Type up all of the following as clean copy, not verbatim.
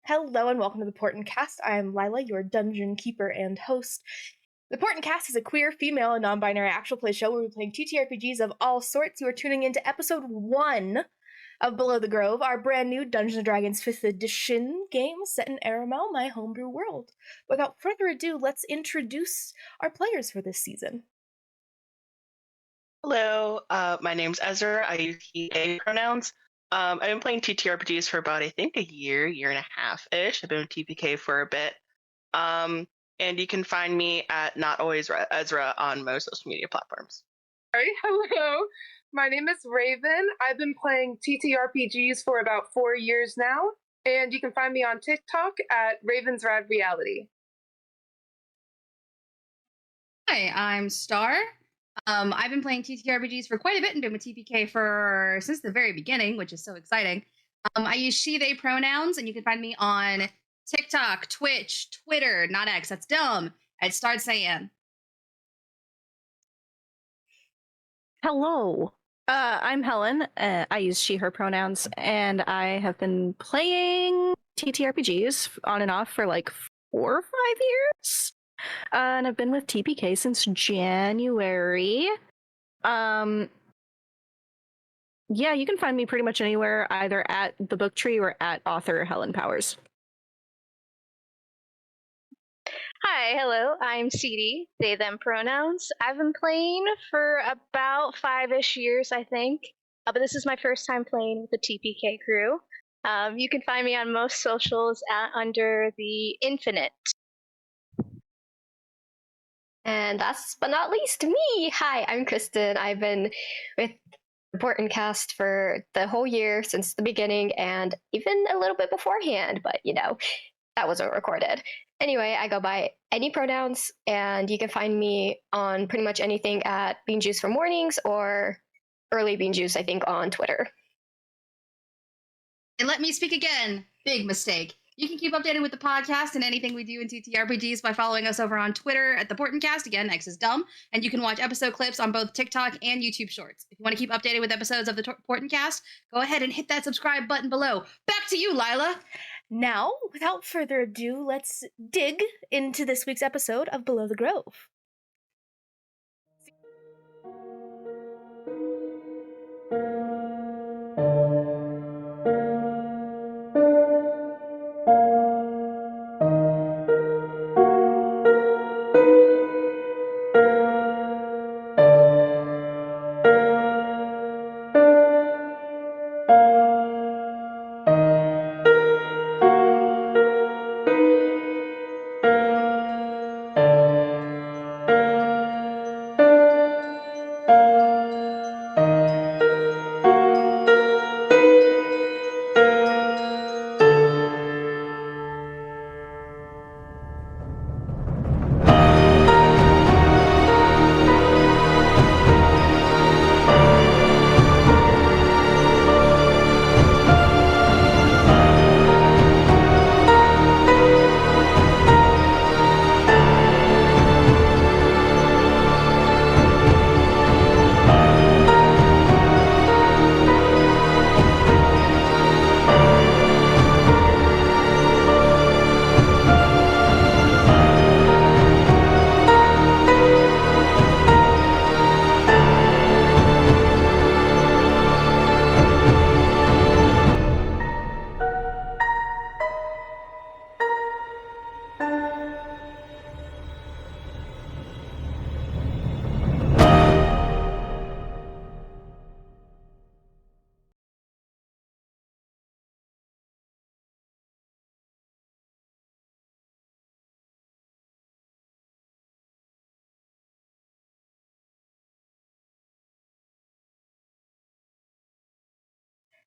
Hello and welcome to the Portent Kast. I am Lila, your dungeon keeper and host. The Portent Kast is a queer, female, and non-binary actual play show where we play TTRPGs of all sorts. You are tuning into episode 1 of Below the Grove, our brand new Dungeons & Dragons 5th edition game set in Aramel, my homebrew world. Without further ado, let's introduce our players for this season. Hello, my name's Ezra. I use he, they pronouns. I've been playing TTRPGs for about, I think, a year and a half-ish. I've been with TPK for a bit. And you can find me at Not Always Ezra on most social media platforms. All right, hello. My name is Raven. I've been playing TTRPGs for about 4 years now, and you can find me on TikTok at Raven's Rad Reality. Hi, I'm Star. I've been playing TTRPGs for quite a bit and been with TPK since the very beginning, which is so exciting. I use she, they pronouns, and you can find me on TikTok, Twitch, Twitter, not X, that's dumb, at Start Saying. Hello, I'm Helen. I use she, her pronouns, and I have been playing TTRPGs on and off for like 4 or 5 years. And I've been with TPK since January. Yeah, you can find me pretty much anywhere, either at the book tree or at author Helen Powers. Hi, hello, I'm CD, they, them pronouns. I've been playing for about 5-ish years, I think. But this is my first time playing with the TPK crew. You can find me on most socials under the Infinite. And last but not least, me. Hi, I'm Kristen. I've been with the Portent Kast for the whole year since the beginning and even a little bit beforehand, but that wasn't recorded. Anyway, I go by any pronouns, and you can find me on pretty much anything at Bean Juice for Mornings or Early Bean Juice, I think, on Twitter. And let me speak again. Big mistake. You can keep updated with the podcast and anything we do in TTRPGs by following us over on Twitter at the Portent Kast. Again, X is dumb. And you can watch episode clips on both TikTok and YouTube Shorts. If you want to keep updated with episodes of the Portent Kast, go ahead and hit that subscribe button below. Back to you, Lila. Now, without further ado, let's dig into this week's episode of Below the Grove.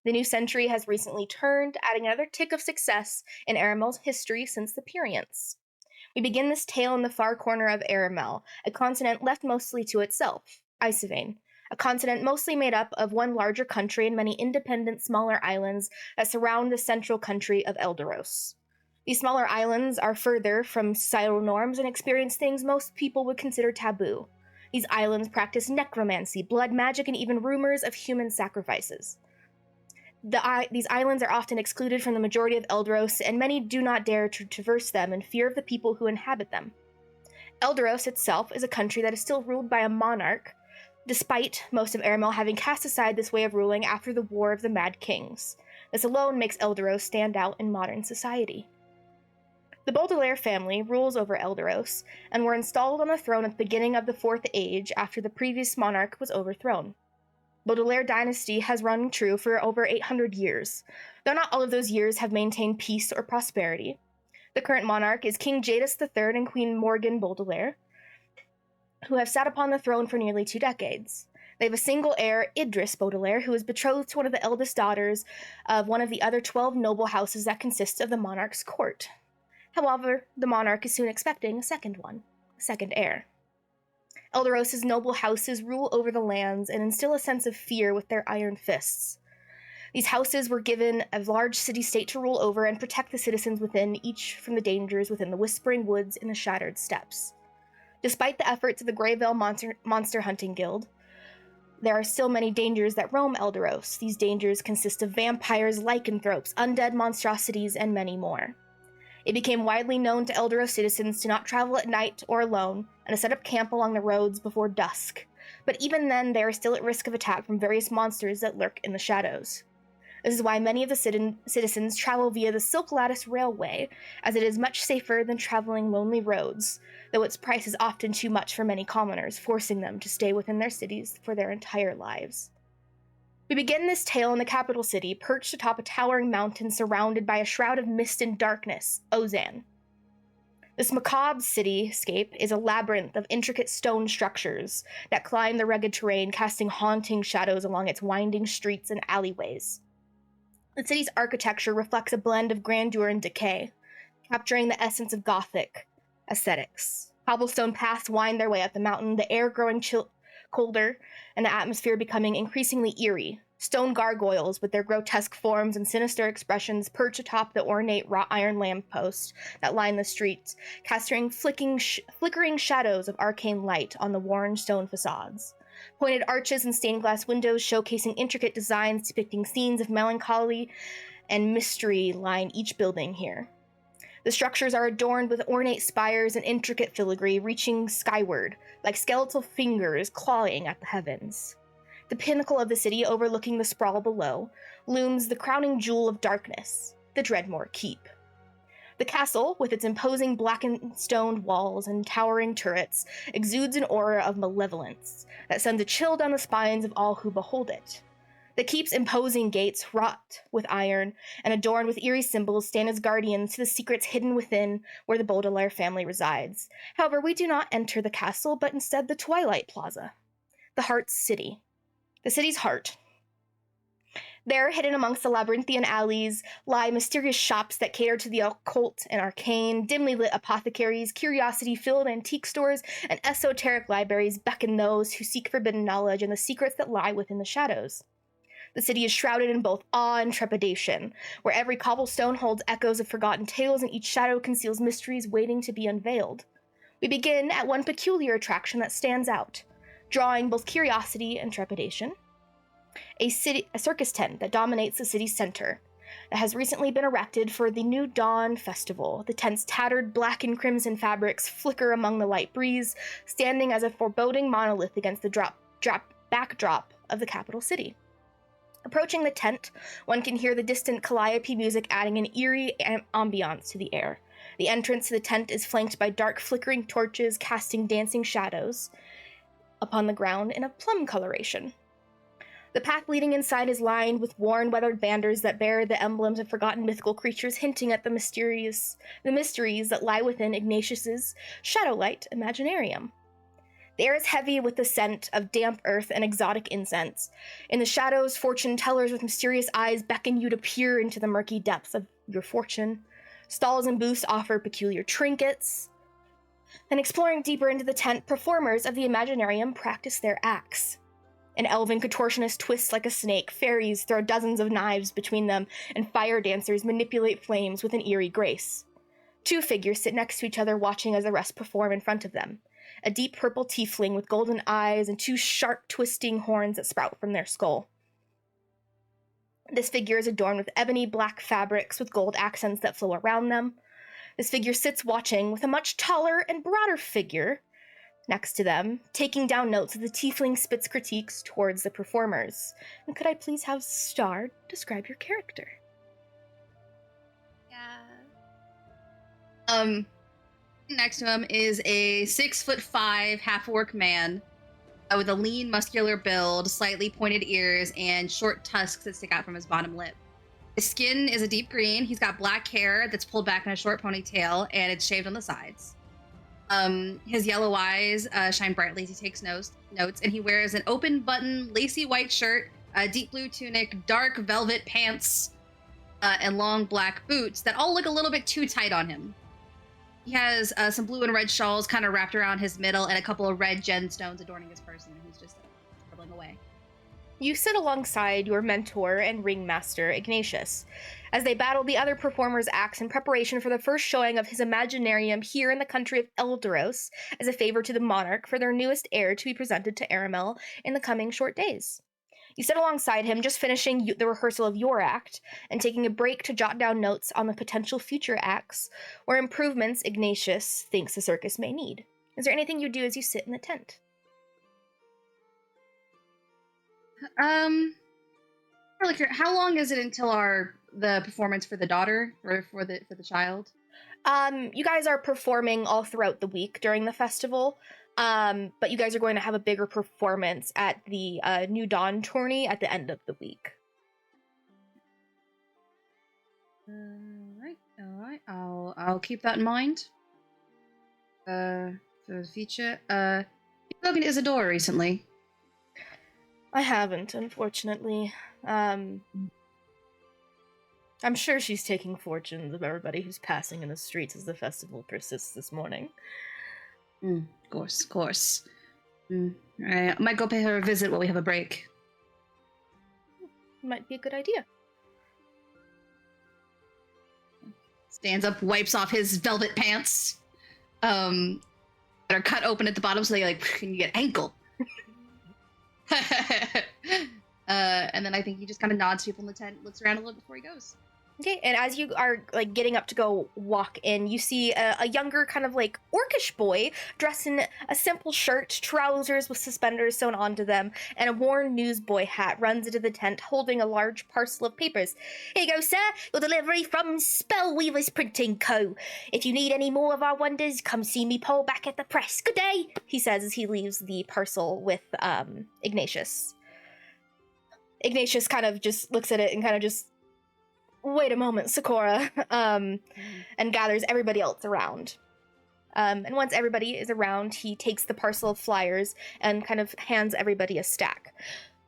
The new century has recently turned, adding another tick of success in Aramel's history since the Purians. We begin this tale in the far corner of Aramel, a continent left mostly to itself, Isivane, a continent mostly made up of one larger country and many independent smaller islands that surround the central country of Elderrose. These smaller islands are further from societal norms and experience things most people would consider taboo. These islands practice necromancy, blood magic, and even rumors of human sacrifices. These islands are often excluded from the majority of Elderrose, and many do not dare to traverse them in fear of the people who inhabit them. Elderrose itself is a country that is still ruled by a monarch, despite most of Aramel having cast aside this way of ruling after the War of the Mad Kings. This alone makes Elderrose stand out in modern society. The Baudelaire family rules over Elderrose, and were installed on the throne at the beginning of the Fourth Age after the previous monarch was overthrown. Baudelaire dynasty has run true for over 800 years, though not all of those years have maintained peace or prosperity. The current monarch is King Jadis III and Queen Morgan Baudelaire, who have sat upon the throne for nearly 2 decades. They have a single heir, Idris Baudelaire, who is betrothed to one of the eldest daughters of one of the other 12 noble houses that consist of the monarch's court. However, the monarch is soon expecting a second heir. Elderrose's noble houses rule over the lands and instill a sense of fear with their iron fists. These houses were given a large city-state to rule over and protect the citizens within, each from the dangers within the Whispering Woods and the Shattered Steppes. Despite the efforts of the Greyvale Monster Hunting Guild, there are still many dangers that roam Elderrose. These dangers consist of vampires, lycanthropes, undead monstrosities, and many more. It became widely known to Elderrose citizens to not travel at night or alone, and to set up camp along the roads before dusk. But even then, they are still at risk of attack from various monsters that lurk in the shadows. This is why many of the citizens travel via the Silk Lattice Railway, as it is much safer than traveling lonely roads, though its price is often too much for many commoners, forcing them to stay within their cities for their entire lives. We begin this tale in the capital city, perched atop a towering mountain surrounded by a shroud of mist and darkness, Ozan. This macabre cityscape is a labyrinth of intricate stone structures that climb the rugged terrain, casting haunting shadows along its winding streets and alleyways. The city's architecture reflects a blend of grandeur and decay, capturing the essence of Gothic aesthetics. Cobblestone paths wind their way up the mountain, the air growing colder, and the atmosphere becoming increasingly eerie. Stone gargoyles, with their grotesque forms and sinister expressions, perch atop the ornate wrought iron lampposts that line the streets, casting flickering shadows of arcane light on the worn stone facades. Pointed arches and stained glass windows showcasing intricate designs depicting scenes of melancholy and mystery line each building here. The structures are adorned with ornate spires and intricate filigree reaching skyward, like skeletal fingers clawing at the heavens. The pinnacle of the city, overlooking the sprawl below, looms the crowning jewel of darkness, the Dreadmore Keep. The castle, with its imposing blackened stone walls and towering turrets, exudes an aura of malevolence that sends a chill down the spines of all who behold it. The keep's imposing gates, wrought with iron and adorned with eerie symbols, stand as guardians to the secrets hidden within where the Baudelaire family resides. However, we do not enter the castle, but instead the Twilight Plaza, the Heart's City. The city's heart. There, hidden amongst the labyrinthian alleys, lie mysterious shops that cater to the occult and arcane, dimly lit apothecaries, curiosity-filled antique stores, and esoteric libraries beckon those who seek forbidden knowledge and the secrets that lie within the shadows. The city is shrouded in both awe and trepidation, where every cobblestone holds echoes of forgotten tales and each shadow conceals mysteries waiting to be unveiled. We begin at one peculiar attraction that stands out, drawing both curiosity and trepidation. A circus tent that dominates the city's center, that has recently been erected for the New Dawn Festival. The tent's tattered black and crimson fabrics flicker among the light breeze, standing as a foreboding monolith against the backdrop of the capital city. Approaching the tent, one can hear the distant calliope music adding an eerie ambiance to the air. The entrance to the tent is flanked by dark flickering torches casting dancing shadows upon the ground in a plum coloration. The path leading inside is lined with worn, weathered banners that bear the emblems of forgotten mythical creatures, hinting at the mysteries that lie within Ignatius's Shadowlight Imaginarium. The air is heavy with the scent of damp earth and exotic incense. In the shadows, fortune tellers with mysterious eyes beckon you to peer into the murky depths of your fortune. Stalls and booths offer peculiar trinkets. And exploring deeper into the tent, performers of the Imaginarium practice their acts. An elven contortionist twists like a snake, fairies throw dozens of knives between them, and fire dancers manipulate flames with an eerie grace. 2 figures sit next to each other watching as the rest perform in front of them. A deep purple tiefling with golden eyes and 2 sharp twisting horns that sprout from their skull. This figure is adorned with ebony black fabrics with gold accents that flow around them. This figure sits watching with a much taller and broader figure next to them, taking down notes as the tiefling spits critiques towards the performers. And could I please have Star describe your character? Yeah. Next to him is a 6'5" half-orc man with a lean, muscular build, slightly pointed ears, and short tusks that stick out from his bottom lip. His skin is a deep green. He's got black hair that's pulled back in a short ponytail, and it's shaved on the sides. His yellow eyes shine brightly as he takes notes, and he wears an open-button, lacy white shirt, a deep blue tunic, dark velvet pants, and long black boots that all look a little bit too tight on him. He has some blue and red shawls kind of wrapped around his middle and a couple of red gemstones adorning his person, and he's just scribbling away. You sit alongside your mentor and ringmaster, Ignatius, as they battle the other performers' acts in preparation for the first showing of his Imaginarium here in the country of Elderrose as a favor to the monarch for their newest heir to be presented to Aramel in the coming short days. You sit alongside him, just finishing the rehearsal of your act and taking a break to jot down notes on the potential future acts or improvements Ignatius thinks the circus may need. Is there anything you do as you sit in the tent? Really curious, how long is it until the performance for the daughter or for the child? You guys are performing all throughout the week during the festival. But you guys are going to have a bigger performance at the New Dawn tourney at the end of the week. All right. I'll keep that in mind. For the future. You've spoken to Isadora recently. I haven't, unfortunately. I'm sure she's taking fortunes of everybody who's passing in the streets as the festival persists this morning. Of course. I might go pay her a visit while we have a break. Might be a good idea. Stands up, wipes off his velvet pants, that are cut open at the bottom so they can get ankle. And then I think he just kind of nods to people in the tent, looks around a little before he goes. Okay, and as you are getting up to go walk in, you see a younger kind of orcish boy dressed in a simple shirt, trousers with suspenders sewn onto them, and a worn newsboy hat runs into the tent holding a large parcel of papers. Here you go, sir, your delivery from Spellweaver's Printing Co. If you need any more of our wonders, come see me Paul back at the press. Good day, he says as he leaves the parcel with Ignatius. Ignatius kind of just looks at it and kind of just, wait a moment, Sakura, and gathers everybody else around. And once everybody is around, he takes the parcel of flyers and kind of hands everybody a stack.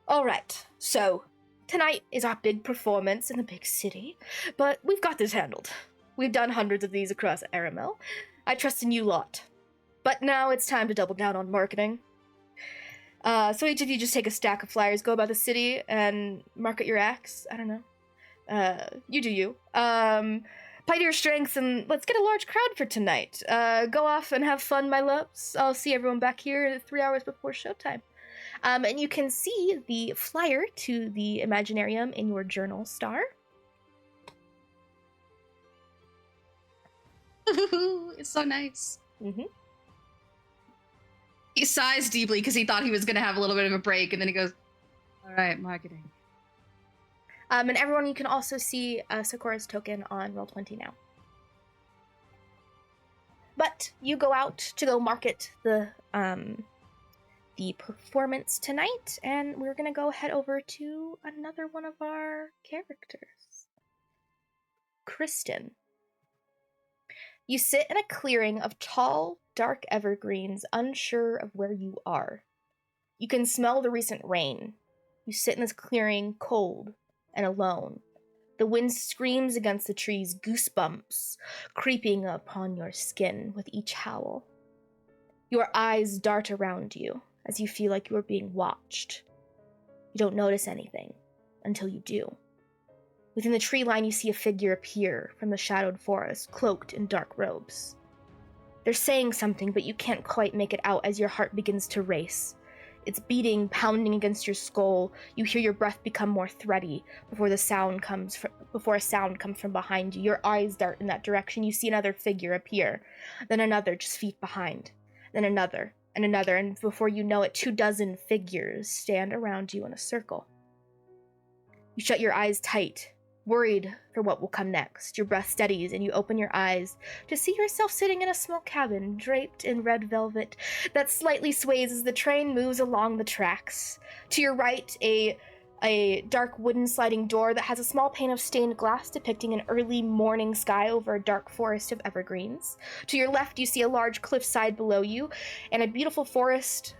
All right, so tonight is our big performance in the big city, but we've got this handled. We've done hundreds of these across Aramel. I trust in you lot. But now it's time to double down on marketing. So each of you just take a stack of flyers, go about the city, and market your acts. I don't know. You do you. Play to your strengths and let's get a large crowd for tonight. Go off and have fun, my loves. I'll see everyone back here 3 hours before showtime. And you can see the flyer to the Imaginarium in your journal, Star. It's so nice. Mm-hmm. He sighs deeply because he thought he was going to have a little bit of a break, and then he goes, all right, marketing. And everyone, you can also see Sakura's token on Roll20 now. But you go out to go market the performance tonight, and we're going to go head over to another one of our characters. Kristen. You sit in a clearing of tall, dark evergreens, unsure of where you are. You can smell the recent rain. You sit in this clearing, cold and alone. The wind screams against the trees, goosebumps creeping upon your skin with each howl. Your eyes dart around you as you feel like you are being watched. You don't notice anything until you do. Within the tree line, you see a figure appear from the shadowed forest, cloaked in dark robes. They're saying something, but you can't quite make it out as your heart begins to race. It's beating, pounding against your skull. You hear your breath become more thready before a sound comes from behind you. Your eyes dart in that direction. You see another figure appear, then another just feet behind, then another, and before you know it, 24 figures stand around you in a circle. You shut your eyes tight, worried for what will come next. Your breath steadies and you open your eyes to see yourself sitting in a small cabin draped in red velvet that slightly sways as the train moves along the tracks. To your right, a dark wooden sliding door that has a small pane of stained glass depicting an early morning sky over a dark forest of evergreens. To your left, you see a large cliffside below you and a beautiful forest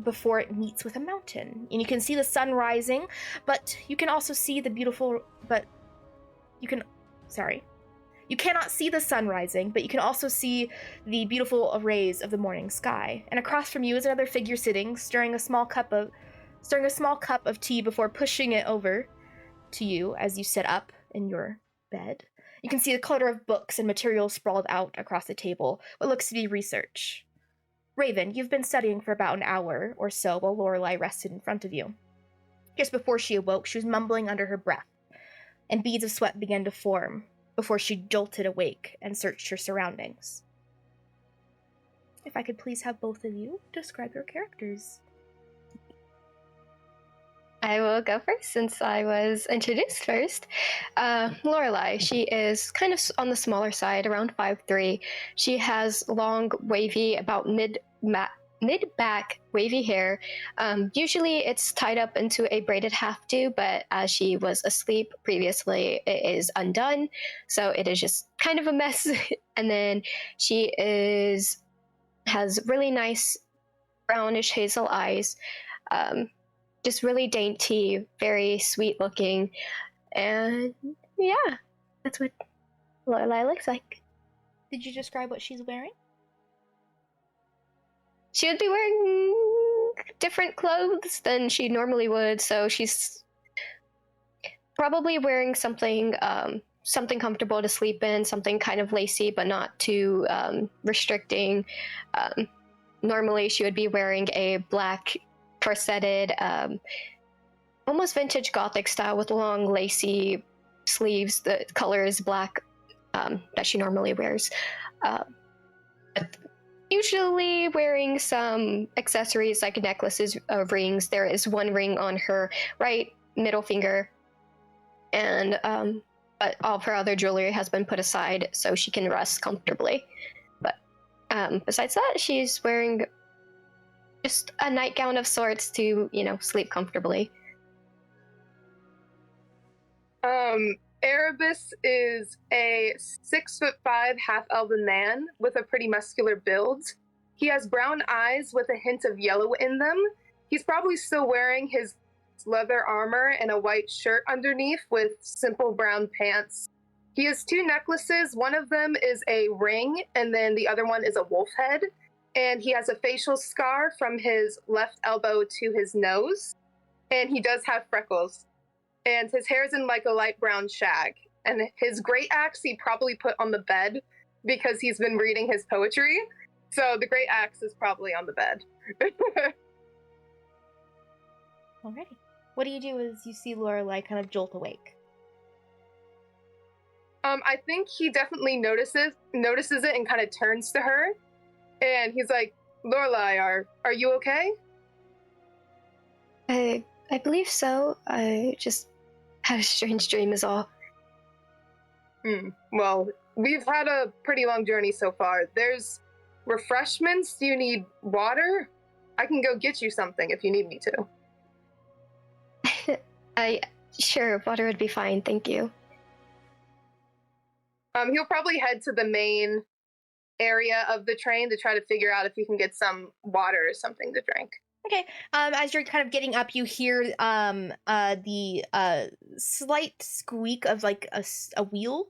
before it meets with a mountain. And you can see the sun rising, but you can also see you cannot see the sun rising, but you can also see the beautiful rays of the morning sky. And across from you is another figure sitting, stirring a small cup of tea before pushing it over to you as you sit up in your bed. You can see a clutter of books and materials sprawled out across the table, what looks to be research. Raven, you've been studying for about an hour or so while Lorelei rested in front of you. Just before she awoke, she was mumbling under her breath, and beads of sweat began to form before she jolted awake and searched her surroundings. If I could please have both of you describe your characters. I will go first since I was introduced first. Lorelei, she is kind of on the smaller side, around 5'3". She has long, wavy, about mid-back wavy hair. Usually it's tied up into a braided half-do, but as she was asleep previously, it is undone. So it is just kind of a mess. And then she has really nice brownish hazel eyes. Just really dainty, very sweet looking, and yeah, that's what Lorelei looks like. Did you describe what she's wearing? She would be wearing different clothes than she normally would, so she's probably wearing something comfortable to sleep in, something kind of lacy but not too restricting. Normally she would be wearing a black corseted, almost vintage gothic style with long lacy sleeves. The color is black, that she normally wears. Usually wearing some accessories like necklaces, rings. There is one ring on her right middle finger, and but all of her other jewelry has been put aside so she can rest comfortably. But besides that, she's wearing just a nightgown of sorts to, sleep comfortably. Erebus is a 6'5" half-elven man with a pretty muscular build. He has brown eyes with a hint of yellow in them. He's probably still wearing his leather armor and a white shirt underneath with simple brown pants. He has 2 necklaces. One of them is a ring, and then the other one is a wolf head. And he has a facial scar from his left elbow to his nose. And he does have freckles. And his hair is in like a light brown shag. And his great axe he probably put on the bed because he's been reading his poetry. So the great axe is probably on the bed. Alrighty. What do you do as you see Lorelei kind of jolt awake? I think he definitely notices it and kind of turns to her. And he's like, Lorelei, are you okay? I believe so. I just had a strange dream is all. Well, we've had a pretty long journey so far. There's refreshments. Do you need water? I can go get you something if you need me to. Sure, water would be fine, thank you. He'll probably head to the main area of the train to try to figure out if he can get some water or something to drink. Okay. As you're kind of getting up, you hear the slight squeak of like a wheel,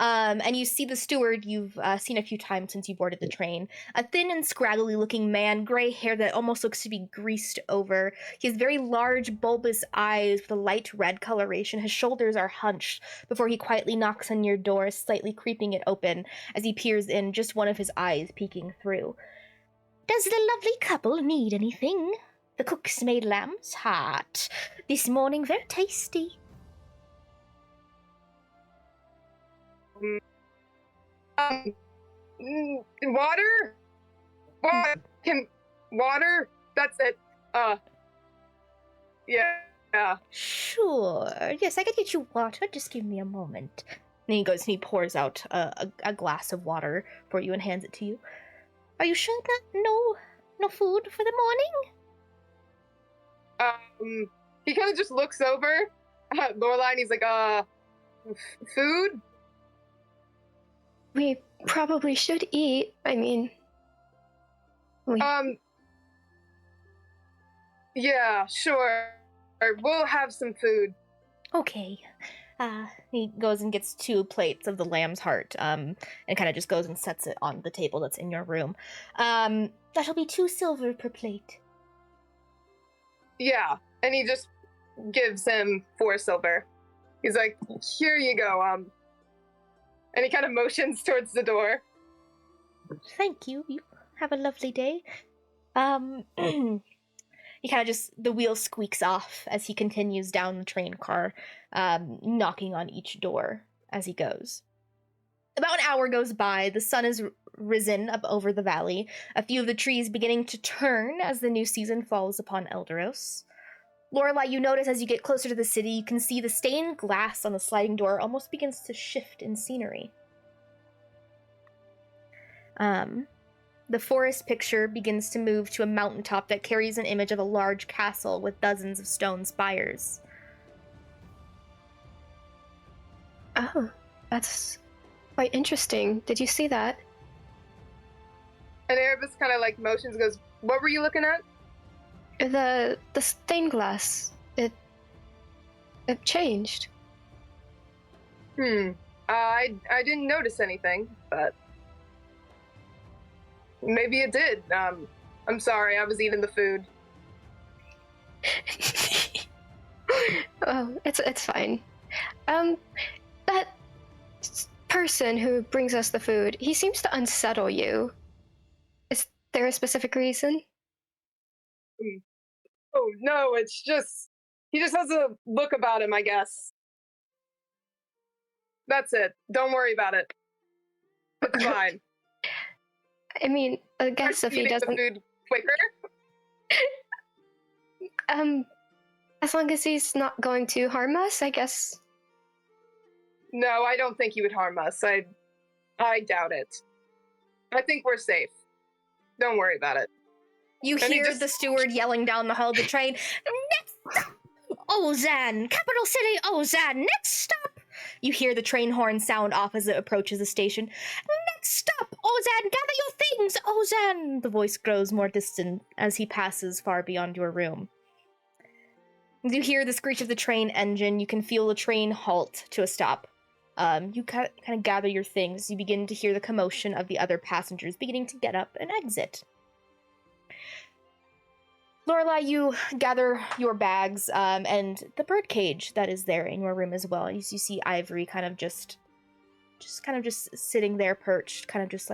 and you see the steward you've seen a few times since you boarded the train. A thin and scraggly looking man, gray hair that almost looks to be greased over. He has very large bulbous eyes with a light red coloration. His shoulders are hunched before he quietly knocks on your door, slightly creeping it open as he peers in, just one of his eyes peeking through. Does the lovely couple need anything? The cook's made lamb's heart this morning, very tasty. Water? Water? That's it. Yeah. Sure. Yes, I can get you water. Just give me a moment. And he goes and he pours out a glass of water for you and hands it to you. Are you sure that no food for the morning? He kind of just looks over at Lorelai and he's like, food? We probably should eat. I mean, yeah, sure. We'll have some food. Okay. He goes and gets 2 plates of the lamb's heart, and kind of just goes and sets it on the table that's in your room. That'll be 2 silver per plate. Yeah, and he just gives him 4 silver. He's like, here you go, and he kind of motions towards the door. Thank you. You have a lovely day. He kind of just, the wheel squeaks off as he continues down the train car, knocking on each door as he goes. About an hour goes by. The sun has risen up over the valley, a few of the trees beginning to turn as the new season falls upon Elderrose. Lorelai, you notice as you get closer to the city, you can see the stained glass on the sliding door almost begins to shift in scenery. The forest picture begins to move to a mountaintop that carries an image of a large castle with dozens of stone spires. oh, that's quite interesting. Did you see that? And Erebus kind of like motions and goes, what were you looking at? The stained glass. It changed. I didn't notice anything, but maybe it did. I'm sorry, I was eating the food. Oh, it's fine. That person who brings us the food, he seems to unsettle you. Is there a specific reason? Oh, no, it's just... He just has a look about him, I guess. That's it. Don't worry about it. It's fine. I mean, I guess if he Eating doesn't... the food quicker? As long as he's not going to harm us, I guess. No, I don't think he would harm us. I doubt it. I think we're safe. Don't worry about it. You And he hear just- the steward yelling down the hall of the train, "Next stop, Ozan! Capital City, Ozan! Next stop!" You hear the train horn sound off as it approaches the station. "Next stop, Ozan! Gather your things, Ozan!" The voice grows more distant as he passes far beyond your room. As you hear the screech of the train engine, you can feel the train halt to a stop. You kind of gather your things. You begin to hear the commotion of the other passengers beginning to get up and exit. Lorelai, you gather your bags and the birdcage that is there in your room as well. You see Ivory kind of just sitting there perched, kind of just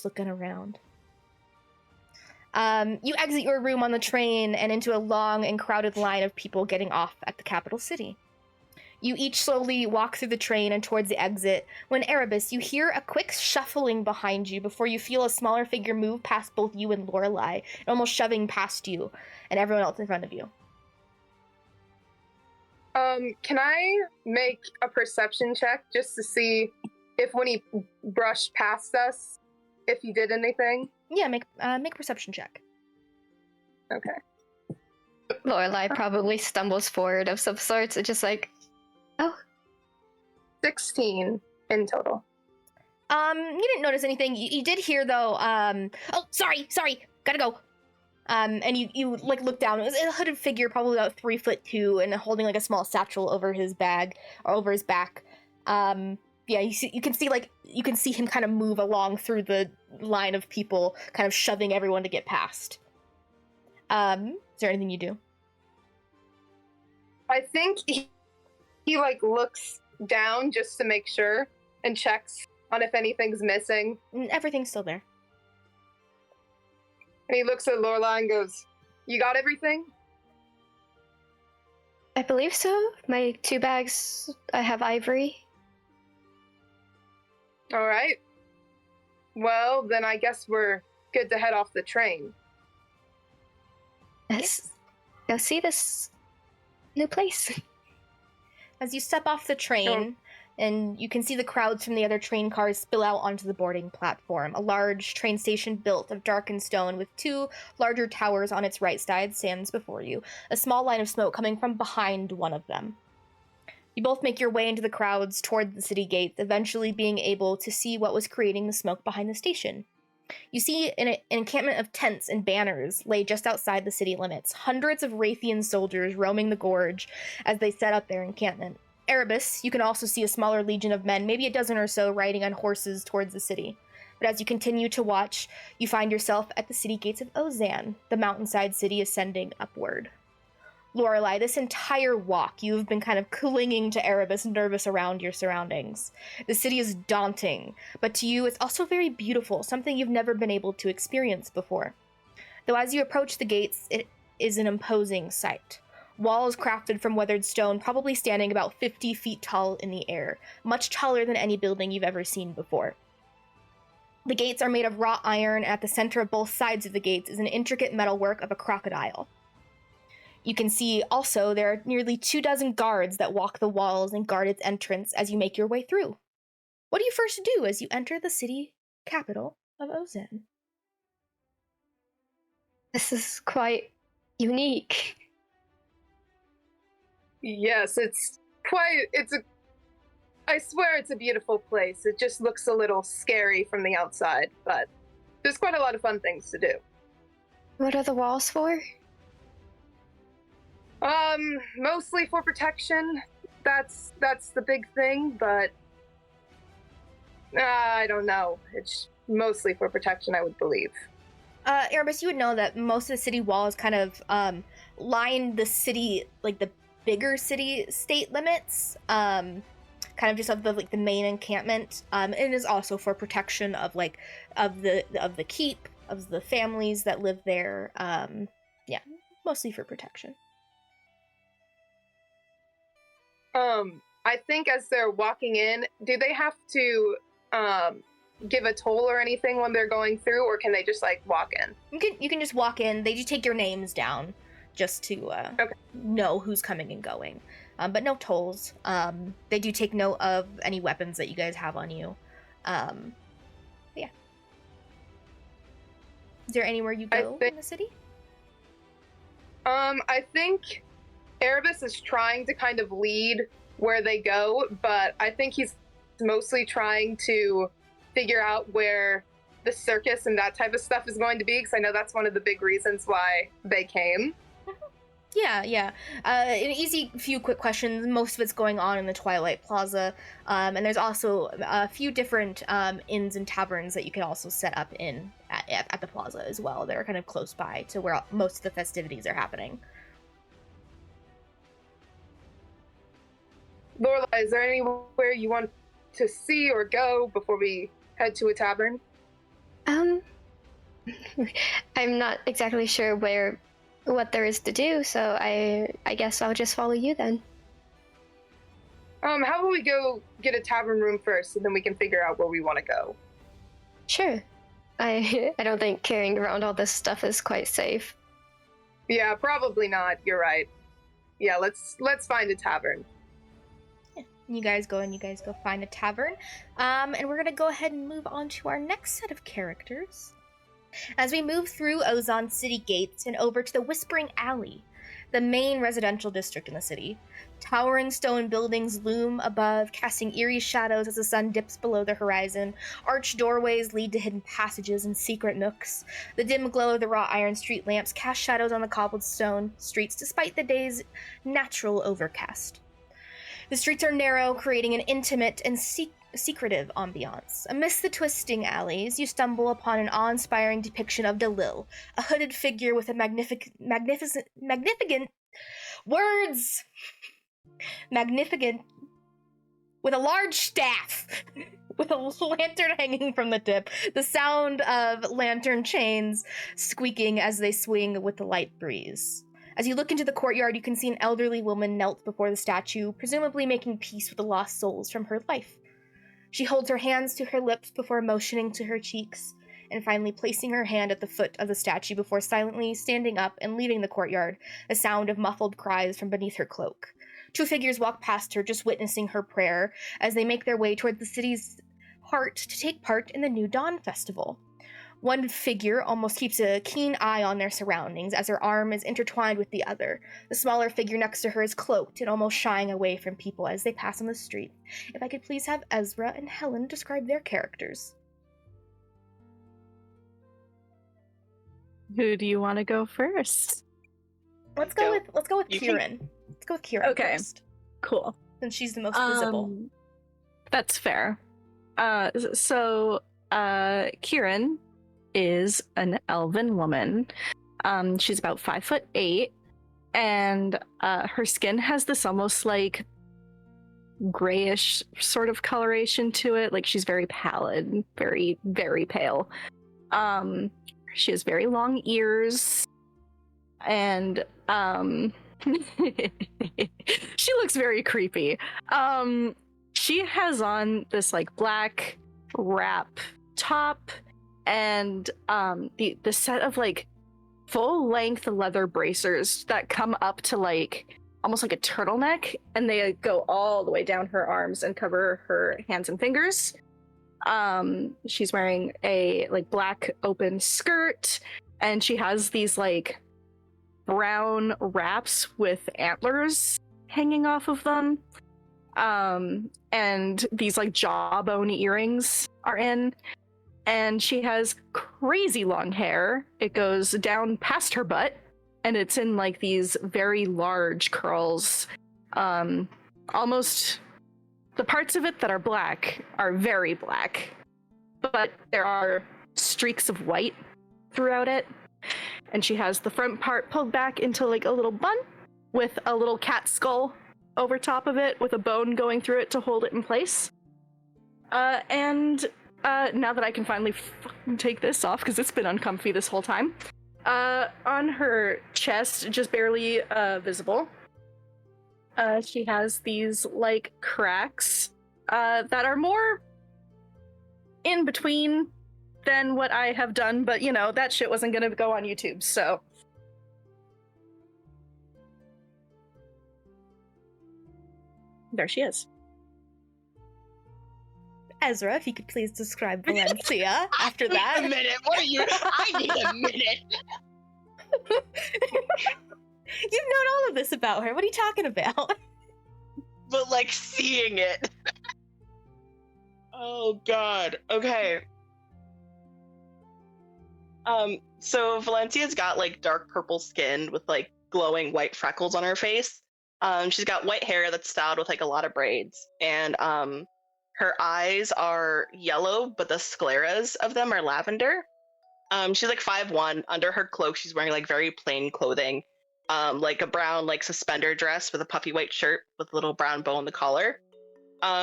looking around. You exit your room on the train and into a long and crowded line of people getting off at the capital city. You each slowly walk through the train and towards the exit, when Erebus, you hear a quick shuffling behind you before you feel a smaller figure move past both you and Lorelai, almost shoving past you and everyone else in front of you. Can I make a perception check just to see if when he brushed past us, if he did anything? Yeah, make a perception check. Okay. Lorelai probably stumbles forward of some sorts and just like, oh. 16 in total. You didn't notice anything. You did hear though, oh, sorry, gotta go. And you like look down. It was a hooded figure, probably about 3'2", and holding like a small satchel over his bag or over his back. Yeah, you can see him kind of move along through the line of people, kind of shoving everyone to get past. Is there anything you do? I think he like looks down just to make sure and checks on if anything's missing. Everything's still there. And he looks at Lorelai and goes, "You got everything?" I believe so. My 2 bags, I have ivory. All right. Well, then I guess we're good to head off the train. Let's go see this new place. As you step off the train, and you can see the crowds from the other train cars spill out onto the boarding platform. A large train station built of darkened stone with 2 larger towers on its right side stands before you, a small line of smoke coming from behind one of them. You both make your way into the crowds toward the city gates, eventually being able to see what was creating the smoke behind the station. You see an encampment of tents and banners lay just outside the city limits, hundreds of Raytheon soldiers roaming the gorge as they set up their encampment. Erebus, you can also see a smaller legion of men, maybe a dozen or so, riding on horses towards the city. But as you continue to watch, you find yourself at the city gates of Ozan, the mountainside city ascending upward. Lorelai, this entire walk, you have been kind of clinging to Erebus, nervous around your surroundings. The city is daunting, but to you it's also very beautiful, something you've never been able to experience before. Though as you approach the gates, it is an imposing sight. Walls crafted from weathered stone, probably standing about 50 feet tall in the air, much taller than any building you've ever seen before. The gates are made of wrought iron, and at the center of both sides of the gates is an intricate metalwork of a crocodile. You can see also there are nearly 24 guards that walk the walls and guard its entrance as you make your way through. What do you first do as you enter the city capital of Ozan? This is quite unique. Yes, I swear it's a beautiful place. It just looks a little scary from the outside, but there's quite a lot of fun things to do. What are the walls for? Mostly for protection. That's the big thing, but I don't know. It's mostly for protection, I would believe. Erebus, you would know that most of the city walls kind of line the city, like the bigger city state limits, kind of just of the main encampment. It is also for protection of the keep, of the families that live there. Yeah, mostly for protection. I think as they're walking in, do they have to give a toll or anything when they're going through, or can they just walk in? You can just walk in. They do take your names down just to know who's coming and going. But no tolls. They do take note of any weapons that you guys have on you. Yeah. Is there anywhere you go in the city? I think Erebus is trying to kind of lead where they go, but I think he's mostly trying to figure out where the circus and that type of stuff is going to be, because I know that's one of the big reasons why they came. Yeah. An easy few quick questions. Most of it's going on in the Twilight Plaza, and there's also a few different inns and taverns that you can also set up in at the plaza as well. They're kind of close by to where most of the festivities are happening. Lorelai, is there anywhere you want to see or go before we head to a tavern? I'm not exactly sure what there is to do, so I guess I'll just follow you then. How about we go get a tavern room first, and then we can figure out where we want to go? Sure. I don't think carrying around all this stuff is quite safe. Yeah, probably not. You're right. Yeah, let's find a tavern. You guys go find a tavern. And we're going to go ahead and move on to our next set of characters. As we move through Ozan city gates and over to the Whispering Alley, the main residential district in the city. Towering stone buildings loom above, casting eerie shadows as the sun dips below the horizon. Arched doorways lead to hidden passages and secret nooks. The dim glow of the wrought iron street lamps cast shadows on the cobblestone streets despite the day's natural overcast. The streets are narrow, creating an intimate and secretive ambiance. Amidst the twisting alleys, you stumble upon an awe-inspiring depiction of Delil, a hooded figure with a magnificent with a large staff, with lantern hanging from the tip, the sound of lantern chains squeaking as they swing with the light breeze. As you look into the courtyard, you can see an elderly woman knelt before the statue, presumably making peace with the lost souls from her life. She holds her hands to her lips before motioning to her cheeks, and finally placing her hand at the foot of the statue before silently standing up and leaving the courtyard, the sound of muffled cries from beneath her cloak. Two figures walk past her, just witnessing her prayer, as they make their way toward the city's heart to take part in the New Dawn Festival. One figure almost keeps a keen eye on their surroundings as her arm is intertwined with the other. The smaller figure next to her is cloaked and almost shying away from people as they pass on the street. If I could please have Ezra and Helen describe their characters. Who do you want to go first? Let's go with You Kieran. Let's go with Kieran Okay. first, Cool. since she's the most visible. That's fair. So Kieran is an elven woman. She's about 5'8", and her skin has this almost like grayish sort of coloration to it. Like she's very pallid, very, very pale. She has very long ears, and she looks very creepy. She has on this like black wrap top and the set of like full length leather bracers that come up to like almost like a turtleneck, and they go all the way down her arms and cover her hands and fingers. She's wearing a like black open skirt, and she has these like brown wraps with antlers hanging off of them. And these like jawbone earrings are in, and she has crazy long hair. It goes down past her butt, and it's in like these very large curls. Almost the parts of it that are black are very black, but there are streaks of white throughout it. And she has the front part pulled back into like a little bun with a little cat skull over top of it with a bone going through it to hold it in place. And now that I can finally take this off, because it's been uncomfy this whole time, on her chest, just barely visible, she has these like cracks that are more in between than what I have done, but you know, that shit wasn't gonna go on YouTube, so. There she is. Ezra, if you could please describe Valencia after Wait a that. minute. What are you? I need a minute. You've known all of this about her. What are you talking about? But like seeing it. Oh God. Okay. So Valencia's got like dark purple skin with like glowing white freckles on her face. She's got white hair that's styled with like a lot of braids, and her eyes are yellow, but the scleras of them are lavender. She's like 5'1". Under her cloak, she's wearing like very plain clothing, like a brown like suspender dress with a puffy white shirt with a little brown bow on the collar.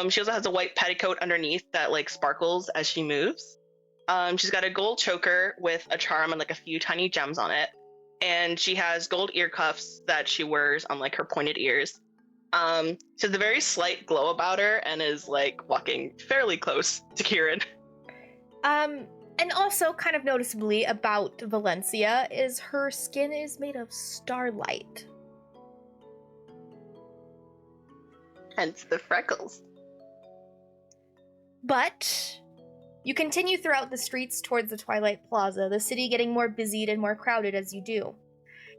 She also has a white petticoat underneath that like sparkles as she moves. She's got a gold choker with a charm and like a few tiny gems on it. And she has gold ear cuffs that she wears on like her pointed ears. She has a very slight glow about her and is like walking fairly close to Kieran. And also kind of noticeably about Valencia is her skin is made of starlight. Hence the freckles. But you continue throughout the streets towards the Twilight Plaza, the city getting more busied and more crowded as you do.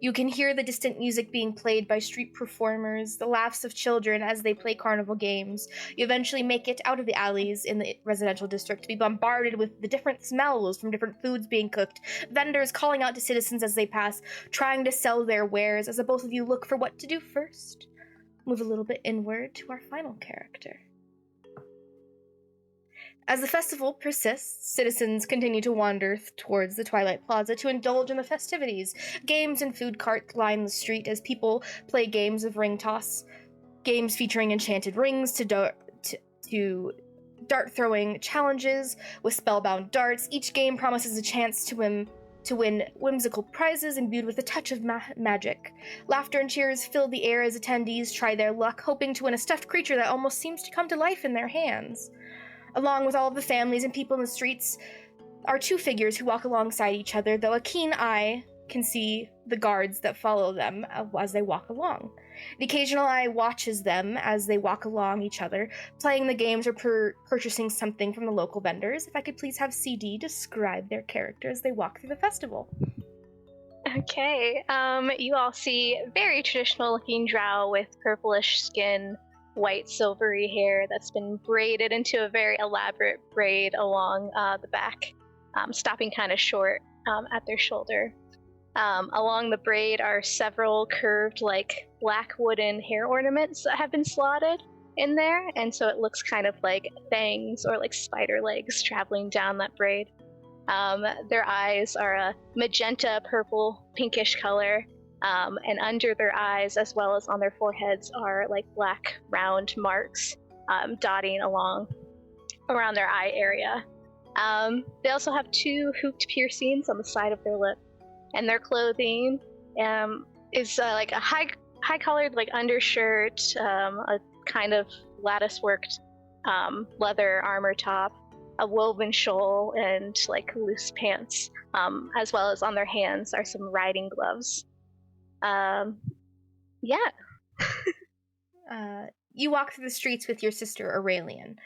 You can hear the distant music being played by street performers, the laughs of children as they play carnival games. You eventually make it out of the alleys in the residential district to be bombarded with the different smells from different foods being cooked, vendors calling out to citizens as they pass, trying to sell their wares as the both of you look for what to do first. Move a little bit inward to our final character. As the festival persists, citizens continue to wander towards the Twilight Plaza to indulge in the festivities. Games and food carts line the street as people play games of ring toss, games featuring enchanted rings to dart-throwing challenges with spellbound darts. Each game promises a chance to win whimsical prizes imbued with a touch of magic. Laughter and cheers fill the air as attendees try their luck, hoping to win a stuffed creature that almost seems to come to life in their hands. Along with all of the families and people in the streets are two figures who walk alongside each other, though a keen eye can see the guards that follow them as they walk along. The occasional eye watches them as they walk along each other, playing the games or purchasing something from the local vendors. If I could please have CD describe their character as they walk through the festival. Okay, you all see very traditional looking drow with purplish skin, white silvery hair that's been braided into a very elaborate braid along the back, stopping kind of short at their shoulder. Along the braid are several curved, like, black wooden hair ornaments that have been slotted in there, and so it looks kind of like fangs or like spider legs traveling down that braid. Their eyes are a magenta, purple, pinkish color, and under their eyes, as well as on their foreheads, are like black round marks dotting along around their eye area. They also have two hooped piercings on the side of their lip, and their clothing is like a high-collared like undershirt, a kind of lattice-worked leather armor top, a woven shawl, and like loose pants, as well as on their hands are some riding gloves. You walk through the streets with your sister Aurelian.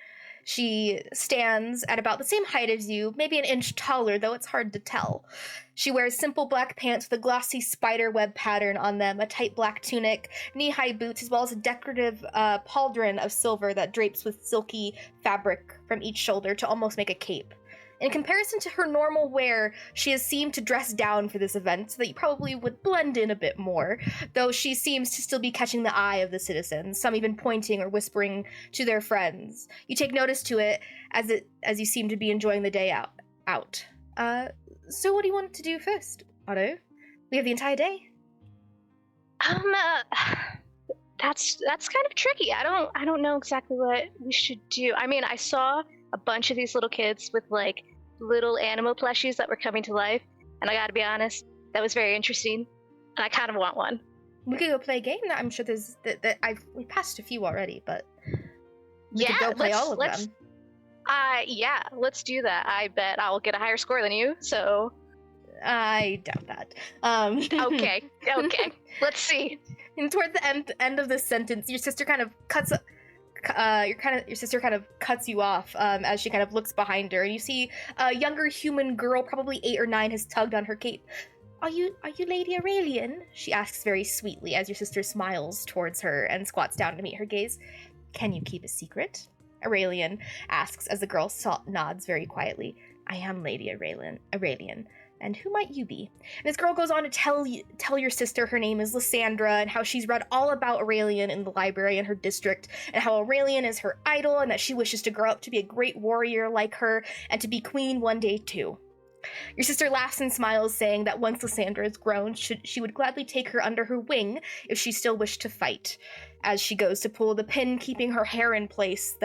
She stands at about the same height as you, maybe an inch taller, though it's hard to tell. She wears simple black pants with a glossy spider web pattern on them, a tight black tunic, knee-high boots, as well as a decorative pauldron of silver that drapes with silky fabric from each shoulder to almost make a cape. In comparison to her normal wear, she has seemed to dress down for this event so that you probably would blend in a bit more, though she seems to still be catching the eye of the citizens, some even pointing or whispering to their friends. You take notice to it as you seem to be enjoying the day out. So what do you want to do first, Otto? We have the entire day. That's kind of tricky. I don't know exactly what we should do. I mean, I saw a bunch of these little kids with like little animal plushies that were coming to life, and I gotta be honest, that was very interesting, and I kind of want one. We could go play a game. I'm sure there's we passed a few already, but we could go play all of them. Yeah, let's do that. I bet I'll get a higher score than you, so I doubt that. Okay, let's see. And toward the end of this sentence, your sister kind of cuts. Your sister kind of cuts you off as she kind of looks behind her, and you see a younger human girl, probably 8 or 9, has tugged on her cape. Are you Lady Aurelian? She asks very sweetly as your sister smiles towards her and squats down to meet her gaze. Can you keep a secret? Aurelian asks as the girl nods very quietly. I am Lady Aurelian. And who might you be? And this girl goes on to tell your sister her name is Lysandra, and how she's read all about Aurelian in the library in her district, and how Aurelian is her idol, and that she wishes to grow up to be a great warrior like her, and to be queen one day too. Your sister laughs and smiles, saying that once Lysandra is grown, she would gladly take her under her wing if she still wished to fight, as she goes to pull the pin keeping her hair in place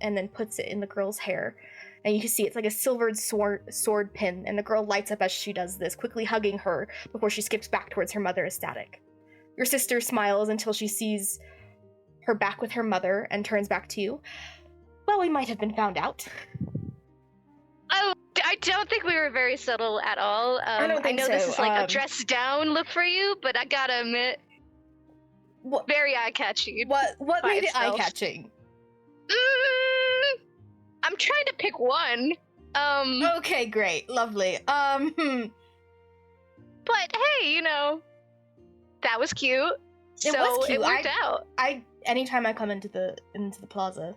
and then puts it in the girl's hair. And you can see it's like a silvered sword pin, and the girl lights up as she does this, quickly hugging her before she skips back towards her mother ecstatic. Your sister smiles until she sees her back with her mother and turns back to you. Well, we might have been found out. Oh, I don't think we were very subtle at all. I know this is like a dress down look for you, but I gotta admit, very eye-catching. What made it eye-catching? I'm trying to pick one. Okay, great. Lovely. But hey, that was cute. It worked out. Anytime I come into the plaza,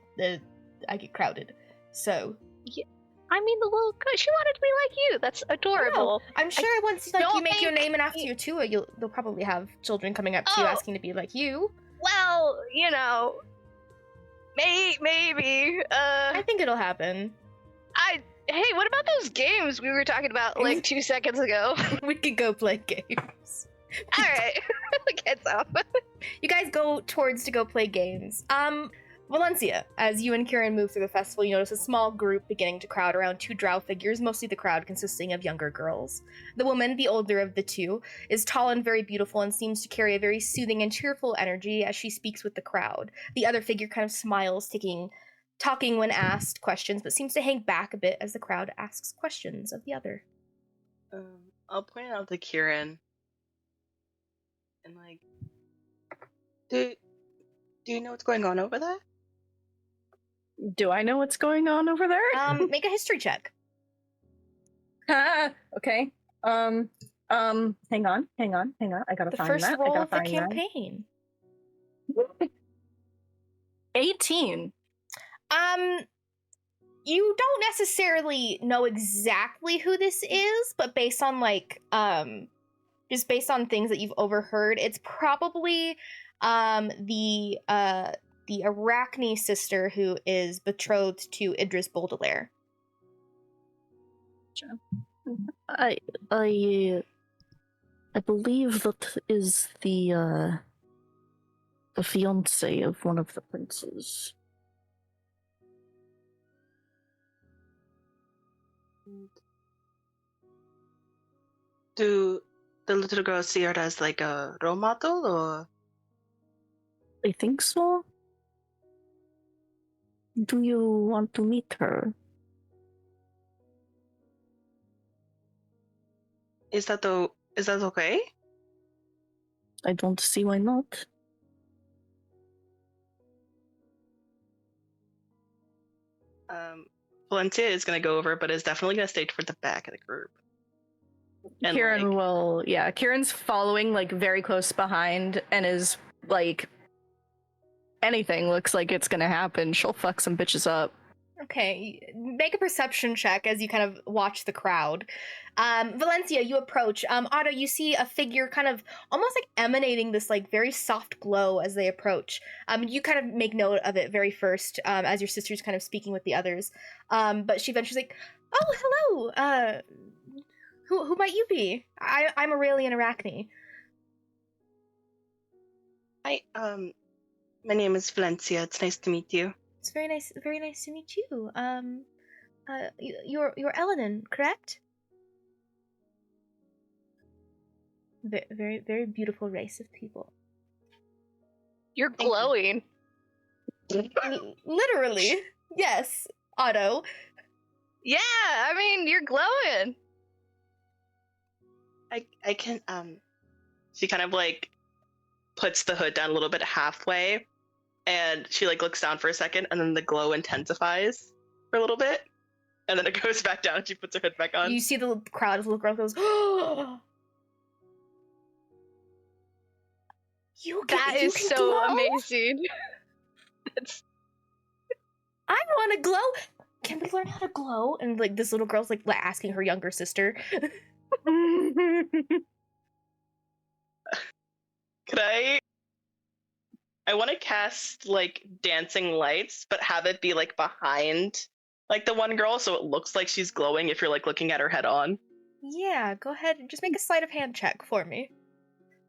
I get crowded. So yeah. I mean, the little girl, she wanted to be like you. That's adorable. No, I'm sure once you make your name and after you too, they'll probably have children coming up to you asking to be like you. Well, maybe. I think it'll happen. Hey, what about those games we were talking about like 2 seconds ago? We could go play games. All right, heads up. You guys go towards to go play games. Valencia, as you and Kieran move through the festival, you notice a small group beginning to crowd around two drow figures, mostly the crowd consisting of younger girls. The woman, the older of the two, is tall and very beautiful and seems to carry a very soothing and cheerful energy as she speaks with the crowd. The other figure kind of smiles, talking when asked questions, but seems to hang back a bit as the crowd asks questions of the other. I'll point out to Kieran and like, do you know what's going on over there? Do I know what's going on over there? Make a history check. Okay. Hang on. I gotta The find first that. roll I of gotta the find campaign. that. 18. You don't necessarily know exactly who this is, but based on just based on things that you've overheard, it's probably the Arachne sister who is betrothed to Idris Baudelaire. I believe that is the fiance of one of the princes. Do the little girls see her as like a role model, or I think so. Do you want to meet her? is that okay? I don't see why not. Valencia is gonna go over, but is definitely gonna stay toward the back of the group. And, Kieran like, Kieran's following like very close behind and is like, anything looks like it's gonna happen, she'll fuck some bitches up. Okay, make a perception check as you kind of watch the crowd. Valencia, you approach. Otto, you see a figure kind of almost like emanating this like very soft glow as they approach. You kind of make note of it very first as your sister's kind of speaking with the others. But she ventures like, "Oh, hello. Who might you be? I'm Aurelian Arachne." Hi, my name is Valencia. It's nice to meet you. It's very nice to meet you. You're Elenin, correct? Very beautiful race of people. You're glowing. Literally, yes, Otto. Yeah, I mean, you're glowing. I can she kind of like puts the hood down a little bit halfway, and she like looks down for a second, and then the glow intensifies for a little bit, and then it goes back down and she puts her hood back on. You see the crowd of little girl goes, "Oh, That is so glow? amazing. I want to glow. Can we learn how to glow?" And like this little girl's like asking her younger sister. Could I want to cast like dancing lights, but have it be like behind like the one girl, so it looks like she's glowing if you're like looking at her head on. Yeah, go ahead and just make a sleight of hand check for me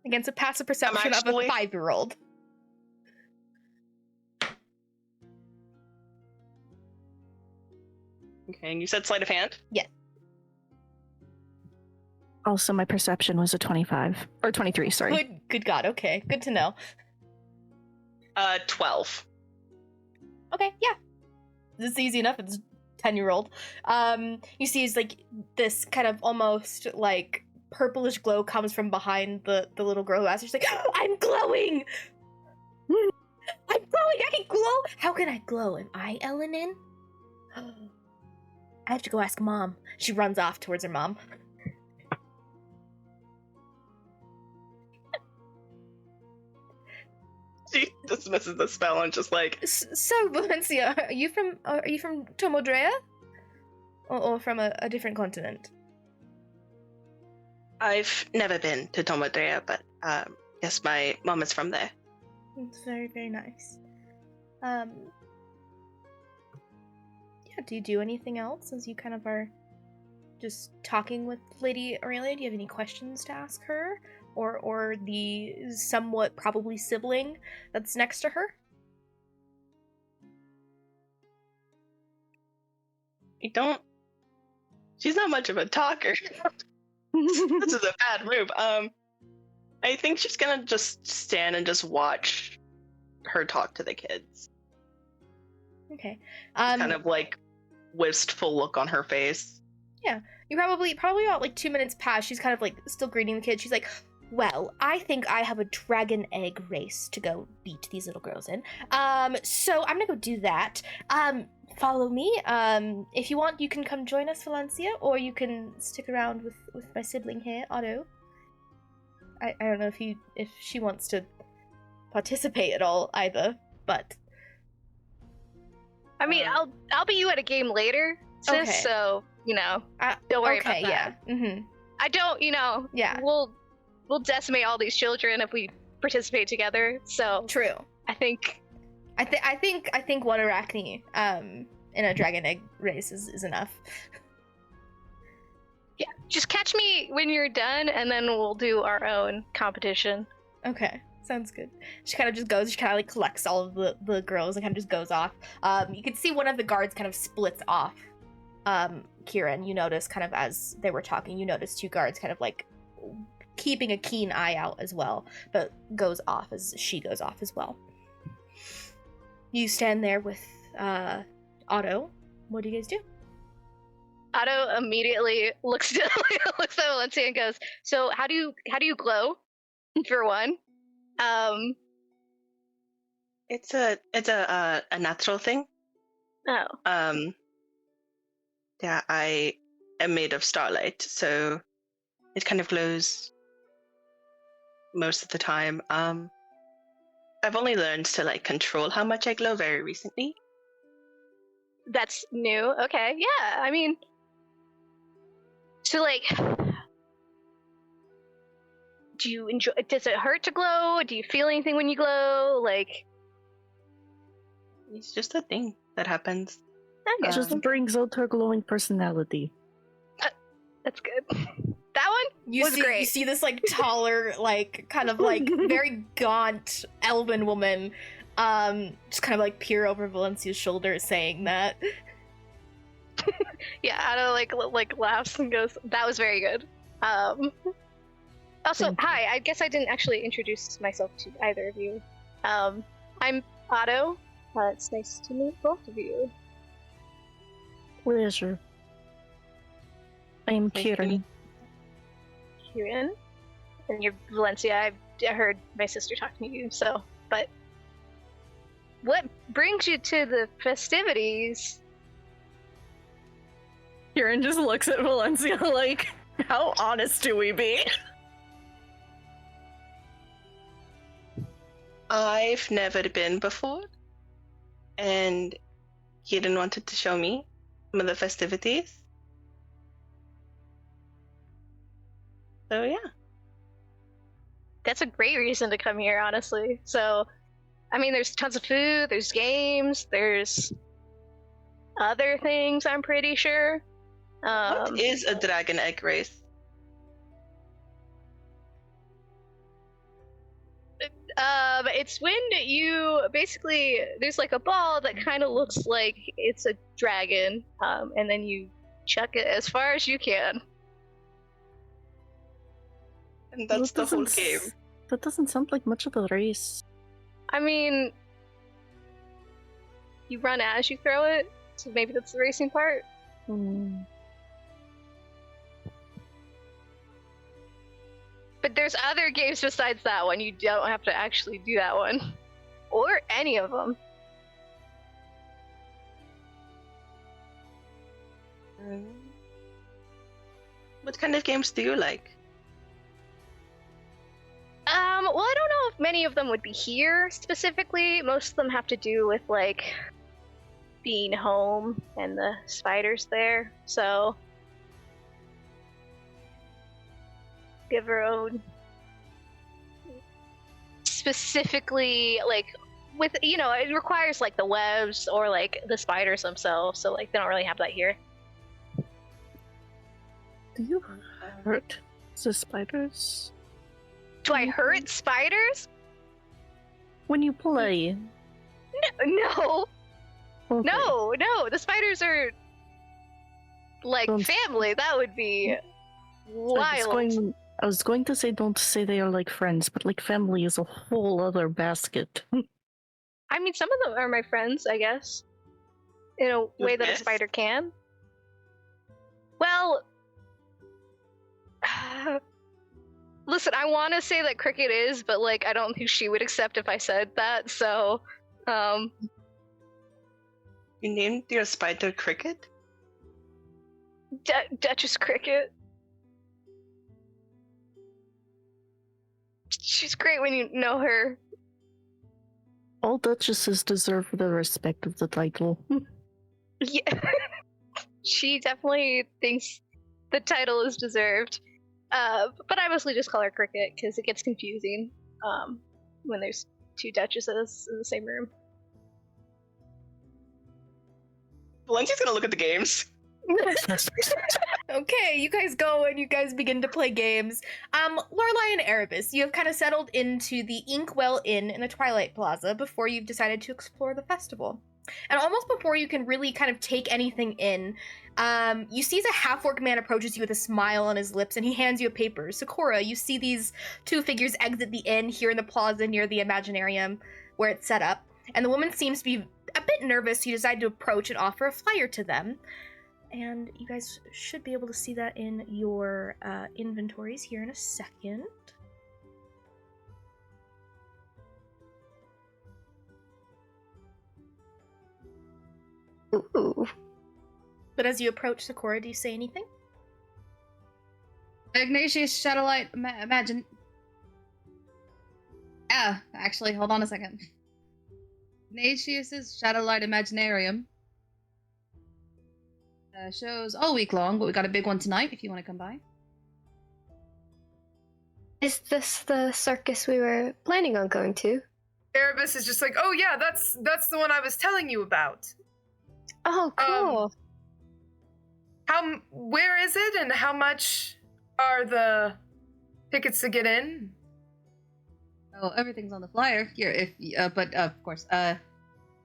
against a passive perception of a 5-year-old. Okay, and you said sleight of hand? Yes. Also, my perception was a 25 or 23. Sorry. Good God. Okay, good to know. 12. Okay, yeah, this is easy enough. It's 10-year-old. You see, it's like this kind of almost like purplish glow comes from behind the little girl who asks her. She's like, "Oh, I'm glowing. I'm glowing. I can glow. How can I glow? Am I Elenin? I have to go ask Mom." She runs off towards her mom. She dismisses the spell and just like. So, Valencia, are you from Tomodrea? Or from a different continent? I've never been to Tomodrea, but yes, my mom is from there. It's very, very nice. Yeah, do you do anything else as you kind of are just talking with Lady Aurelia? Do you have any questions to ask her? Or the somewhat probably sibling that's next to her? She's not much of a talker. This is a bad move. I think she's gonna just stand and just watch her talk to the kids. Okay. Kind of like wistful look on her face. Yeah, you probably about like 2 minutes past. She's kind of like still greeting the kids. She's like, "Well, I think I have a dragon egg race to go beat these little girls in. So I'm gonna go do that. Follow me. If you want, you can come join us, Valencia, or you can stick around with my sibling here, Otto. I don't know if she wants to participate at all either, but I mean, I'll be you at a game later, sis. Okay. So don't worry about that. Yeah. Mm-hmm. I don't. Yeah. We'll decimate all these children if we participate together. So True. I think one Arachne in a dragon egg race is enough. Yeah, just catch me when you're done, and then we'll do our own competition. Okay, sounds good. She kind of just goes. She kind of like collects all of the girls and kind of just goes off. You can see one of the guards kind of splits off. Kieran, you notice kind of as they were talking, you notice 2 guards kind of like keeping a keen eye out as well, but goes off as she goes off as well. You stand there with Otto. What do you guys do? Otto immediately looks at Valencia and goes, "So how do you glow? For one, It's a natural thing. Oh, Yeah, I am made of starlight, so it kind of glows most of the time. I've only learned to like control how much I glow very recently. that's new. Okay, yeah. I mean, so like, do you enjoy? Does it hurt to glow? Do you feel anything when you glow? Like, It's just a thing that happens. okay, It just brings out her glowing personality. that's good. That one You was see, great. You see this like taller, like kind of like very gaunt elven woman, just kind of like peer over Valencia's shoulder, saying that. Yeah, Otto like laughs and goes, "That was very good." Also, Thank you. hi. I guess I didn't actually introduce myself to either of you. I'm Otto. It's nice to meet both of you. Pleasure. I am Nice to Kieran. meet- Kieran, and you're Valencia. I heard my sister talking to you. So, but what brings you to the festivities? Kieran just looks at Valencia like, how honest do we be? I've never been before, and Kieran wanted to show me some of the festivities. So yeah. That's a great reason to come here, honestly. So, I mean, there's tons of food, there's games, there's other things, I'm pretty sure. What is a dragon egg race? It's when you basically, there's like a ball that kind of looks like it's a dragon, and then you chuck it as far as you can. And that's the whole game. That doesn't sound like much of a race. I mean, you run as you throw it, so maybe that's the racing part. Hmm. But there's other games besides that one. You don't have to actually do that one. Or any of them. What kind of games do you like? Well, I don't know if many of them would be here specifically. Most of them have to do with, like, being home and the spiders there. So, give her own. Specifically, like, with, you know, it requires, like, the webs or, like, the spiders themselves. So, like, they don't really have that here. Do you hurt the spiders? Do I hurt spiders? When you play? No. Okay. No, the spiders are like Don't- family. That would be wild. I was going to say don't say they are like friends, but like family is a whole other basket. I mean, some of them are my friends, I guess, in a way that a Yes. spider can. Well, listen, I want to say that Cricket is, but like, I don't think she would accept if I said that. So, You named your spider Cricket? Duchess Cricket. She's great when you know her. All duchesses deserve the respect of the title. Yeah, she definitely thinks the title is deserved. But I mostly just call her Cricket because it gets confusing when there's two duchesses in the same room. Valencia's gonna look at the games. Okay, you guys go and you guys begin to play games. Lorelai and Erebus, you have kind of settled into the Inkwell Inn in the Twilight Plaza before you've decided to explore the festival. And almost before you can really kind of take anything in, you see as a half-orc man approaches you with a smile on his lips and he hands you a paper. Sakura, you see these two figures exit the inn here in the plaza near the Imaginarium where it's set up. And the woman seems to be a bit nervous. You decide to approach and offer a flyer to them. And you guys should be able to see that in your inventories here in a second. Ooh. But as you approach Sakura, do you say anything? Ignatius Shadowlight, imagine. Yeah, actually, hold on a second. Ignatius's Shadowlight Imaginarium. Shows all week long, but we got a big one tonight if you want to come by. Is this the circus we were planning on going to? Erebus is just like, oh yeah, that's the one I was telling you about. Oh, cool. Where is it, and how much are the tickets to get in? Oh, everything's on the flyer here. But of course,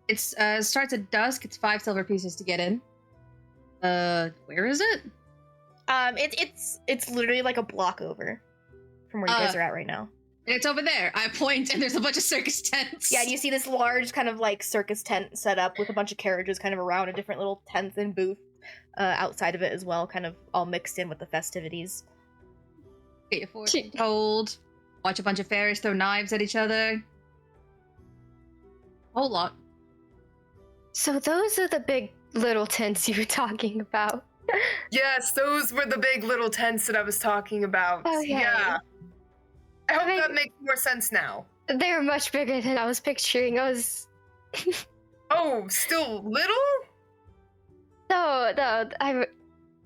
it starts at dusk. It's 5 silver pieces to get in. Where is it? It's literally like a block over from where you guys are at right now. It's over there. I point, and there's a bunch of circus tents. Yeah, and you see this large kind of like circus tent set up with a bunch of carriages kind of around and different little tents and booths outside of it as well, kind of all mixed in with the festivities. Get your fortune told. Watch a bunch of fairies throw knives at each other. Whole lot. So those are the big little tents you were talking about. Yes, those were the big little tents that I was talking about. Okay. Yeah. I hope I mean- that makes more sense now. They're much bigger than I was picturing. Oh, still little? No,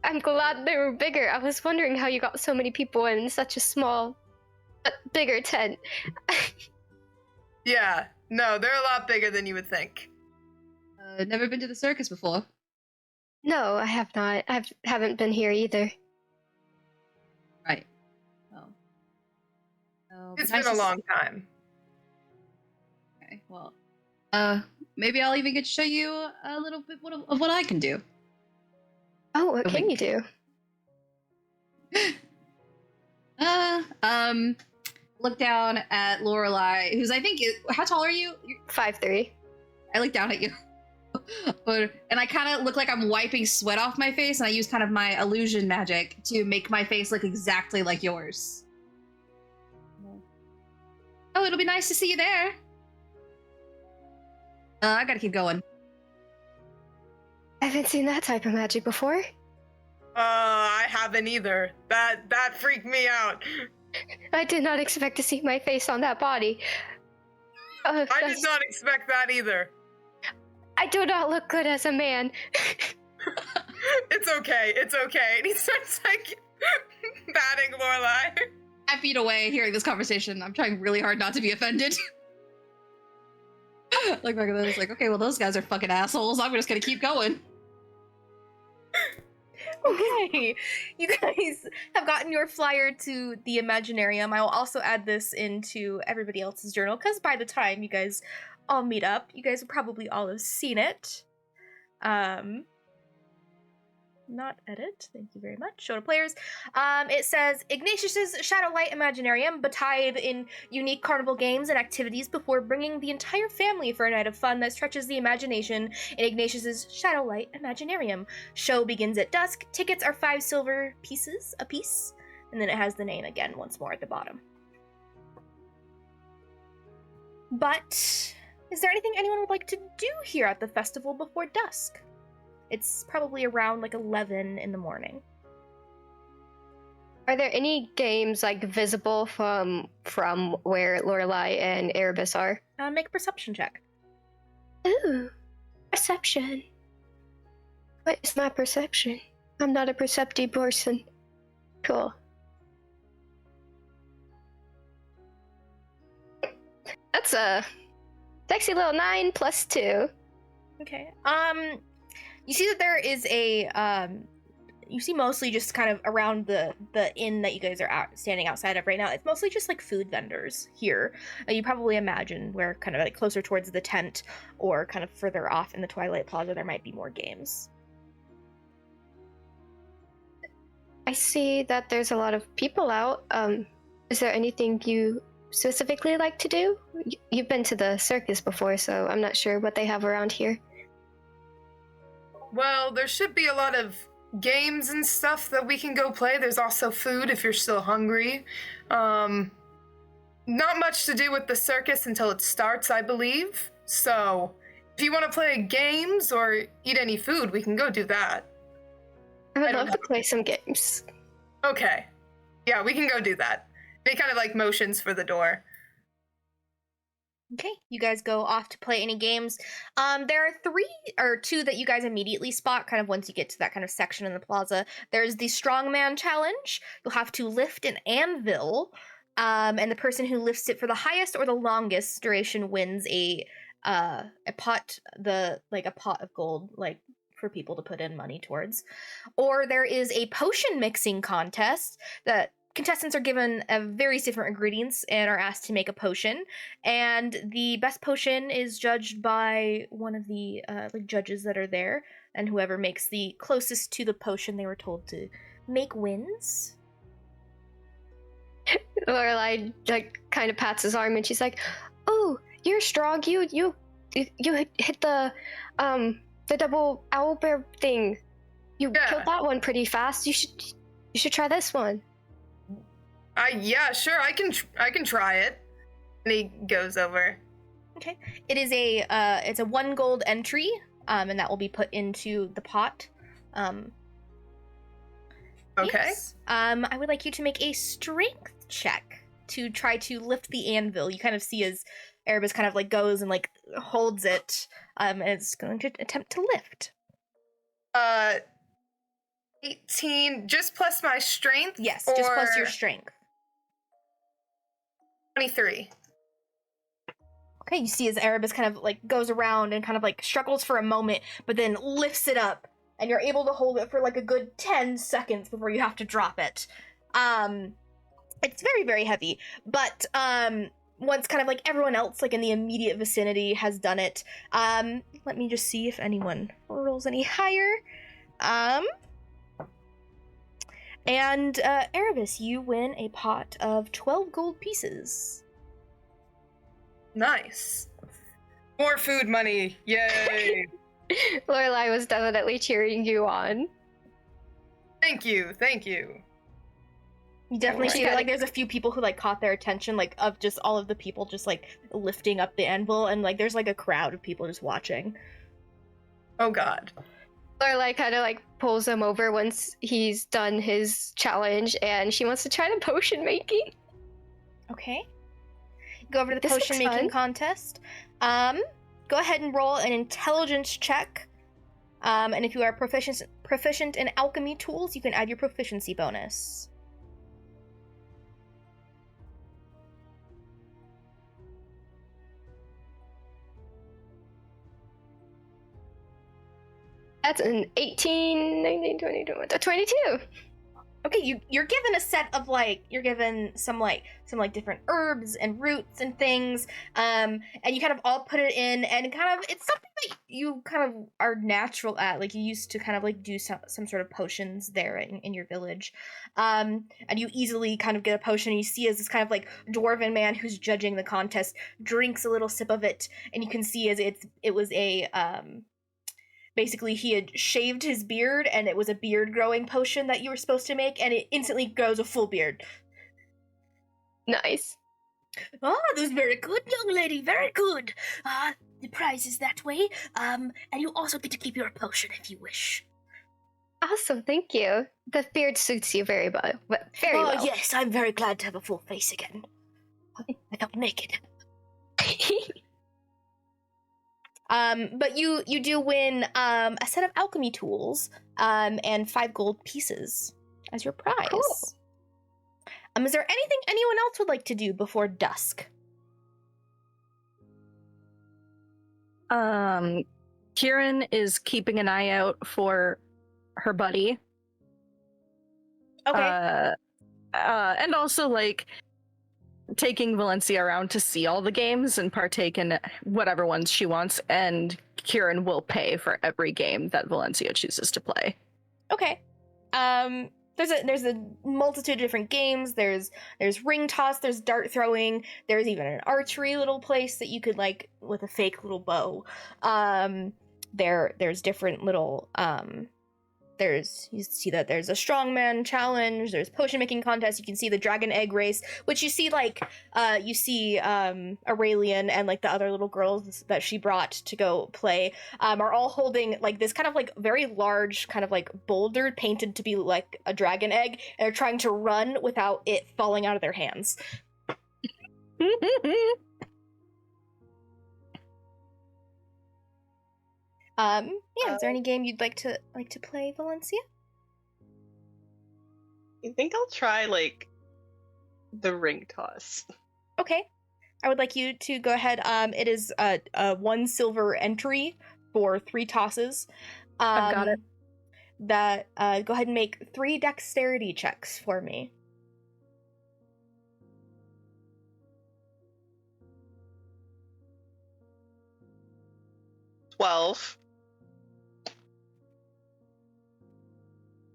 I'm glad they were bigger. I was wondering how you got so many people in such a small, but bigger tent. Yeah. No, they're a lot bigger than you would think. Never been to the circus before. No, I have not. I haven't been here either. Right. Oh. Oh, It's nice been a to long time. Okay, well, maybe I'll even get to show you a little bit of what I can do. Oh, what can you do? Look down at Lorelai, who's I think how tall are you? 5'3". I look down at you, and I kind of look like I'm wiping sweat off my face, and I use kind of my illusion magic to make my face look exactly like yours. Oh, it'll be nice to see you there. I gotta keep going. I haven't seen that type of magic before. I haven't either. That freaked me out. I did not expect to see my face on that body. I did not expect that either. I do not look good as a man. It's okay. It's okay. And he starts like batting Lorelai. 5 feet away, hearing this conversation, I'm trying really hard not to be offended. Like back then, it's like, okay, well, those guys are fucking assholes. I'm just gonna keep going. Okay, you guys have gotten your flyer to the Imaginarium. I will also add this into everybody else's journal, because by the time you guys all meet up, you guys will probably all have seen it. not edit. Thank you very much. Show to players. It says Ignatius's Shadowlight Imaginarium, betied in unique carnival games and activities before bringing the entire family for a night of fun that stretches the imagination in Ignatius's Shadowlight Imaginarium. Show begins at dusk. Tickets are 5 silver pieces a piece, and then it has the name again once more at the bottom. But is there anything anyone would like to do here at the festival before dusk? It's probably around like 11 in the morning. Are there any games like visible from where Lorelei and Erebus are? Make a perception check. Ooh, perception. What is my perception? I'm not a perceptive person. Cool. That's a sexy little 9 plus 2. Okay. You see that there is a you see mostly just kind of around the inn that you guys are standing outside of right now. It's mostly just like food vendors here. You probably imagine where kind of like closer towards the tent or kind of further off in the Twilight Plaza there might be more games. I see that there's a lot of people out. Is there anything you specifically like to do? You've been to the circus before, so I'm not sure what they have around here. Well, there should be a lot of games and stuff that we can go play. There's also food if you're still hungry. Not much to do with the circus until it starts, I believe. So, if you want to play games or eat any food, we can go do that. I would love to play some games. Okay. Yeah, we can go do that. They kind of like motions for the door. Okay, you guys go off to play any games. There are 2 that you guys immediately spot, kind of once you get to that kind of section in the plaza. There's the Strongman Challenge. You'll have to lift an anvil, and the person who lifts it for the highest or the longest duration wins a pot of gold, like for people to put in money towards. Or there is a potion mixing contest that contestants are given very different ingredients and are asked to make a potion, and the best potion is judged by one of the judges that are there, and whoever makes the closest to the potion they were told to make wins. Lorelei like kind of pats his arm and she's like, "Oh, you're strong. You hit the double owlbear thing. You killed that one pretty fast. You should try this one." Yeah, sure. I can try it. And he goes over. Okay. It is it's a 1 gold entry, and that will be put into the pot. Okay. Yes. I would like you to make a strength check to try to lift the anvil. You kind of see as Erebus kind of like goes and like holds it, and it's going to attempt to lift. 18, just plus my strength? Yes, just plus your strength. 23. Okay, you see as Erebus kind of like goes around and kind of like struggles for a moment, but then lifts it up, and you're able to hold it for like a good 10 seconds before you have to drop it. It's very, very heavy, but once kind of like everyone else like in the immediate vicinity has done it, let me just see if anyone rolls any higher. And Erebus, you win a pot of 12 gold pieces. Nice. More food money. Yay. Lorelei was definitely cheering you on. Thank you. You definitely see that like there's a few people who like caught their attention, like of just all of the people just like lifting up the anvil, and like there's like a crowd of people just watching. Oh god. Lorelei kind of like pulls him over once he's done his challenge, and she wants to try the potion making. Okay. Go over to the potion making contest. Go ahead and roll an intelligence check. And if you are proficient in alchemy tools, you can add your proficiency bonus. That's an 18, 19, 20, 22. Okay, you're given a set of you're given some different herbs and roots and things, and you kind of all put it in, and kind of it's something that you kind of are natural at. Like you used to kind of do some sort of potions there in your village, and you easily kind of get a potion. And you see as this kind of dwarven man who's judging the contest drinks a little sip of it, and you can see as it was a basically, he had shaved his beard, and it was a beard-growing potion that you were supposed to make, and it instantly grows a full beard. Nice. Ah, that was very good, young lady, very good. The prize is that way, and you also get to keep your potion if you wish. Awesome, thank you. The beard suits you very well. Very well. Oh, yes, I'm very glad to have a full face again. I felt naked. But you do win a set of alchemy tools and 5 gold pieces as your prize. Cool. Is there anything anyone else would like to do before dusk? Kieran is keeping an eye out for her buddy. Okay. And also taking Valencia around to see all the games and partake in whatever ones she wants, and Kieran will pay for every game that Valencia chooses to play. Okay. There's a multitude of different games. There's ring toss, there's dart throwing, there's even an archery little place that you could with a fake little bow. There's different little you see that there's a strongman challenge, there's potion making contest, you can see the dragon egg race, which you see Aurelian and the other little girls that she brought to go play are all holding this kind of very large kind of boulder painted to be like a dragon egg, and they're trying to run without it falling out of their hands. Is there any game you'd like to play, Valencia? I think I'll try the ring toss. Okay. I would like you to go ahead. It is a 1 silver entry for 3 tosses. I've got it. Go ahead and make 3 dexterity checks for me. 12.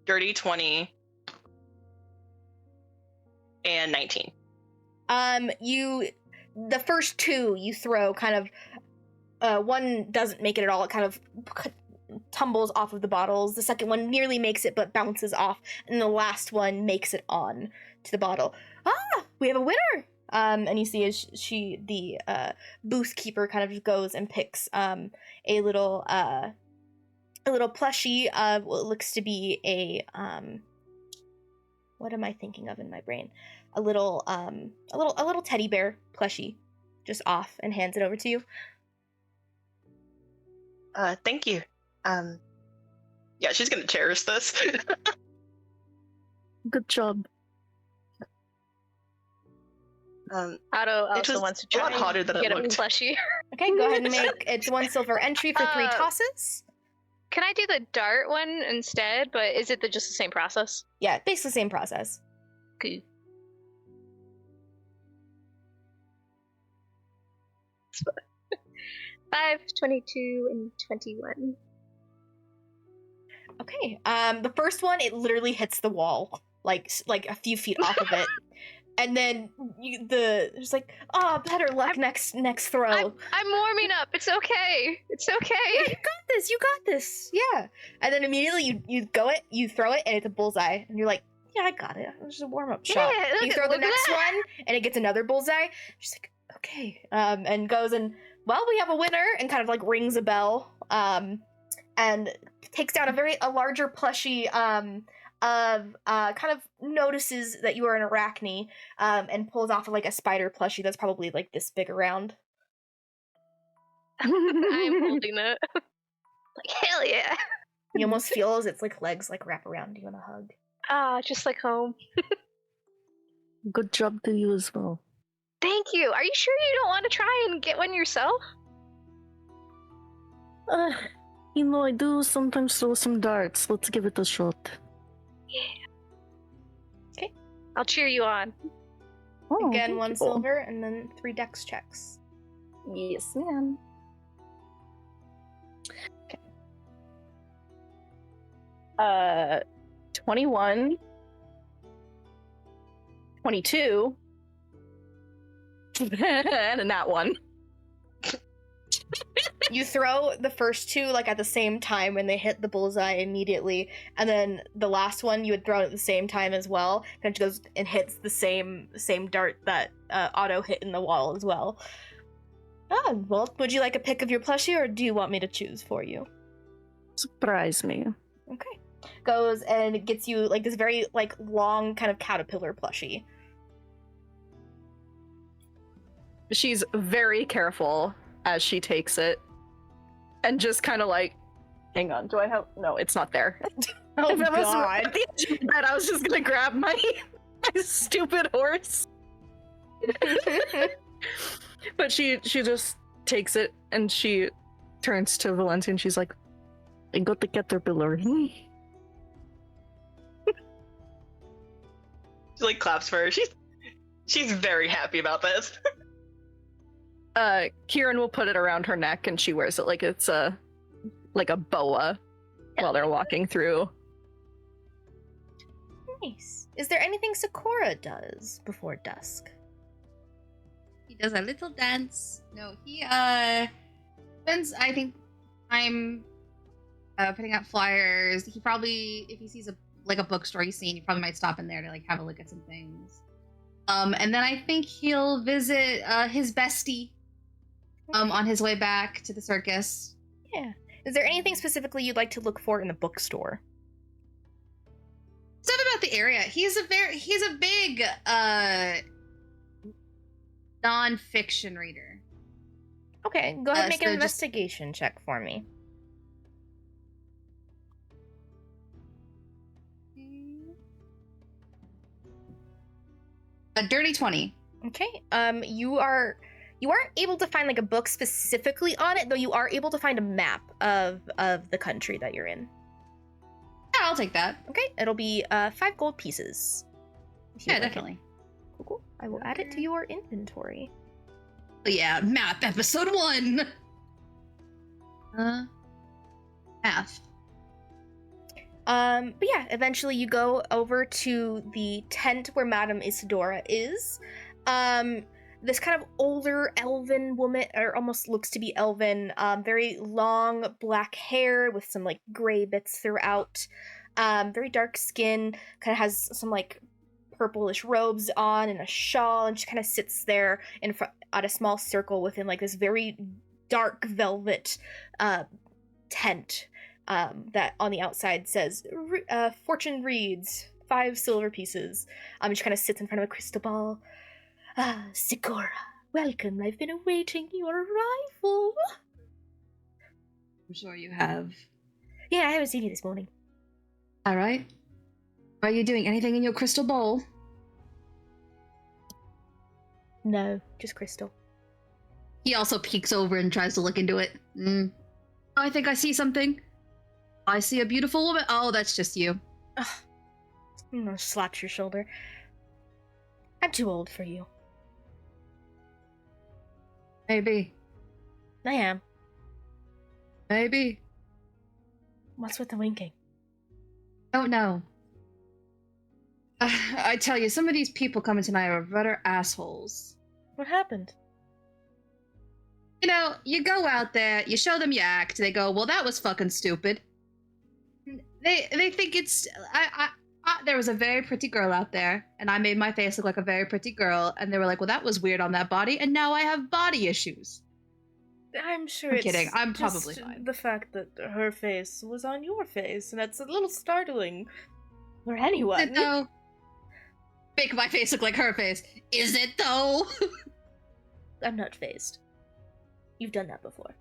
Dirty 20. And 19. The first 2 you throw kind of, one doesn't make it at all. It kind of tumbles off of the bottles. The second one nearly makes it but bounces off, and the last one makes it on to the bottle. We have a winner. And you see as the booth keeper kind of just goes and picks a little plushie of what looks to be a what am I thinking of in my brain? A little teddy bear plushie, just off, and hands it over to you. Thank you. Yeah, she's gonna cherish this. Good job. Otto also wants to try a lot hotter than it get a looked. plushie. Okay, go ahead and make it's 1 silver entry for 3 tosses. Can I do the dart one instead? But is it just the same process? Yeah, basically same process. Cool. Five, 22, and 21. Okay. The first one, it literally hits the wall, like a few feet off of it, and then there's better luck next throw. I'm warming up. It's okay. It's okay. Yeah, you got this. Yeah. And then immediately you throw it, and it's a bullseye, and you're like, yeah, I got it. It was just a warm up shot. Yeah, you throw the next one, and it gets another bullseye. She's like, okay, and goes and we have a winner, and kind of rings a bell, and takes down a larger plushie kind of notices that you are an arachne, and pulls off a spider plushie that's probably this big around. I'm holding it. Hell yeah. You almost feel as its legs wrap around you in a hug. Just like home. Good job to you as well. Thank you. Are you sure you don't want to try and get one yourself? I do sometimes throw some darts. Let's give it a shot. Yeah. I'll cheer you on. Oh, Again, thank 1 you. silver, and then 3 dex checks. Yes, ma'am. Okay. 21, 22, and a nat 1. You throw the first 2 like at the same time when they hit the bullseye immediately, and then the last one you would throw at the same time as well. And it goes and hits the same dart that Otto hit in the wall as well. Oh, well, would you like a pick of your plushie, or do you want me to choose for you? Surprise me. Okay. Goes and gets you like this very like long kind of caterpillar plushie. She's very careful as she takes it, and just kind of like, hang on, do I have? No, it's not there. Oh If it was God! at the edge of the bed, I was just gonna grab my stupid horse. But she just takes it and she turns to Valencia and she's like, I got the caterpillar. She like claps for her. She's very happy about this. Kieran will put it around her neck and she wears it like it's a boa while they're walking through. Nice. Is there anything Sakura does before dusk? He does a little dance. No, he spends, I think, time putting out flyers. He probably, if he sees a bookstore scene, he probably might stop in there to like have a look at some things. And then I think he'll visit his bestie on his way back to the circus. Yeah. Is there anything specifically you'd like to look for in the bookstore? Stuff about the area. He's a big non-fiction reader. Okay, go ahead and make so an just- investigation check for me. A dirty 20. Okay. You aren't able to find like a book specifically on it, though you are able to find a map of the country that you're in. Yeah, I'll take that. Okay, it'll be 5 gold pieces. if you Yeah, like it. definitely. Cool. I will add it to your inventory. But yeah, map episode 1. Math. But yeah, eventually you go over to the tent where Madame Isadora is. This kind of older elven woman, or almost looks to be elven, very long black hair with some like gray bits throughout, very dark skin, kind of has some like purplish robes on and a shawl, and she kind of sits there in front at a small circle within like this very dark velvet tent that on the outside says fortune reads 5 silver pieces. She kind of sits in front of a crystal ball. Ah, Sakura, welcome. I've been awaiting your arrival. I'm sure you have. Yeah, I haven't seen you this morning. All right. Are you doing anything in your crystal ball? No, just crystal. He also peeks over and tries to look into it. I think I see something. I see a beautiful woman. Oh, that's just you. Slaps your shoulder. I'm too old for you. Maybe. I am. Maybe. What's with the winking? Don't know. I tell you, some of these people coming tonight are utter assholes. What happened? You know, you go out there, you show them your act, they go, well, that was fucking stupid. They think it's... there was a very pretty girl out there, and I made my face look like a very pretty girl, and they were like, well, that was weird on that body, and now I have body issues. I'm sure I'm it's kidding. I'm just probably fine. the fact that her face was on your face, and that's a little startling for anyone. No. Make my face look like her face. Is it, though? I'm not phased. You've done that before.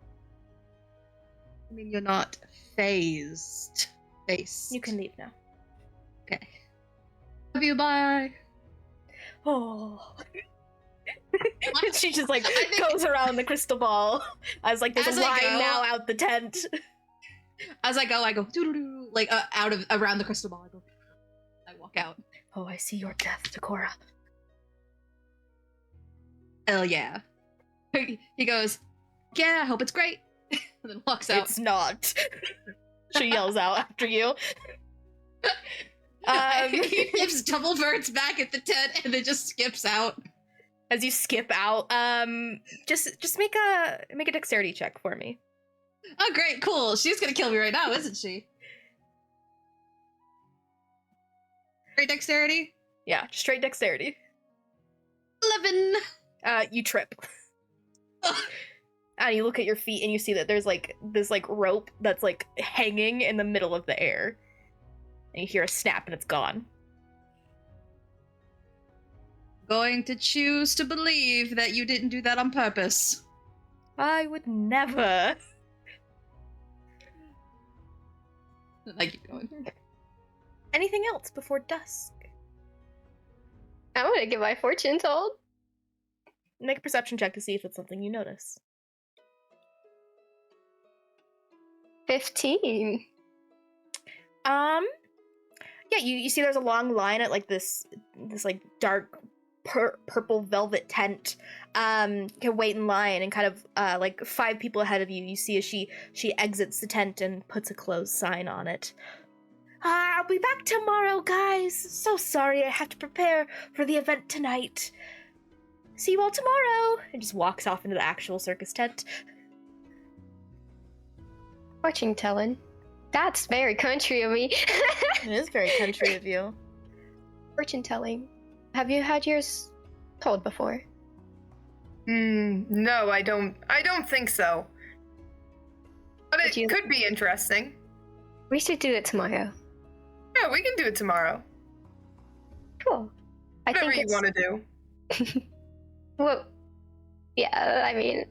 I mean, you're not phased. Faced. You can leave now. Okay. Love you, bye. Oh. She just like I think- goes around the crystal ball as like there's As a I line go- now out the tent. As I go, doo-doo-doo, like around the crystal ball. I walk out. Oh, I see your death, Decora. Hell yeah. He goes, yeah, I hope it's great. And then walks out. It's not. She yells out after you. He gives double birds back at the tent and then just skips out. As you skip out, just make a dexterity check for me. Oh, great, cool. She's gonna kill me right now, isn't she? Great dexterity? Yeah, straight dexterity. 11. You trip. And you look at your feet and you see that there's like this like rope that's like hanging in the middle of the air. And you hear a snap and it's gone. Going to choose to believe that you didn't do that on purpose. I would never. I keep going. Anything else before dusk? I want to get my fortune told. Make a perception check to see if it's something you notice. 15. Yeah, you see there's a long line at like this like dark purple velvet tent. Can wait in line and kind of like 5 people ahead of you. You see as she exits the tent and puts a closed sign on it. I'll be back tomorrow, guys. So sorry I have to prepare for the event tonight. See you all tomorrow. And just walks off into the actual circus tent. Fortune telling. That's very country of me. It is very country of you. Fortune telling. Have you had yours told before? No, I don't think so. But Would it you- could be interesting. We should do it tomorrow. Yeah, we can do it tomorrow. Cool. I Whatever think you it's... want to do. Well, yeah, I mean,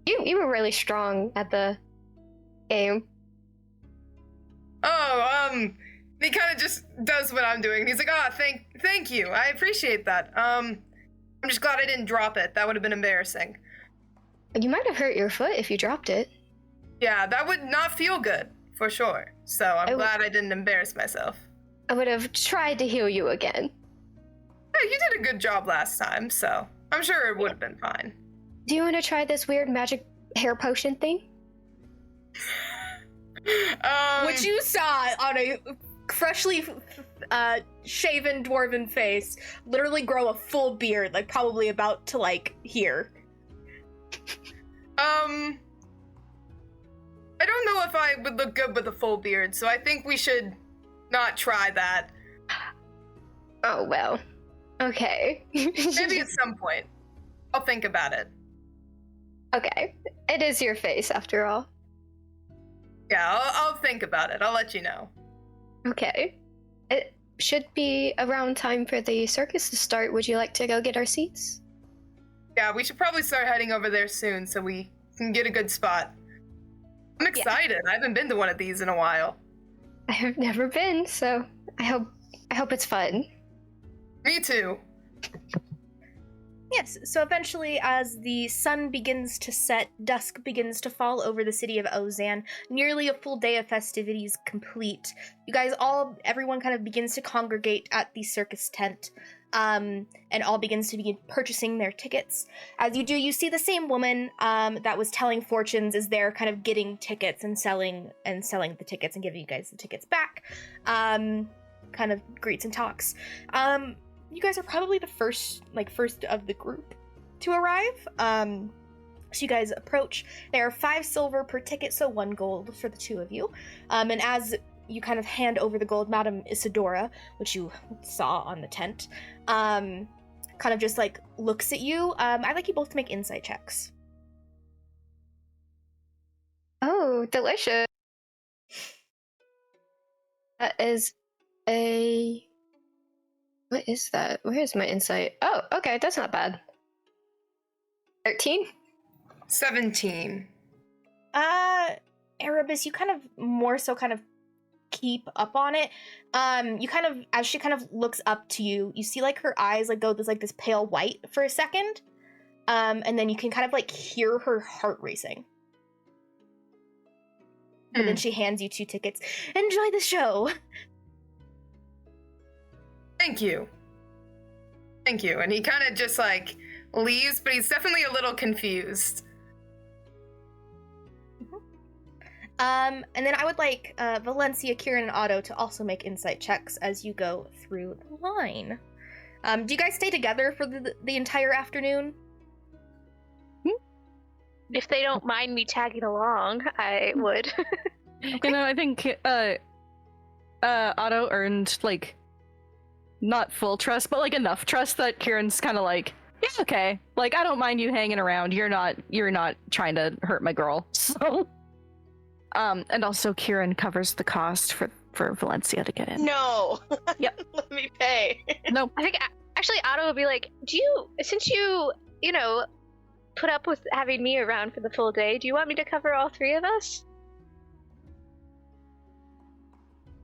you were really strong at the game. Oh, he kind of just does what I'm doing. He's like, thank you. I appreciate that. I'm just glad I didn't drop it. That would have been embarrassing. You might have hurt your foot if you dropped it. Yeah, that would not feel good, for sure. So I'm I glad I didn't embarrass myself. I would have tried to heal you again. Yeah, you did a good job last time, so I'm sure it would have been fine. Do you want to try this weird magic hair potion thing? What you saw on a freshly shaven dwarven face literally grow a full beard, like probably about to like here. I don't know if I would look good with a full beard, so I think we should not try that. Oh, well. Okay. Maybe at some point. I'll think about it. Okay. It is your face, after all. Yeah, I'll think about it. I'll let you know. Okay. It should be around time for the circus to start. Would you like to go get our seats? Yeah, we should probably start heading over there soon so we can get a good spot. I'm excited. I haven't been to one of these in a while. I have never been, so I hope it's fun. Me too. Yes, so eventually, as the sun begins to set, dusk begins to fall over the city of Ozan, nearly a full day of festivities complete. You guys everyone kind of begins to congregate at the circus tent, and all begins to begin purchasing their tickets. As you do, you see the same woman that was telling fortunes is there kind of getting tickets and selling the tickets and giving you guys the tickets back. Kind of greets and talks. You guys are probably the first of the group to arrive. So you guys approach. There are 5 silver per ticket, so 1 gold for the 2 of you. And as you kind of hand over the gold, Madame Isadora, which you saw on the tent, kind of just like looks at you. I'd like you both to make insight checks. Oh, delicious. That is a... What is that? Where is my insight? Oh, okay, that's not bad. 13? 17. Erebus, you kind of more so kind of keep up on it. You kind of, as she kind of looks up to you, you see like her eyes like go this pale white for a second. And then you can kind of like hear her heart racing. And then she hands you 2 tickets. Enjoy the show. Thank you. Thank you. And he kind of just like leaves, but he's definitely a little confused. And then I would like Valencia, Kieran, and Otto to also make insight checks as you go through the line. Do you guys stay together for the entire afternoon? If they don't mind me tagging along, I would. You know, I think Otto earned, like, not full trust, but, like, enough trust that Kieran's kind of like, yeah, okay. Like, I don't mind you hanging around. You're not trying to hurt my girl. So, and also Kieran covers the cost for Valencia to get in. No. Yep. Let me pay. Nope. I think actually Otto would be like, since you put up with having me around for the full day, do you want me to cover all three of us?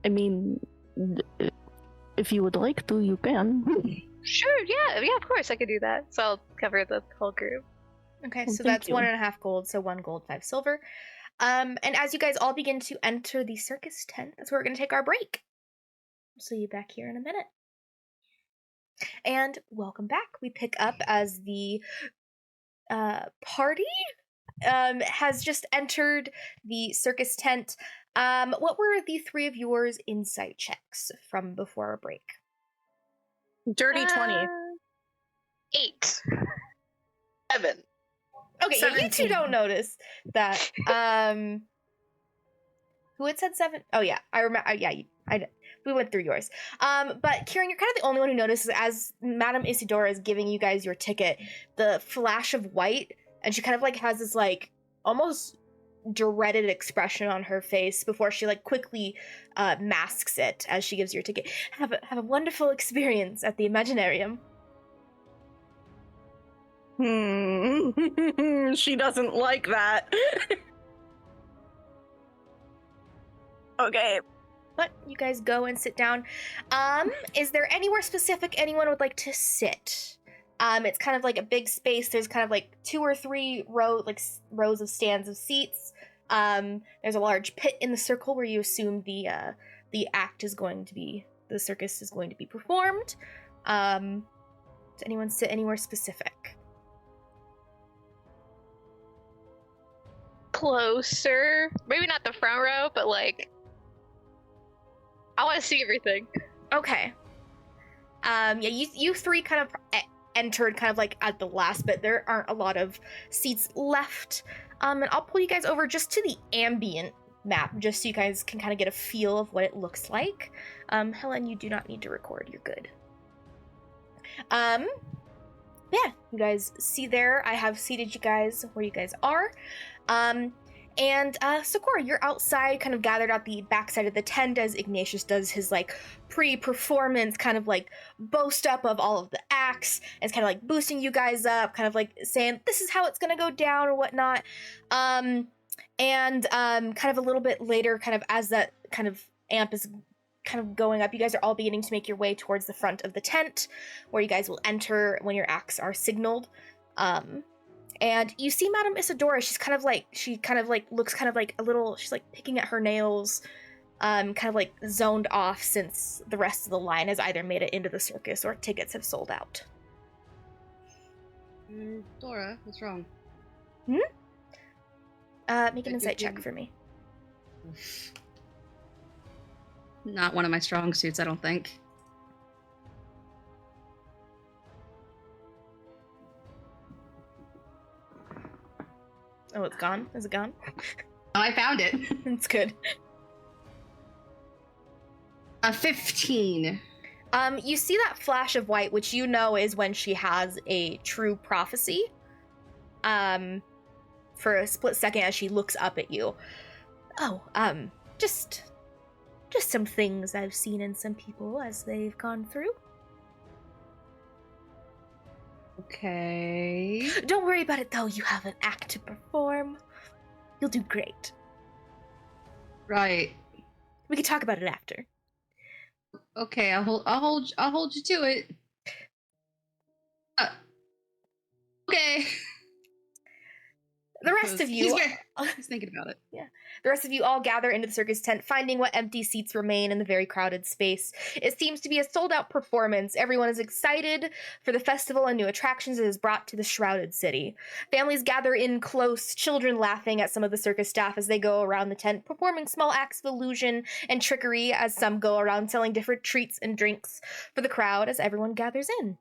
I mean, if you would like to, you can. Sure, yeah, of course I could do that. So I'll cover the whole group. Okay, Well, so thank that's you. 1.5 gold, so 1 gold, 5 silver. And as you guys all begin to enter the circus tent, that's where we're going to take our break. I'll see you back here in a minute. And welcome back. We pick up as the party has just entered the circus tent. What were the three of yours insight checks from before our break? Dirty 20. 8. 7. Okay, yeah, you two 17. don't notice that. Who had said 7? Oh yeah, I remember. Yeah, we went through yours. But Kieran, you're kind of the only one who notices as Madame Isidora is giving you guys your ticket, the flash of white, and she kind of like has this like almost dreaded expression on her face before she like quickly masks it as she gives you your ticket. Have a wonderful experience at the Imaginarium. She doesn't like that. Okay. But you guys go and sit down. Is there anywhere specific anyone would like to sit? It's kind of like a big space. There's kind of like 2 or 3 rows of stands of seats. There's a large pit in the circle where you assume the circus is going to be performed. Does anyone sit anywhere specific? Closer. Maybe not the front row, but like I want to see everything. Okay. Yeah, you three kind of entered kind of like at the last bit. There aren't a lot of seats left. And I'll pull you guys over just to the ambient map, just so you guys can kind of get a feel of what it looks like. Helen, you do not need to record. You're good. Yeah, you guys see there, I have seated you guys where you guys are. And Sakura, you're outside, kind of gathered at the backside of the tent as Ignatius does his like pre-performance kind of like boast up of all of the acts, and it's kind of like boosting you guys up, kind of like saying this is how it's gonna go down or whatnot. And kind of a little bit later, kind of as that kind of amp is kind of going up, you guys are all beginning to make your way towards the front of the tent, where you guys will enter when your acts are signaled. And you see Madame Isidora, she kind of like looks kind of like a little, she's like picking at her nails, kind of like zoned off since the rest of the line has either made it into the circus or tickets have sold out. Dora, what's wrong? Make an insight check for me. Not one of my strong suits, I don't think. Oh, it's gone? Is it gone? Oh, I found it. It's good. A 15. You see that flash of white, which you know is when she has a true prophecy. For a split second as she looks up at you. Oh, just some things I've seen in some people as they've gone through. Okay. Don't worry about it though, you have an act to perform. You'll do great. Right. We can talk about it after. Okay, I'll hold you to it. Okay. The rest of you... He's thinking about it. Yeah. The rest of you all gather into the circus tent, finding what empty seats remain in the very crowded space. It seems to be a sold-out performance. Everyone is excited for the festival and new attractions it has brought to the shrouded city. Families gather in close, children laughing at some of the circus staff as they go around the tent, performing small acts of illusion and trickery as some go around selling different treats and drinks for the crowd as everyone gathers in.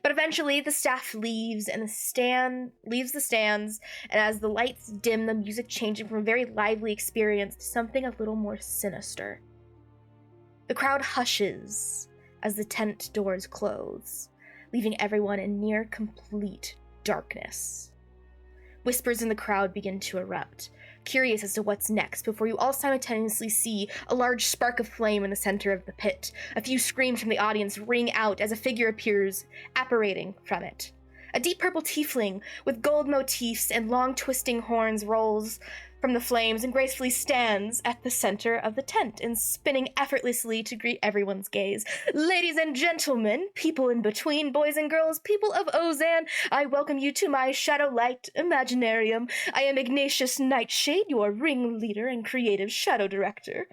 But eventually, the staff leaves the stands, and as the lights dim, the music changing from a very lively experience to something a little more sinister. The crowd hushes as the tent doors close, leaving everyone in near complete darkness. Whispers in the crowd begin to erupt, curious as to what's next, before you all simultaneously see a large spark of flame in the center of the pit. A few screams from the audience ring out as a figure appears, apparating from it. A deep purple tiefling with gold motifs and long twisting horns rolls from the flames and gracefully stands at the center of the tent and spinning effortlessly to greet everyone's gaze. Ladies and gentlemen, people in between, boys and girls, people of Ozan, I welcome you to my Shadowlight Imaginarium. I am Ignatius Nightshade, your ringleader and creative shadow director.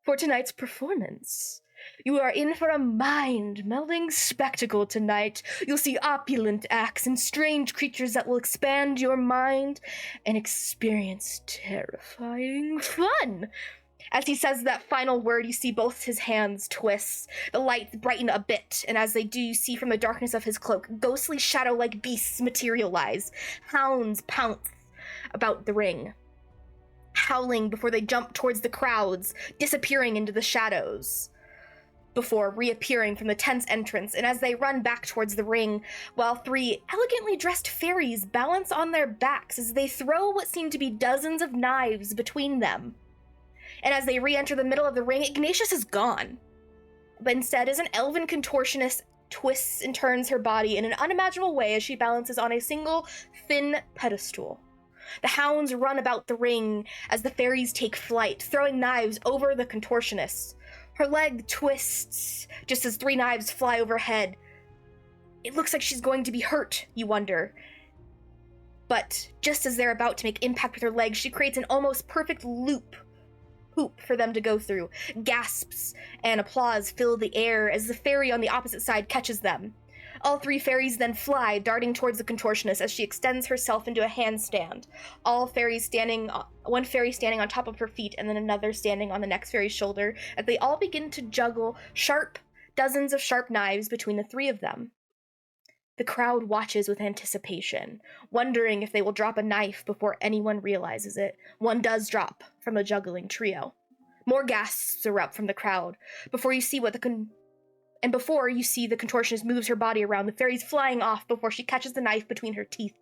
For tonight's performance, you are in for a mind-melding spectacle tonight. You'll see opulent acts and strange creatures that will expand your mind and experience terrifying fun. As he says that final word, you see both his hands twist. The lights brighten a bit, and as they do, you see from the darkness of his cloak, ghostly shadow-like beasts materialize. Hounds pounce about the ring, howling before they jump towards the crowds, disappearing into the shadows, before reappearing from the tent's entrance, and as they run back towards the ring, while three elegantly dressed fairies balance on their backs as they throw what seem to be dozens of knives between them. And as they re-enter the middle of the ring, Ignatius is gone. But instead, as an elven contortionist twists and turns her body in an unimaginable way as she balances on a single, thin pedestal. The hounds run about the ring as the fairies take flight, throwing knives over the contortionist. Her leg twists just as three knives fly overhead. It looks like she's going to be hurt, you wonder. But just as they're about to make impact with her leg, she creates an almost perfect hoop for them to go through. Gasps and applause fill the air as the fairy on the opposite side catches them. All three fairies then fly, darting towards the contortionist as she extends herself into a handstand. One fairy standing on top of her feet and then another standing on the next fairy's shoulder as they all begin to juggle dozens of sharp knives between the three of them. The crowd watches with anticipation, wondering if they will drop a knife before anyone realizes it. One does drop from the juggling trio. More gasps erupt from the crowd before you see the contortionist moves her body around, the fairies flying off before she catches the knife between her teeth.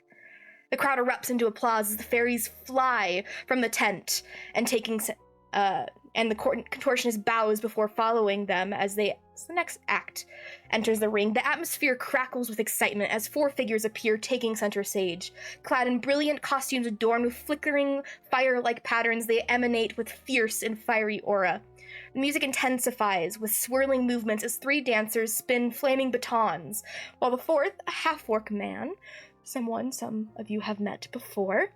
The crowd erupts into applause as the fairies fly from the tent and the contortionist bows before following them as the next act enters the ring. The atmosphere crackles with excitement as four figures appear, taking center stage. Clad in brilliant costumes adorned with flickering fire-like patterns, they emanate with fierce and fiery aura. The music intensifies with swirling movements as three dancers spin flaming batons, while the fourth, a half-orc man, someone some of you have met before,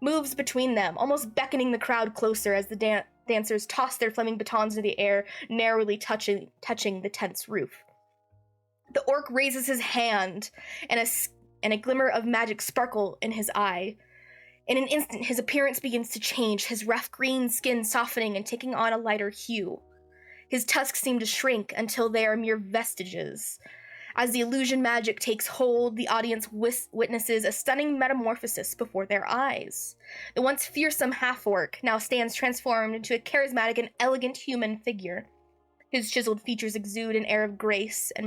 moves between them, almost beckoning the crowd closer as the dancers toss their flaming batons into the air, narrowly touching the tent's roof. The orc raises his hand, and a glimmer of magic sparkle in his eye. In an instant, his appearance begins to change, his rough green skin softening and taking on a lighter hue. His tusks seem to shrink until they are mere vestiges. As the illusion magic takes hold, the audience witnesses a stunning metamorphosis before their eyes. The once fearsome half-orc now stands transformed into a charismatic and elegant human figure. His chiseled features exude an air of grace and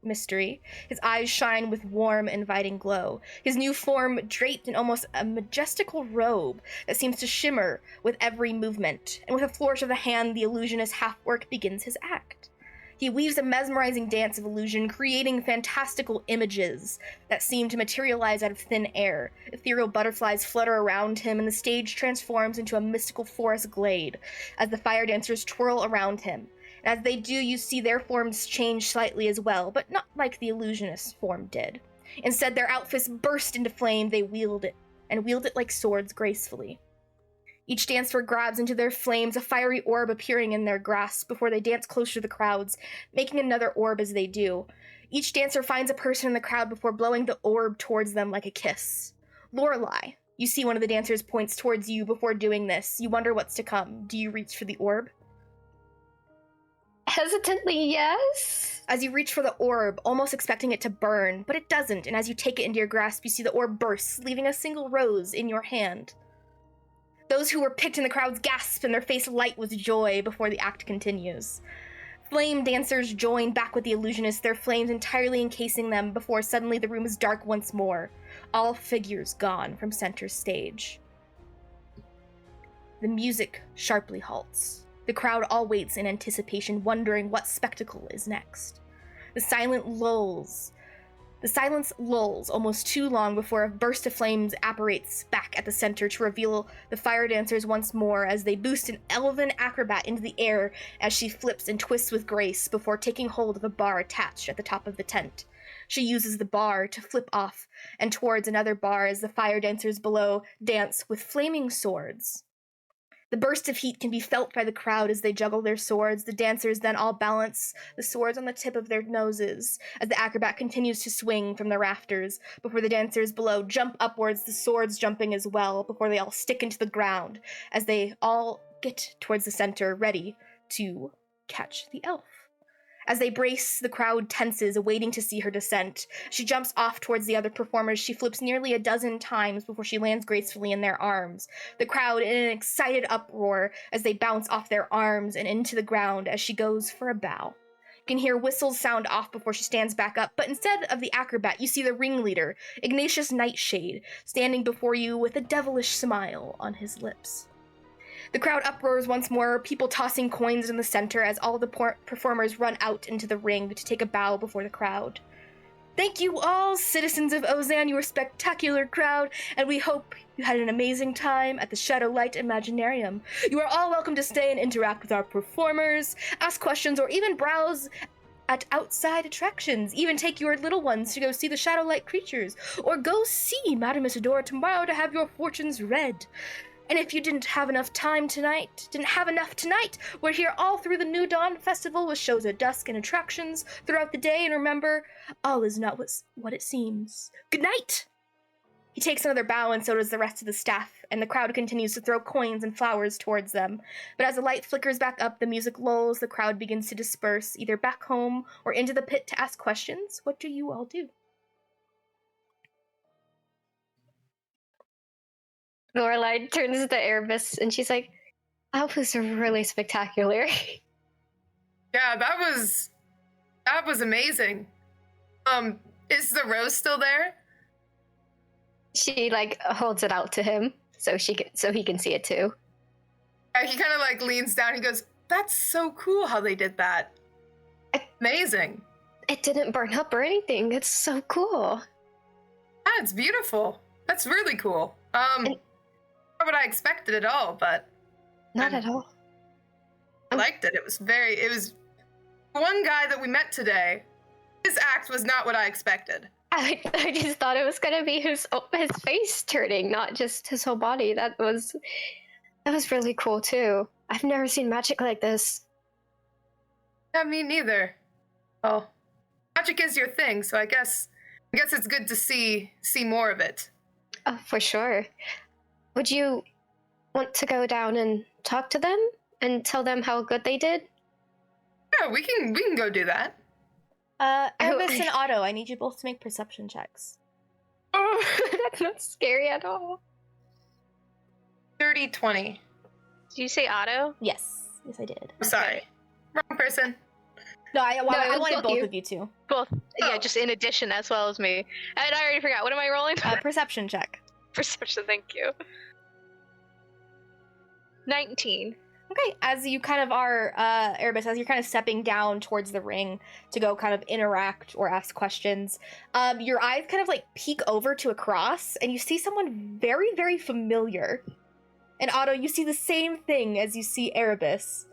mystery. His eyes shine with warm, inviting glow. His new form draped in almost a majestical robe that seems to shimmer with every movement. And with a flourish of the hand, the illusionist half-orc begins his act. He weaves a mesmerizing dance of illusion, creating fantastical images that seem to materialize out of thin air. Ethereal butterflies flutter around him, and the stage transforms into a mystical forest glade as the fire dancers twirl around him. And as they do, you see their forms change slightly as well, but not like the illusionist's form did. Instead, their outfits burst into flame, they wield and wield it like swords gracefully. Each dancer grabs into their flames, a fiery orb appearing in their grasp before they dance closer to the crowds, making another orb as they do. Each dancer finds a person in the crowd before blowing the orb towards them like a kiss. Lorelei, you see one of the dancers points towards you before doing this. You wonder what's to come. Do you reach for the orb? Hesitantly, yes. As you reach for the orb, almost expecting it to burn, but it doesn't, and as you take it into your grasp, you see the orb burst, leaving a single rose in your hand. Those who were picked in the crowds gasp and their face light with joy before the act continues. Flame dancers join back with the illusionists, their flames entirely encasing them before suddenly the room is dark once more, all figures gone from center stage. The music sharply halts. The crowd all waits in anticipation, wondering what spectacle is next. The silence lulls almost too long before a burst of flames apparates back at the center to reveal the fire dancers once more as they boost an elven acrobat into the air as she flips and twists with grace before taking hold of a bar attached at the top of the tent. She uses the bar to flip off and towards another bar as the fire dancers below dance with flaming swords. The burst of heat can be felt by the crowd as they juggle their swords. The dancers then all balance the swords on the tip of their noses as the acrobat continues to swing from the rafters before the dancers below jump upwards, the swords jumping as well before they all stick into the ground as they all get towards the center, ready to catch the elf. As they brace, the crowd tenses, awaiting to see her descent. She jumps off towards the other performers. She flips nearly a dozen times before she lands gracefully in their arms. The crowd in an excited uproar as they bounce off their arms and into the ground as she goes for a bow. You can hear whistles sound off before she stands back up, but instead of the acrobat, you see the ringleader, Ignatius Nightshade, standing before you with a devilish smile on his lips. The crowd uproars once more, people tossing coins in the center as all the performers run out into the ring to take a bow before the crowd. Thank you all, citizens of Ozan, you are a spectacular crowd, and we hope you had an amazing time at the Shadowlight Imaginarium. You are all welcome to stay and interact with our performers, ask questions, or even browse at outside attractions. Even take your little ones to go see the Shadowlight creatures, or go see Madame Isadora tomorrow to have your fortunes read. And if you didn't have enough tonight, we're here all through the New Dawn Festival with shows at dusk and attractions throughout the day, and remember, all is not what it seems. Good night! He takes another bow, and so does the rest of the staff, and the crowd continues to throw coins and flowers towards them. But as the light flickers back up, the music lulls, the crowd begins to disperse, either back home or into the pit to ask questions. What do you all do? Lorelei turns to Erebus and she's like, that was really spectacular. Yeah, that was amazing. Is the rose still there? She holds it out to him so he can see it too. He kind of leans down. He goes, "That's so cool how they did that. Amazing. It didn't burn up or anything. It's so cool. Yeah, it's beautiful. That's really cool. Not what I expected at all, but Not at all. I liked it. It was one guy that we met today. His act was not what I expected. I just thought it was gonna be his face turning, not just his whole body. That was really cool too. I've never seen magic like this. Yeah, me neither. Well, magic is your thing, so I guess it's good to see more of it. Oh, for sure. Would you want to go down and talk to them and tell them how good they did? Yeah, we can go do that. Erebus and Otto, I need you both to make perception checks. Oh, that's not scary at all. 30-20. Did you say Otto? Yes, I did. I'm sorry. Wrong person. No, I wanted both you. of you to. Both. Yeah, Oh. just in addition as well as me. And I already forgot. What am I rolling? Perception check. Perception, thank you. 19. Okay, as you kind of are, Erebus, as you're kind of stepping down towards the ring to go kind of interact or ask questions, your eyes kind of peek over to across, and you see someone very, very familiar. And Otto, you see the same thing as you see Erebus.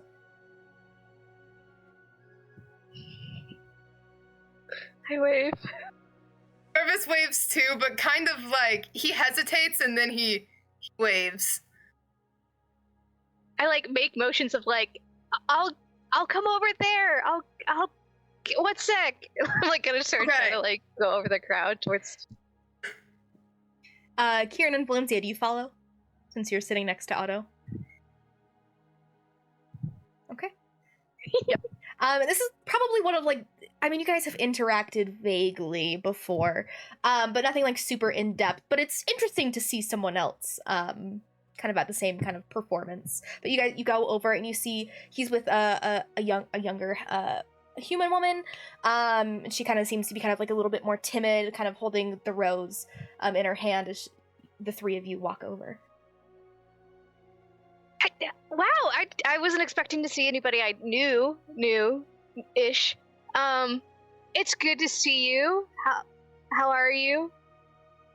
I wave. Erebus Cyrus waves too, but kind of like he hesitates and then he waves. I like make motions of like, I'll come over there. I'll. One sec. I'm like gonna start trying to like go over the crowd towards. Kieran and Valencia, do you follow? Since you're sitting next to Otto. Okay. Yep. This is probably one of like, I mean, you guys have interacted vaguely before, but nothing like super in depth. But it's interesting to see someone else, kind of at the same kind of performance. But you go over and you see he's with a younger human woman. And she kind of seems to be kind of like a little bit more timid, kind of holding the rose in her hand as the three of you walk over. Wow, I wasn't expecting to see anybody I knew-ish. It's good to see you. How are you?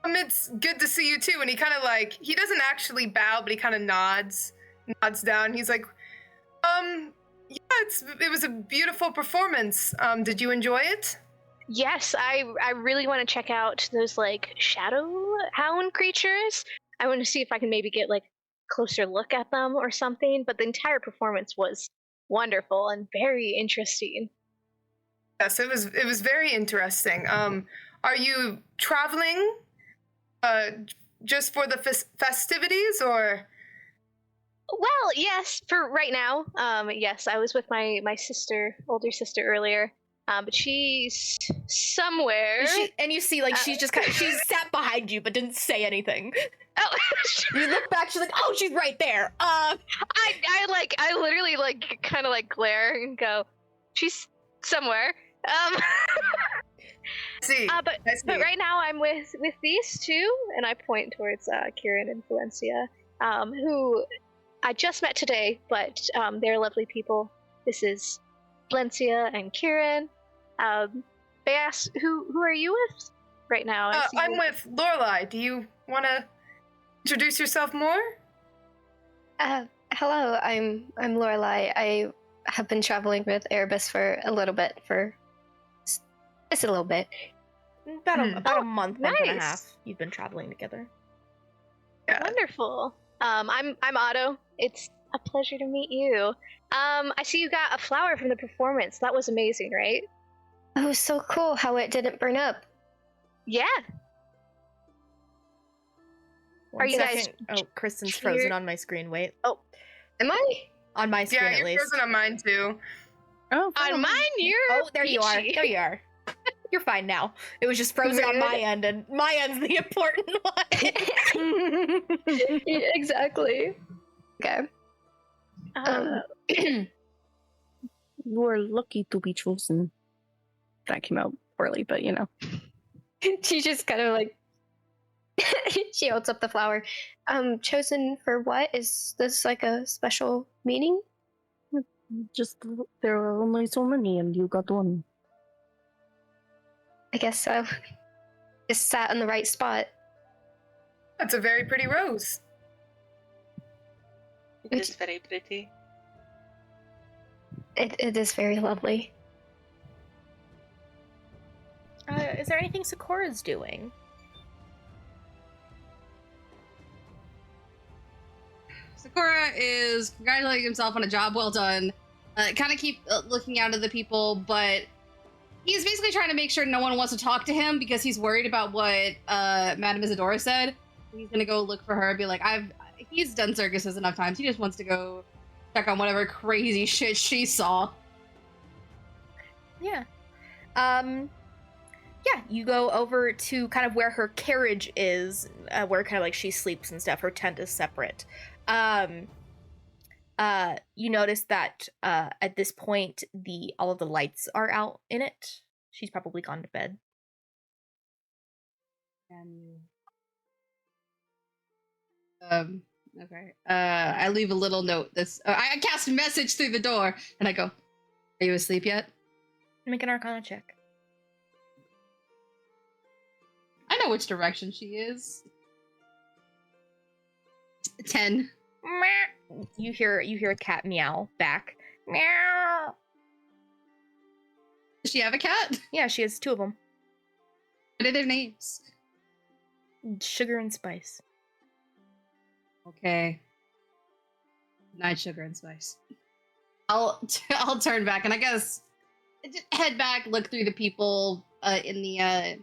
It's good to see you too. And he kind of like, he doesn't actually bow, but he kind of nods down. He's like, yeah, it was a beautiful performance. Did you enjoy it? Yes, I really want to check out those like shadow hound creatures. I want to see if I can maybe get like closer look at them or something, but the entire performance was wonderful and very interesting. Yes, it was very interesting. Are you traveling just for the festivities, or? Well, yes, for right now. Yes, I was with my older sister earlier. But she's somewhere. And you see, like, she's just kind of, she's sat behind you, but didn't say anything. Oh, you look back, she's like, oh, she's right there. I literally, like, kind of, like, glare and go, she's somewhere. See. But right now I'm with these two, and I point towards Kieran and Valencia, who I just met today, but they're lovely people. This is Valencia and Kieran. They asked, who are you with right now? I'm with Lorelai. Do you want to introduce yourself more? Hello, I'm Lorelai. I have been traveling with Erebus for a little bit, just a little bit. About a month and a nice. half. You've been traveling together. Yeah. Wonderful. I'm Otto. It's a pleasure to meet you. I see you got a flower from the performance. That was amazing, right? Oh, so cool how it didn't burn up. Yeah. Are you guys? Oh, Kristen's frozen on my screen. Wait. Oh, Am I? On my screen, Yeah, at you're least. frozen on mine too. Oh, on mine, you're. Oh, there you are. peachy. There you are. You're fine now. It was just frozen on my end, and my end's the important one. Yeah, exactly. Okay. You're lucky to be chosen. That came out poorly, but you know. She just kind of like she holds up the flower. Chosen for what? Is this like a special meaning? Just there are only so many, and you got one. I guess so. Just sat in the right spot. That's a very pretty rose. It is very pretty. It is very lovely. Is there anything Sakura's doing? Sakura is congratulating himself on a job well done. Kind of keep looking out at the people, but he's basically trying to make sure no one wants to talk to him because he's worried about what Madame Isadora said. He's gonna go look for her and be like, he's done circuses enough times. He just wants to go check on whatever crazy shit she saw. Yeah. Yeah, you go over to kind of where her carriage is, where kind of like she sleeps and stuff. Her tent is separate. You notice that at this point all of the lights are out in it. She's probably gone to bed. Okay. I leave a little note. I cast a message through the door, and I go, "Are you asleep yet?" Make an Arcana check. I know which direction she is. 10. You hear a cat meow back. Meow. Does she have a cat? Yeah, she has two of them. What are their names? Sugar and Spice. Okay. Night Sugar and Spice. I'll turn back and I guess just head back, look through the people in the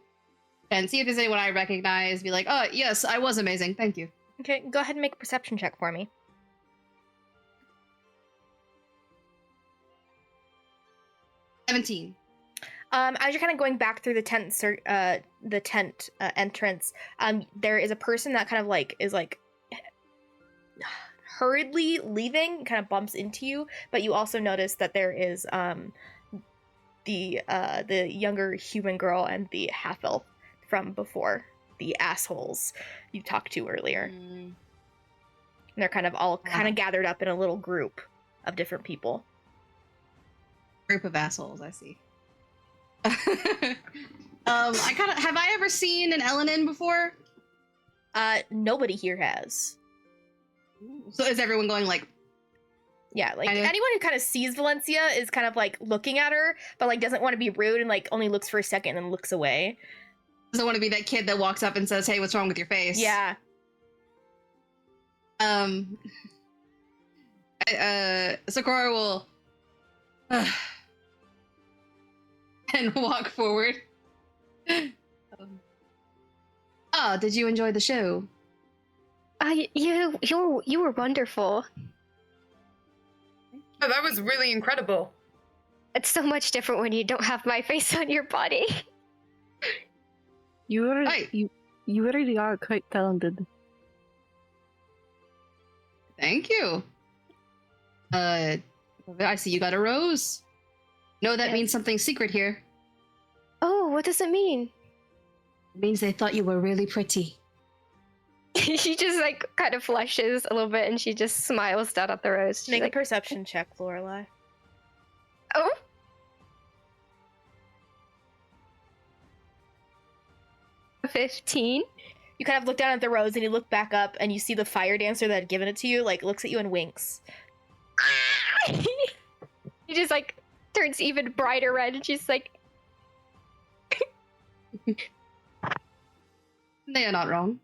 and see if there's anyone I recognize. Be like, oh yes, I was amazing. Thank you. Okay, go ahead and make a perception check for me. 17. As you're kind of going back through the tent entrance, there is a person that kind of like is like hurriedly leaving, kind of bumps into you, but you also notice that there is the younger human girl and the half elf from before, the assholes you talked to earlier. And they're kind of all kind of gathered up in a little group of different people. Group of assholes, I see. Have I ever seen an Elenin before? Nobody here has. So is everyone going like? Yeah, like anyone who kind of sees Valencia is kind of like looking at her, but like doesn't want to be rude and like only looks for a second and then looks away. Doesn't want to be that kid that walks up and says, "Hey, what's wrong with your face?" Yeah. Sakura will and walk forward. Oh, did you enjoy the show? You were wonderful. Oh, that was really incredible. It's so much different when you don't have my face on your body. You really are quite talented. Thank you. I see you got a rose. No, that means something secret here. Oh, what does it mean? It means they thought you were really pretty. She just like kind of flushes a little bit and she just smiles down at the rose. She's Make like, a perception check, Lorelai. Oh. $15. You kind of look down at the rose and you look back up and you see the fire dancer that had given it to you, like looks at you and winks. She just like turns even brighter red and she's like, they are not wrong.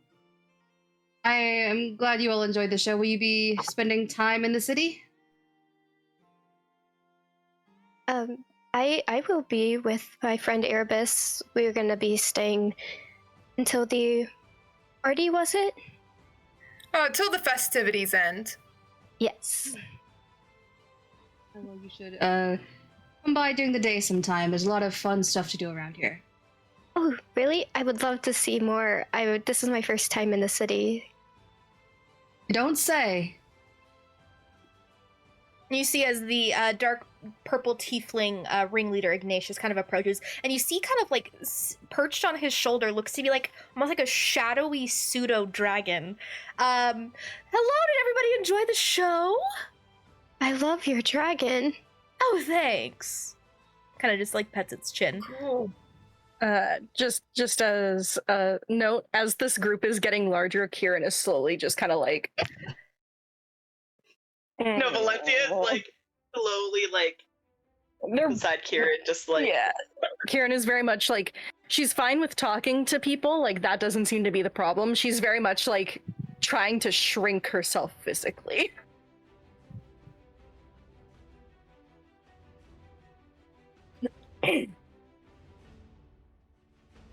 I am glad you all enjoyed the show. Will you be spending time in the city? I will be with my friend Erebus. We're gonna be staying until the party, was it? Till the festivities end. Yes. Well, you should come by during the day sometime. There's a lot of fun stuff to do around here. Oh, really? I would love to see more. This is my first time in the city. Don't say. You see as the dark purple tiefling ringleader Ignatius kind of approaches, and you see kind of like perched on his shoulder looks to be like almost like a shadowy pseudo dragon. Hello, did everybody enjoy the show? I love your dragon. Oh, thanks. Kind of just like pets its chin. Cool. Just as a note, as this group is getting larger, Kieran is slowly just kind of like. No, Valencia is like slowly like beside Kieran, just like Yeah. Kieran is very much like she's fine with talking to people, like that doesn't seem to be the problem. She's very much like trying to shrink herself physically.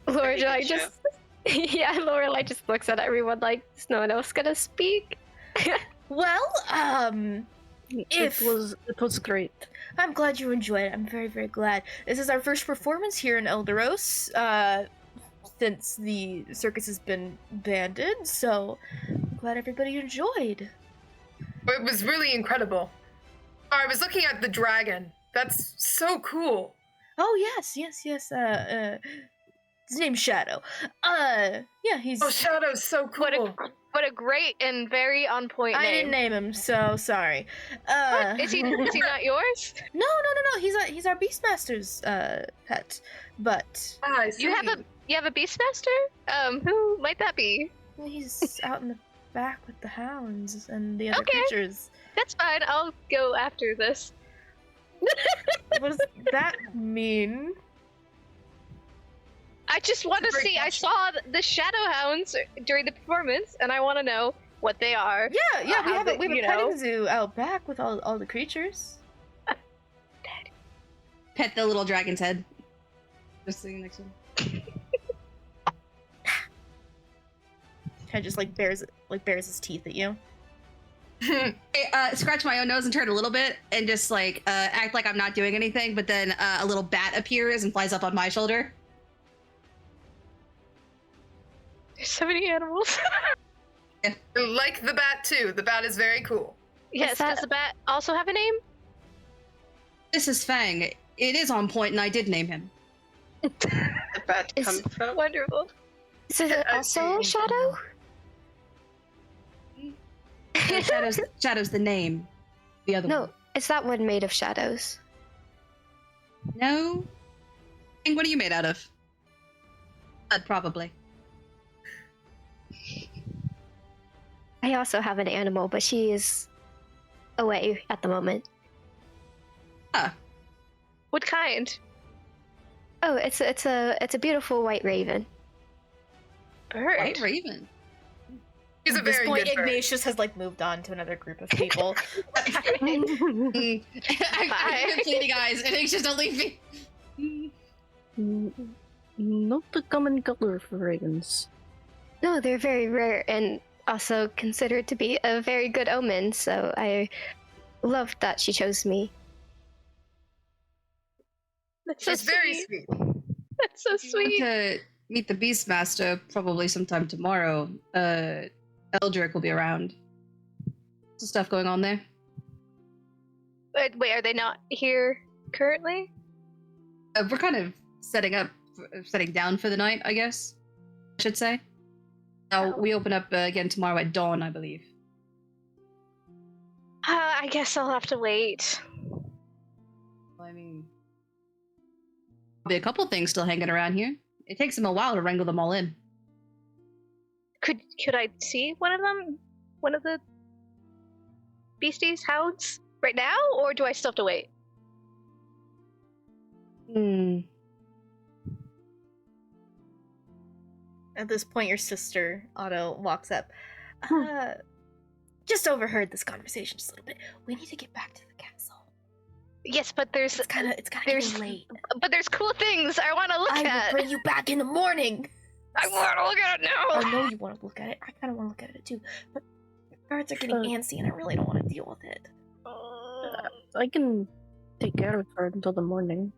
Lorelai just Lorelai just looks at everyone like there's no one else gonna speak. Well, It was great. I'm glad you enjoyed it. I'm very, very glad. This is our first performance here in Elderrose, since the circus has been banded, so I'm glad everybody enjoyed. It was really incredible. I was looking at the dragon. That's so cool. Oh, yes. His name's Shadow. Yeah, he's... Oh, Shadow's so cool. What a great and very on point name. I didn't name him, so sorry. What? Is he not yours? No. He's our Beastmaster's pet. But I see. You have a Beastmaster? Who might that be? he's out in the back with the hounds and the other Okay. creatures. That's fine. I'll go after this. What does that mean? I just want to Great see. I question. saw the Shadowhounds during the performance, and I want to know what they are. Yeah, we how have they- a petting zoo out back with all the creatures. Pet the little dragon's head. Just sitting next to him. Kind of just like bares his teeth at you. I, scratch my own nose and turn a little bit and just like act like I'm not doing anything, but then a little bat appears and flies up on my shoulder. There's so many animals. Like the bat too. The bat is very cool. Yes, that- does the bat also have a name? This is Fang. It is on point, and I did name him. The bat Is- comes from. Wonderful. Is it also a shadow? Shadow's the name. The other No, one. is that one made of shadows? No. Fang, what are you made out of? Probably. I also have an animal, but she is away at the moment. What kind? Oh, it's a beautiful white raven. Bird. White Raven. He's a At this very point, good bird. Ignatius has like moved on to another group of people. I have pleading eyes, and it's just don't leave me. Not the common color for ravens. No, they're very rare and also considered to be a very good omen, so I loved that she chose me. That's so It's very sweet. sweet. That's so Want sweet. to meet the Beastmaster probably sometime tomorrow. Eldrick will be around. Some stuff going on there. Wait, are they not here currently? We're kind of setting down for the night, I guess. I should say. Now we open up again tomorrow at dawn, I believe. I guess I'll have to wait. I mean, there'll be a couple things still hanging around here. It takes them a while to wrangle them all in. Could I see one of them? One of the beasties, hounds, right now, or do I still have to wait? At this point, your sister, Otto, walks up. Just overheard this conversation just a little bit. We need to get back to the castle. Yes, but there's It's kind of there's- getting late. but there's cool things I want to look I will at. bring you back in the morning. I want to look at it I now. know you want to look at it. I kind of want to look at it too. But guards are getting antsy, and I really don't want to deal with it. I can take care of her until the morning.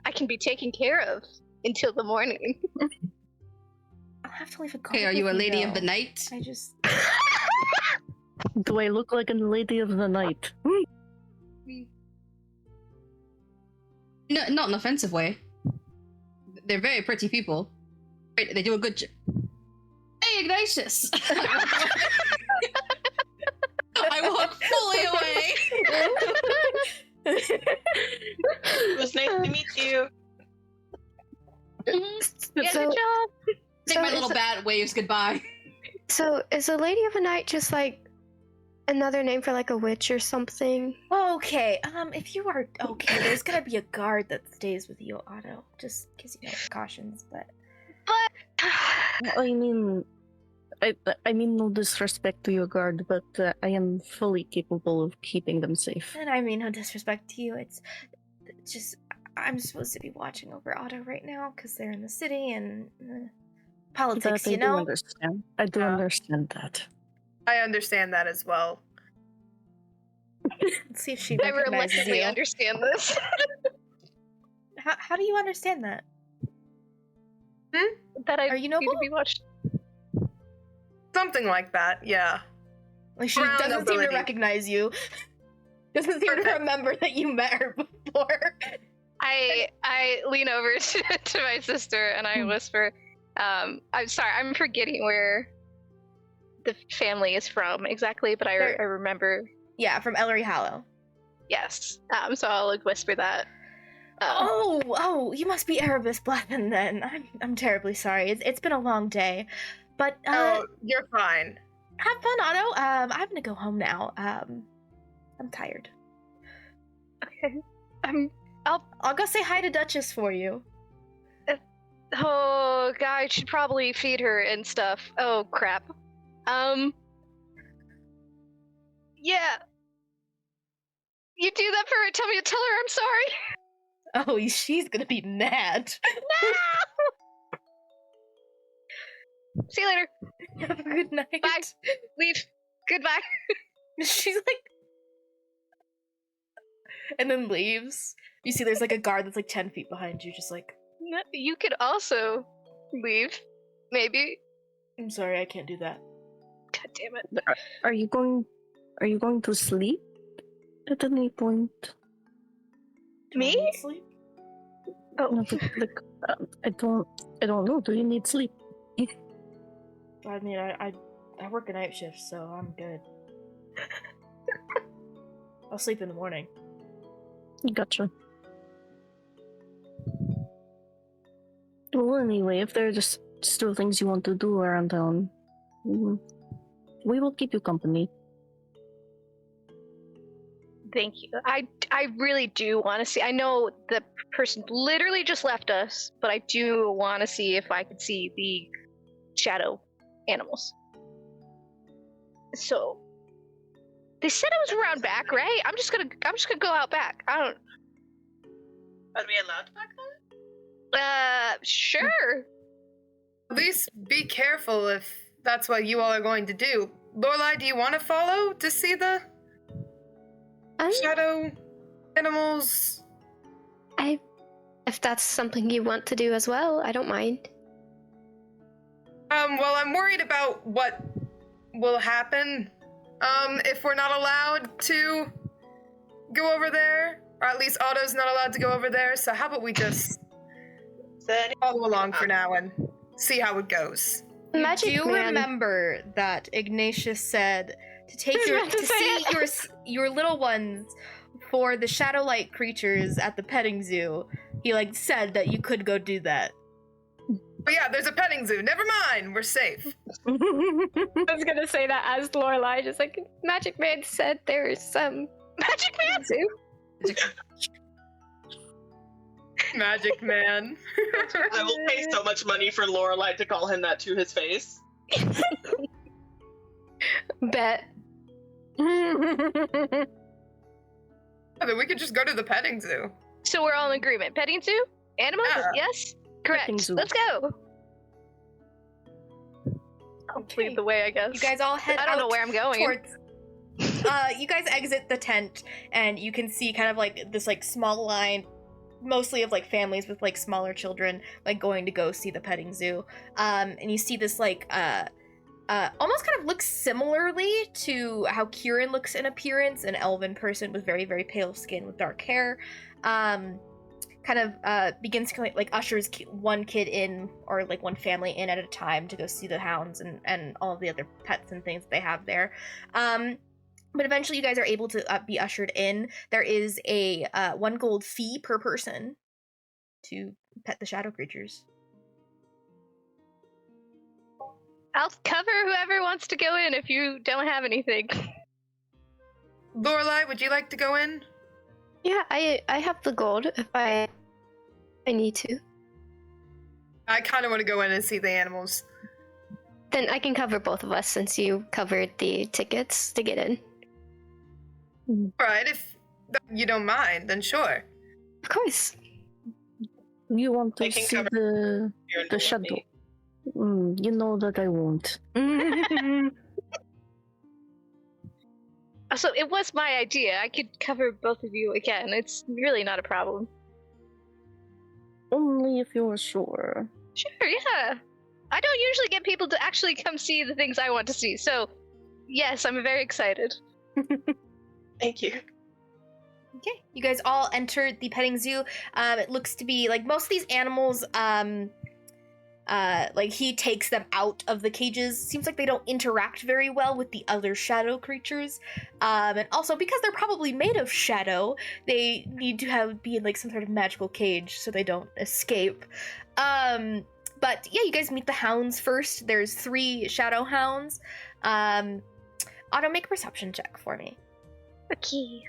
I can be taken care of until the morning. I'll have to leave a guard. Okay, are you a with lady of though. the night? I just. Do I look like a lady of the night? No, not in an offensive way. They're very pretty people. They do a good job. Hey, Ignatius! I walk fully away. It was nice to meet you. Yeah, So, good job. Take my is little it- bat, waves goodbye. so is a lady of a night just like another name for like a witch or something? Okay, if you are okay, there's gonna be a guard that stays with you, Otto. Just because you know precautions, but. I mean, I mean no disrespect to your guard, but I am fully capable of keeping them safe. And I mean no disrespect to you. It's just I'm supposed to be watching over Otto right now because they're in the city and politics, That I you do know. understand. I do Yeah. understand that. I understand that as well. Let's see if she I recognizes reluctantly you. understand this. How do you understand that? That I Are you need noble? to be watched. Something like that, yeah. Like she Brown doesn't seem to nobility. recognize you. Doesn't seem to Perfect. remember that you met her before. I lean over to my sister and I whisper, I'm sorry, I'm forgetting where the family is from exactly, but I remember. Yeah, from Ellery Hollow. Yes. So I'll like whisper that. Oh, you must be Erebus Blacken then. I'm terribly sorry. It's been a long day, but Oh, you're fine. have fun, Otto. I'm gonna go home now. I'm tired. Okay. I'll go say hi to Duchess for you. Oh, God, I should probably feed her and stuff. Oh, crap. Yeah. You do that for her. Tell her I'm sorry. Oh, she's gonna be mad. No! See you later. Have a good night. Bye. Leave. Goodbye. She's like, and then leaves. You see, there's like a guard that's like 10 feet behind you, just like. No, you could also leave. Maybe. I'm sorry, I can't do that. God damn it. Are you going to sleep at any point? Do Me? I need sleep? Oh. No, I don't know. Do you need sleep? I mean, I work a night shift, so I'm good. I'll sleep in the morning. Gotcha. Well, anyway, if there are just still things you want to do around town, we will keep you company. Thank you. I really do want to see. I know the person literally just left us, but I do want to see if I could see the shadow animals. So they said it was around back, right? I'm just gonna go out back. I don't. Are we allowed to back then? Sure. At least be careful if that's what you all are going to do. Lorelai, do you want to follow to see the shadow animals? If that's something you want to do as well, I don't mind. Well, I'm worried about what will happen, if we're not allowed to go over there, or at least Otto's not allowed to go over there, so how about we just follow along for now and see how it goes. Magic Do you Man. remember that Ignatius said to take your little ones for the Shadowlight creatures at the petting zoo? He said that you could go do that. But yeah, there's a petting zoo. Never mind, we're safe. I was gonna say that as Lorelai, just like Magic Man said, there's some Magic Man zoo. Magic Man. I will pay so much money for Lorelai to call him that to his face. Bet. Then we could just go to the petting zoo. So we're all in agreement. Petting zoo? Animals? Yeah. Yes? Correct. Petting zoo. Let's go. I'll lead the way, I guess. You guys all head I don't know out where I'm going. towards... you guys exit the tent, and you can see kind of this small line, mostly of families with smaller children going to go see the petting zoo. And you see this almost kind of looks similarly to how Kieran looks in appearance, an elven person with very, very pale skin with dark hair. Begins to ushers one kid in, or one family in at a time to go see the hounds and all of the other pets and things they have there. But eventually you guys are able to be ushered in. There is a 1 gold fee per person to pet the shadow creatures. I'll cover whoever wants to go in if you don't have anything. Lorelai, would you like to go in? Yeah, I have the gold if I need to. I kind of want to go in and see the animals. Then I can cover both of us since you covered the tickets to get in. Alright, if you don't mind, then sure. Of course. You want I to can see cover the shadow? You know that I won't. So it was my idea. I could cover both of you again. It's really not a problem. Only if you're sure. Sure, yeah. I don't usually get people to actually come see the things I want to see, so yes, I'm very excited. Thank you. Okay, you guys all enter the petting zoo. It looks to be most of these animals, he takes them out of the cages. Seems like they don't interact very well with the other shadow creatures. And also, because they're probably made of shadow, they need to be in some sort of magical cage so they don't escape. But yeah, you guys meet the hounds first. There's 3 shadow hounds. Otto, make a perception check for me. Okay.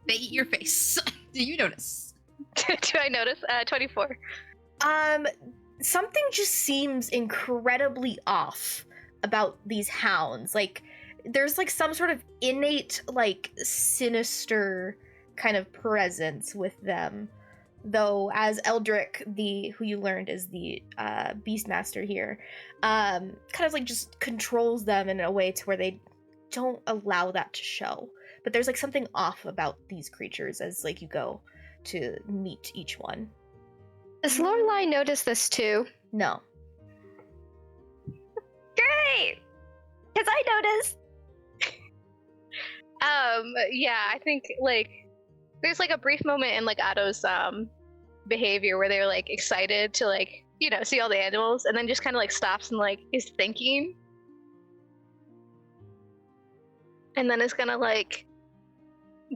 They eat your face. Do you notice? Do I notice? 24. Something just seems incredibly off about these hounds. Like, there's like some sort of innate, like, sinister kind of presence with them. Though, as Eldrick, who you learned is the Beastmaster here, kind of like just controls them in a way to where they don't allow that to show. But there's like something off about these creatures as like you go to meet each one. Does Lorelai notice this too? No. Great! Because I noticed! Yeah, I think, like, there's, like, a brief moment in, like, Otto's, behavior where they're, like, excited to, like, you know, see all the animals, and then just kind of, like, stops and, like, is thinking. And then is gonna, like,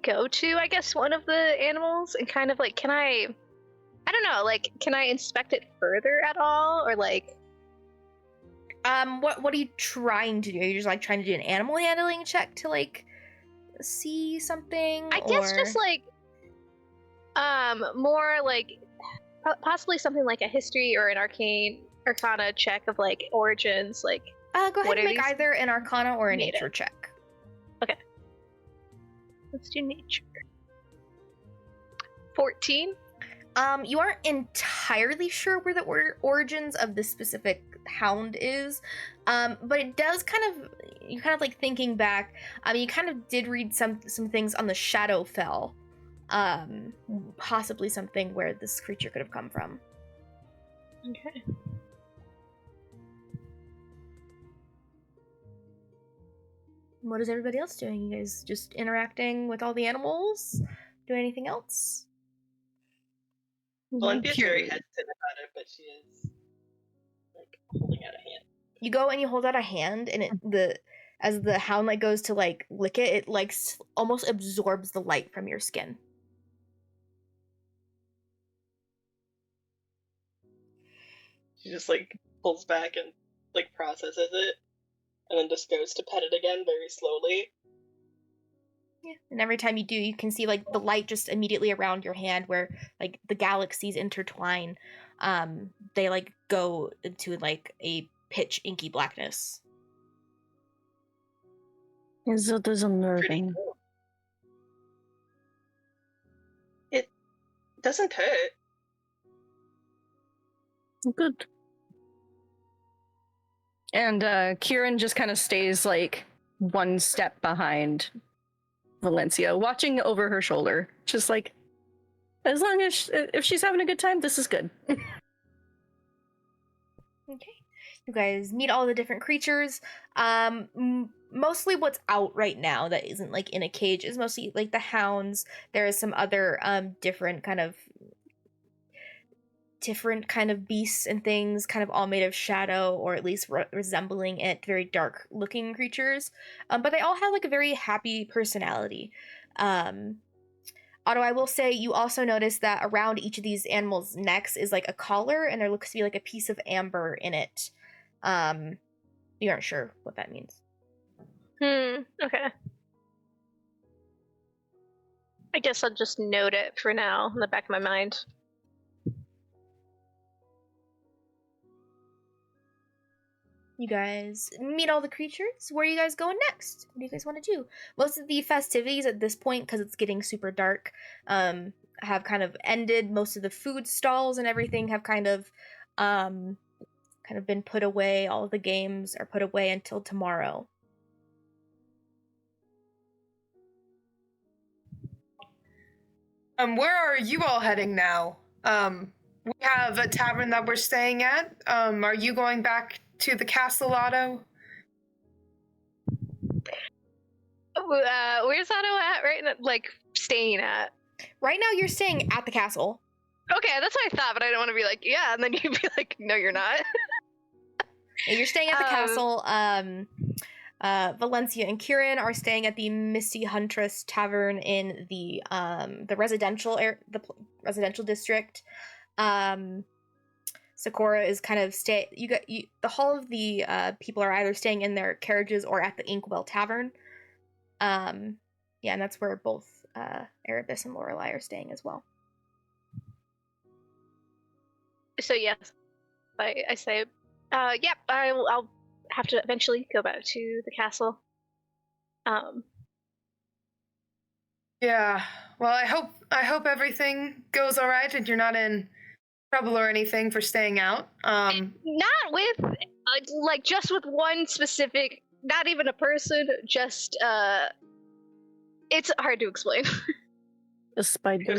go to, I guess, one of the animals and kind of, like, I don't know, like, can I inspect it further at all? Or, like... What are you trying to do? Are you just, like, trying to do an animal handling check to, like, see something? I guess or... just, like, more, like, possibly something like a history or an arcana check of, like, origins, like... go ahead and make either an arcana or a nature check. Okay. Let's do nature. 14? You aren't entirely sure where the origins of this specific hound is, but it does you're kind of like thinking back, you kind of did read some things on the Shadowfell, possibly something where this creature could have come from. Okay. What is everybody else doing? You guys just interacting with all the animals? Doing anything else? Olympia's very hesitant about it, but she is like holding out a hand. You go and you hold out a hand, and as the hound like goes to like lick it, it like almost absorbs the light from your skin. She just like pulls back and like processes it, and then just goes to pet it again very slowly. Yeah. And every time you do, you can see like the light just immediately around your hand where like the galaxies intertwine. They like go into like a pitch inky blackness. It is unnerving. Cool. It doesn't hurt. Good. And Kieran just kind of stays like one step behind Valencia, watching over her shoulder, just like, as long as if she's having a good time, this is good. Okay. You guys meet all the different creatures. Mostly what's out right now that isn't like in a cage is mostly like the hounds. There is some other different kind of beasts and things, kind of all made of shadow, or at least resembling it, very dark looking creatures. But they all have like a very happy personality. Otto, I will say you also notice that around each of these animals' necks is like a collar, and there looks to be like a piece of amber in it. You aren't sure what that means. Okay. I guess I'll just note it for now in the back of my mind. You guys meet all the creatures. Where are you guys going next? What do you guys want to do? Most of the festivities at this point, because it's getting super dark, have kind of ended. Most of the food stalls and everything have kind of been put away. All of the games are put away until tomorrow. Where are you all heading now? We have a tavern that we're staying at. Are you going back to the castle, Otto? Where's Otto at right now? Like, staying at? Right now you're staying at the castle. Okay, that's what I thought, but I don't want to be like, yeah, and then you'd be like, no, you're not. You're staying at the castle. Valencia and Kieran are staying at the Misty Huntress Tavern in the residential residential district. Sakura is kind of the whole of the people are either staying in their carriages or at the Inkwell Tavern. Yeah, and that's where both Erebus and Lorelei are staying as well. So yes, I say, yep. I'll have to eventually go back to the castle. Yeah. Well, I hope everything goes all right and you're not in trouble or anything for staying out. Not with like just with one specific, not even a person, just it's hard to explain. A spider.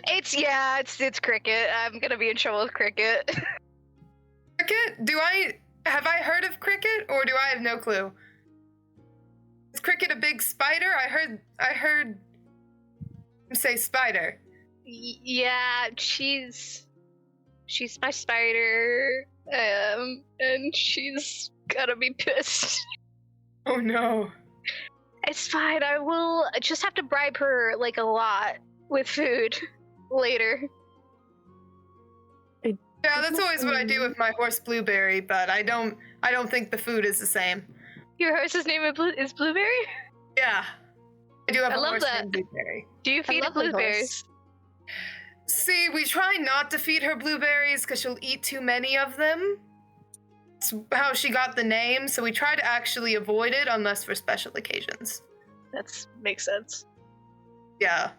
It's Cricket. I'm gonna be in trouble with Cricket. Cricket? Have I heard of Cricket or do I have no clue? Is Cricket a big spider? I heard him say spider. Yeah, she's my spider, and she's gonna be pissed. Oh no. It's fine. I will just have to bribe her like a lot with food later. Yeah, that's always what I do with my horse Blueberry, but I don't think the food is the same. Your horse's name is Blueberry? Yeah. I do have I a love horse that. named Blueberry. Do you feed her love the horse. blueberries? See, we try not to feed her blueberries because she'll eat too many of them. It's how she got the name, so we try to actually avoid it unless for special occasions. That makes sense. Yeah.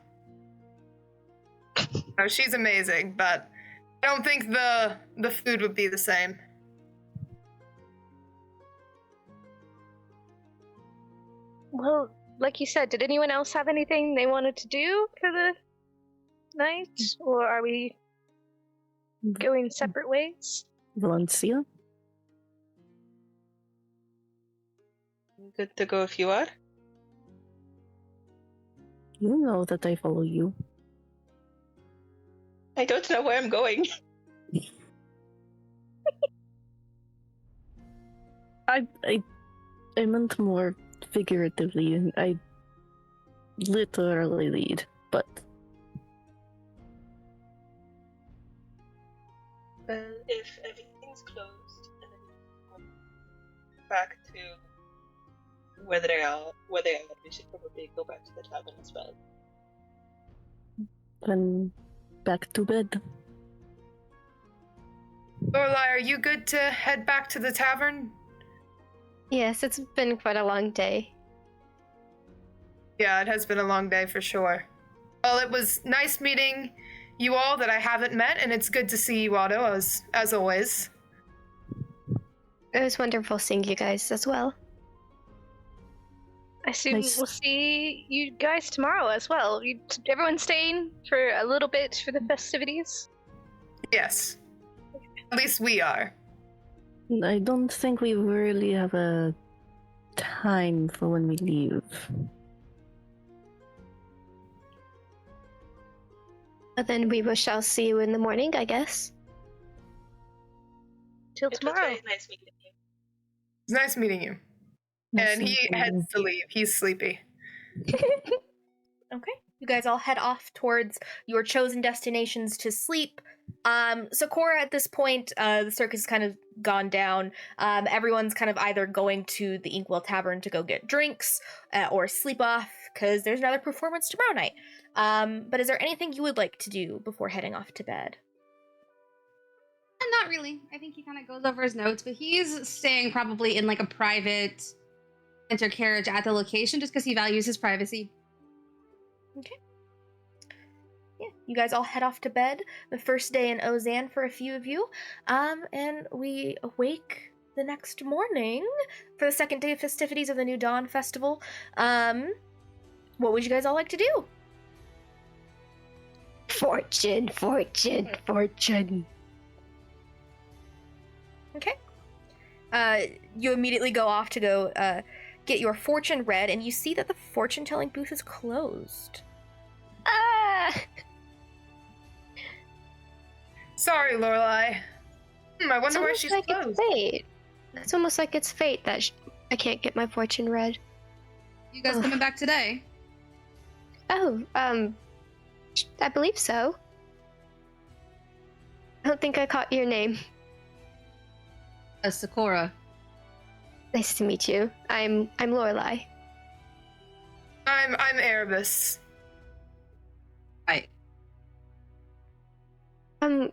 No, she's amazing, but I don't think the food would be the same. Well, like you said, did anyone else have anything they wanted to do for the night? Or are we going separate ways? Valencia? Good to go if you are. You know that I follow you. I don't know where I'm going. I meant more figuratively. I literally lead, but Well, if everything's closed, and then we go back to where they are, we should probably go back to the tavern as well. then back to bed. Lorelai, are you good to head back to the tavern? Yes, it's been quite a long day. Yeah, it has been a long day for sure. Well, it was nice meeting you all that I haven't met, and it's good to see you, Otto, as always. It was wonderful seeing you guys as well. I assume Nice. we'll see you guys tomorrow as well. Everyone's staying for a little bit for the festivities? Yes. At least we are. I don't think we really have a time for when we leave. But then shall see you in the morning, I guess. Till It was tomorrow. very nice meeting you. It's nice meeting you. And he heads to leave. He's sleepy. Okay. You guys all head off towards your chosen destinations to sleep. Sakura, at this point, the circus has kind of gone down. Everyone's kind of either going to the Inkwell Tavern to go get drinks or sleep off because there's another performance tomorrow night. But is there anything you would like to do before heading off to bed? Not really. I think he kind of goes over his notes, but he's staying probably in like a private intercarriage at the location just because he values his privacy. Okay. Yeah, you guys all head off to bed. The first day in Ozan for a few of you. And we awake the next morning for the second day of festivities of the New Dawn Festival. What would you guys all like to do? Fortune, fortune, fortune. Okay. You immediately go off to go get your fortune read, and you see that the fortune-telling booth is closed. Ah! Sorry, Lorelai. I It's wonder where almost she's like closed. it's fate. It's almost like it's fate that I can't get my fortune read. You guys Ugh. coming back today? Oh, I believe so. I don't think I caught your name. Sakura. Nice to meet you. I'm Lorelai. I'm I'm Erebus. Right.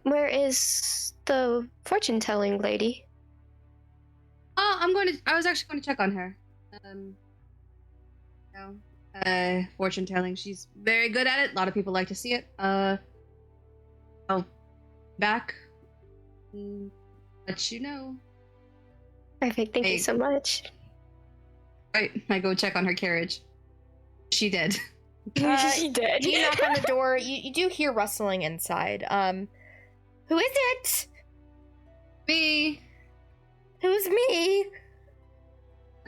Where is the fortune-telling lady? Oh, I was actually going to check on her. Fortune telling. She's very good at it. A lot of people like to see it. I'll back. Let you know. Perfect. Thank you so much. Right, I go check on her carriage. She did. She did. You knock on the door. You do hear rustling inside. Who is it? Me. Who's me?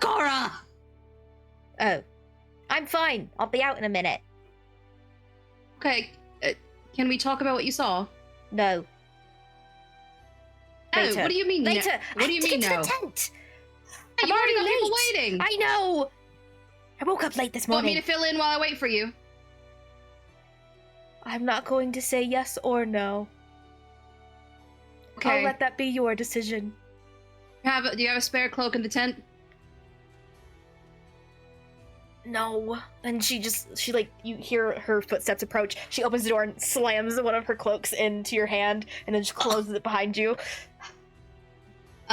Cora! Oh, I'm fine. I'll be out in a minute. Okay, can we talk about what you saw? No. Oh, Later. what do you mean? Later. What do you mean To no? the tent. Hey, I'm you already got already people late. waiting. I know. I woke up late this Want morning. me to fill in while I wait for you? I'm not going to say yes or no. Okay. I'll let that be your decision. Do you have a spare cloak in the tent? No. And she like, you hear her footsteps approach. She opens the door and slams one of her cloaks into your hand and then just closes it behind you.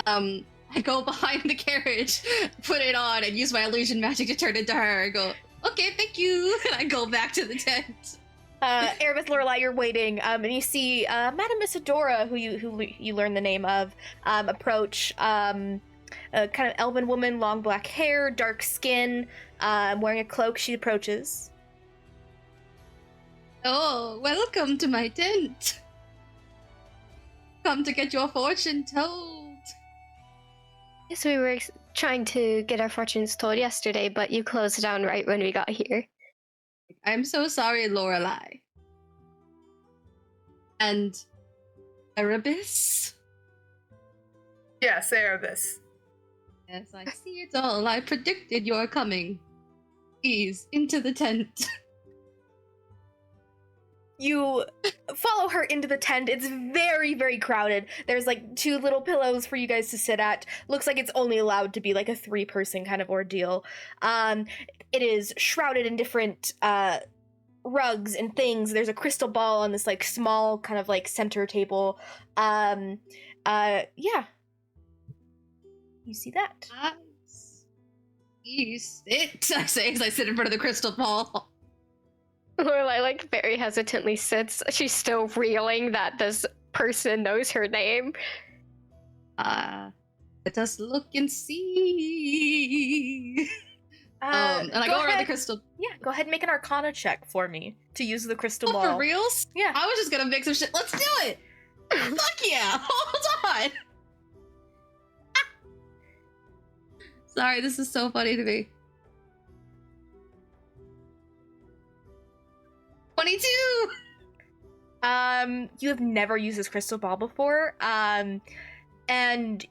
I go behind the carriage, put it on, and use my illusion magic to turn into her. I go, okay, thank you, and I go back to the tent. Erebus, Lorelai, you're waiting, and you see Madame Isadora, who you learn the name of, approach. A kind of elven woman, long black hair, dark skin, wearing a cloak. She approaches. Oh, welcome to my tent. Come to get your fortune told. Yes, we were trying to get our fortunes told yesterday, but you closed down right when we got here. I'm so sorry, Lorelai. And Erebus? Yes, Erebus. Yes, I see it all. I predicted your coming. Please, into the tent. You follow her into the tent. It's very, very crowded. There's like 2 little pillows for you guys to sit at. Looks like it's only allowed to be like a 3-person kind of ordeal. It is shrouded in different rugs and things. There's a crystal ball on this like small kind of like center table. Yeah. You see that? You sit, I say as I sit in front of the crystal ball. Lorelai, like, very hesitantly sits. She's still reeling that this person knows her name. Let us look and see. And I go around the crystal. Yeah, go ahead and make an Arcana check for me to use the crystal ball. For reals? Yeah. I was just gonna make some shit. Let's do it! Fuck yeah! Hold on! Sorry, this is so funny to me. 22! You have never used this crystal ball before. And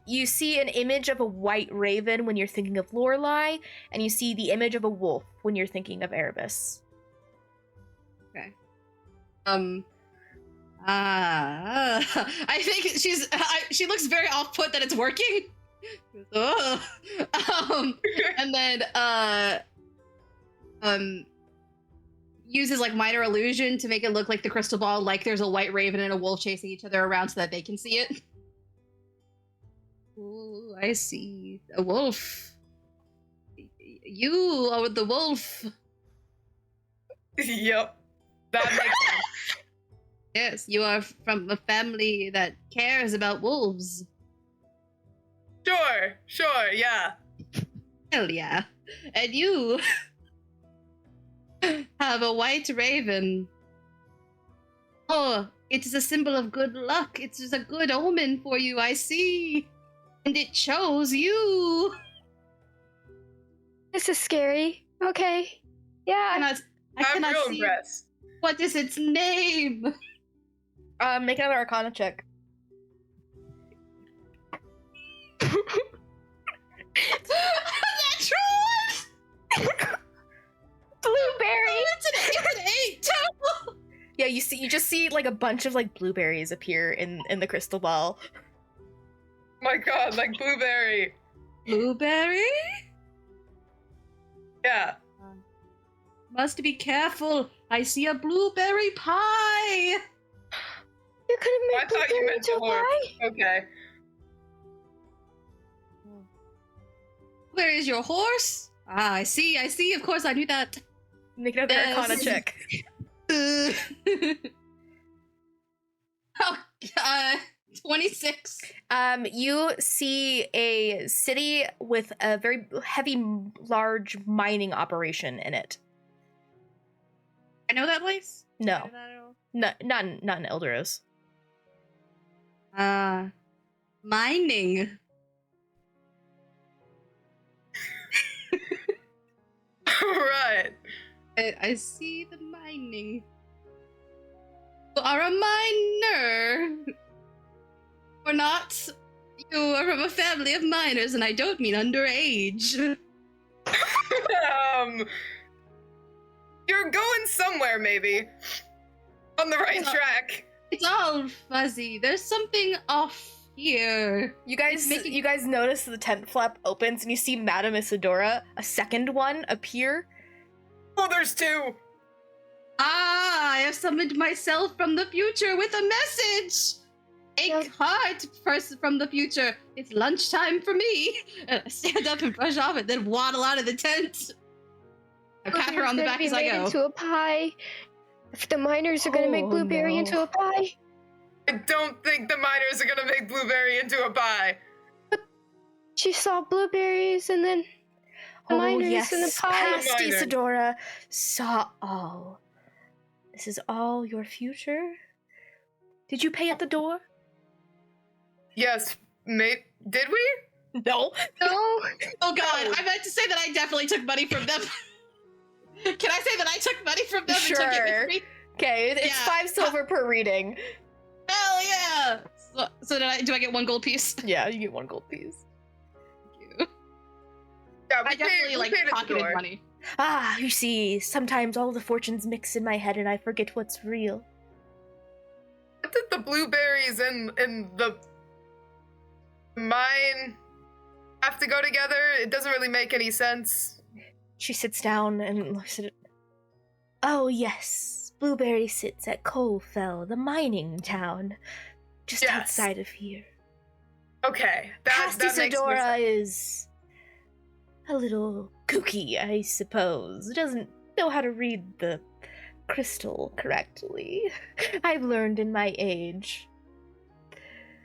you see an image of a white raven when you're thinking of Lorelai, and you see the image of a wolf when you're thinking of Erebus. Okay. I think she looks very off-put that it's working. And then, uses like minor illusion to make it look like the crystal ball, like there's a white raven and a wolf chasing each other around so that they can see it. Oh, I see. A wolf. You are the wolf. Yep. That makes sense. Yes, you are from a family that cares about wolves. Sure, yeah. Hell yeah. And you have a white raven. Oh, it is a symbol of good luck. It is a good omen for you, I see. And it chose you. This is scary. Okay. Yeah. I cannot real see. impressed. What is its name? Make another Arcana check. Natural one! Blueberry. It's an 8 too. Yeah, you just see like a bunch of like blueberries appear in the crystal ball. My god, like blueberry. Blueberry? Yeah. Must be careful. I see a blueberry pie. You're gonna I make thought you blueberry meant into a horse. pie? Okay. Where is your horse? Ah, I see. Of course, I knew that. Make another Yes. Arcana check. Oh, 26. You see a city with a very heavy, large mining operation in it. I know that place? No, I know that at all? not in Elderrose. Mining. Alright. I see the mining. You are a miner. Or not. You are from a family of miners, and I don't mean underage. You're going somewhere, maybe. On the right It's all- track. It's all fuzzy. There's something off here. You guys, It's making- you guys notice the tent flap opens and you see Madame Isadora, a second one, appear. Oh, there's two. Ah, I have summoned myself from the future with a message. Take heart, person from the future. It's lunchtime for me. And I stand up and brush off and then waddle out of the tent. I pat her on the back as I go. Into a pie. If the miners are gonna make Oh, blueberry no. into a pie. I don't think the miners are gonna make blueberry into a pie. She saw blueberries and then Oh miners yes, in the pie. past Miners. Isadora saw all. This is all your future? Did you pay at the door? Yes, mate. Did we? No. No. Oh god, I meant to say that I definitely took money from them. Can I say that I took money from them and took it Sure. with me? Okay, it's Yeah. 5 silver per reading. Hell yeah! So do I get 1 gold piece? Yeah, you get 1 gold piece. Yeah, I definitely like paid at the pocketed door. money. Ah, you see, sometimes all the fortunes mix in my head and I forget what's real. What did the blueberries in the mine have to go together? It doesn't really make any sense. She sits down and looks at it. Oh, yes. Blueberry sits at Coalfell, the mining town, just Yes. outside of here. Okay, Past that makes more Isadora sense. is a little kooky, I suppose. Doesn't know how to read the crystal correctly. I've learned in my age.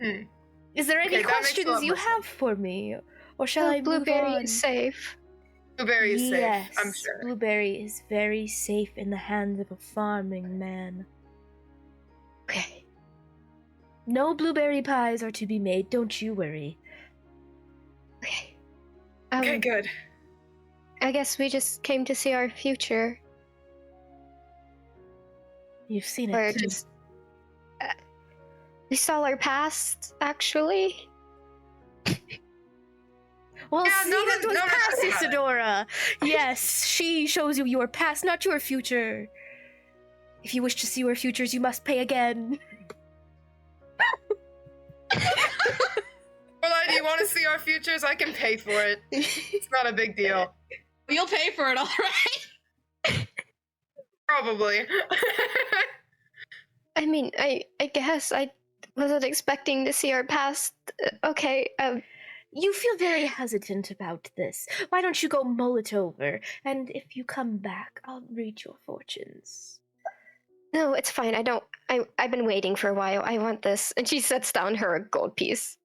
Hmm. Is there any Okay, that makes a questions lot you more have for me? Or shall I move Blueberry on? is safe. Blueberry is Yes, safe, I'm sure. Blueberry is very safe in the hands of a farming man. Okay. No blueberry pies are to be made, don't you worry. Okay. Okay, good. I guess we just came to see our future. You've seen Or it. just. We saw our past, actually. Well, Yeah, see, no, that no, was no, no, past no. Isadora. Yes, she shows you your past, not your future. If you wish to see your futures, you must pay again. Well, do you want to see our futures? I can pay for it. It's not a big deal. You'll pay for it, all right? Probably. I mean, I guess I wasn't expecting to see our past. Okay, You feel very hesitant about this. Why don't you go mull it over, and if you come back, I'll read your fortunes. no, it's fine. I've been waiting for a while. I want this. And she sets down her gold piece.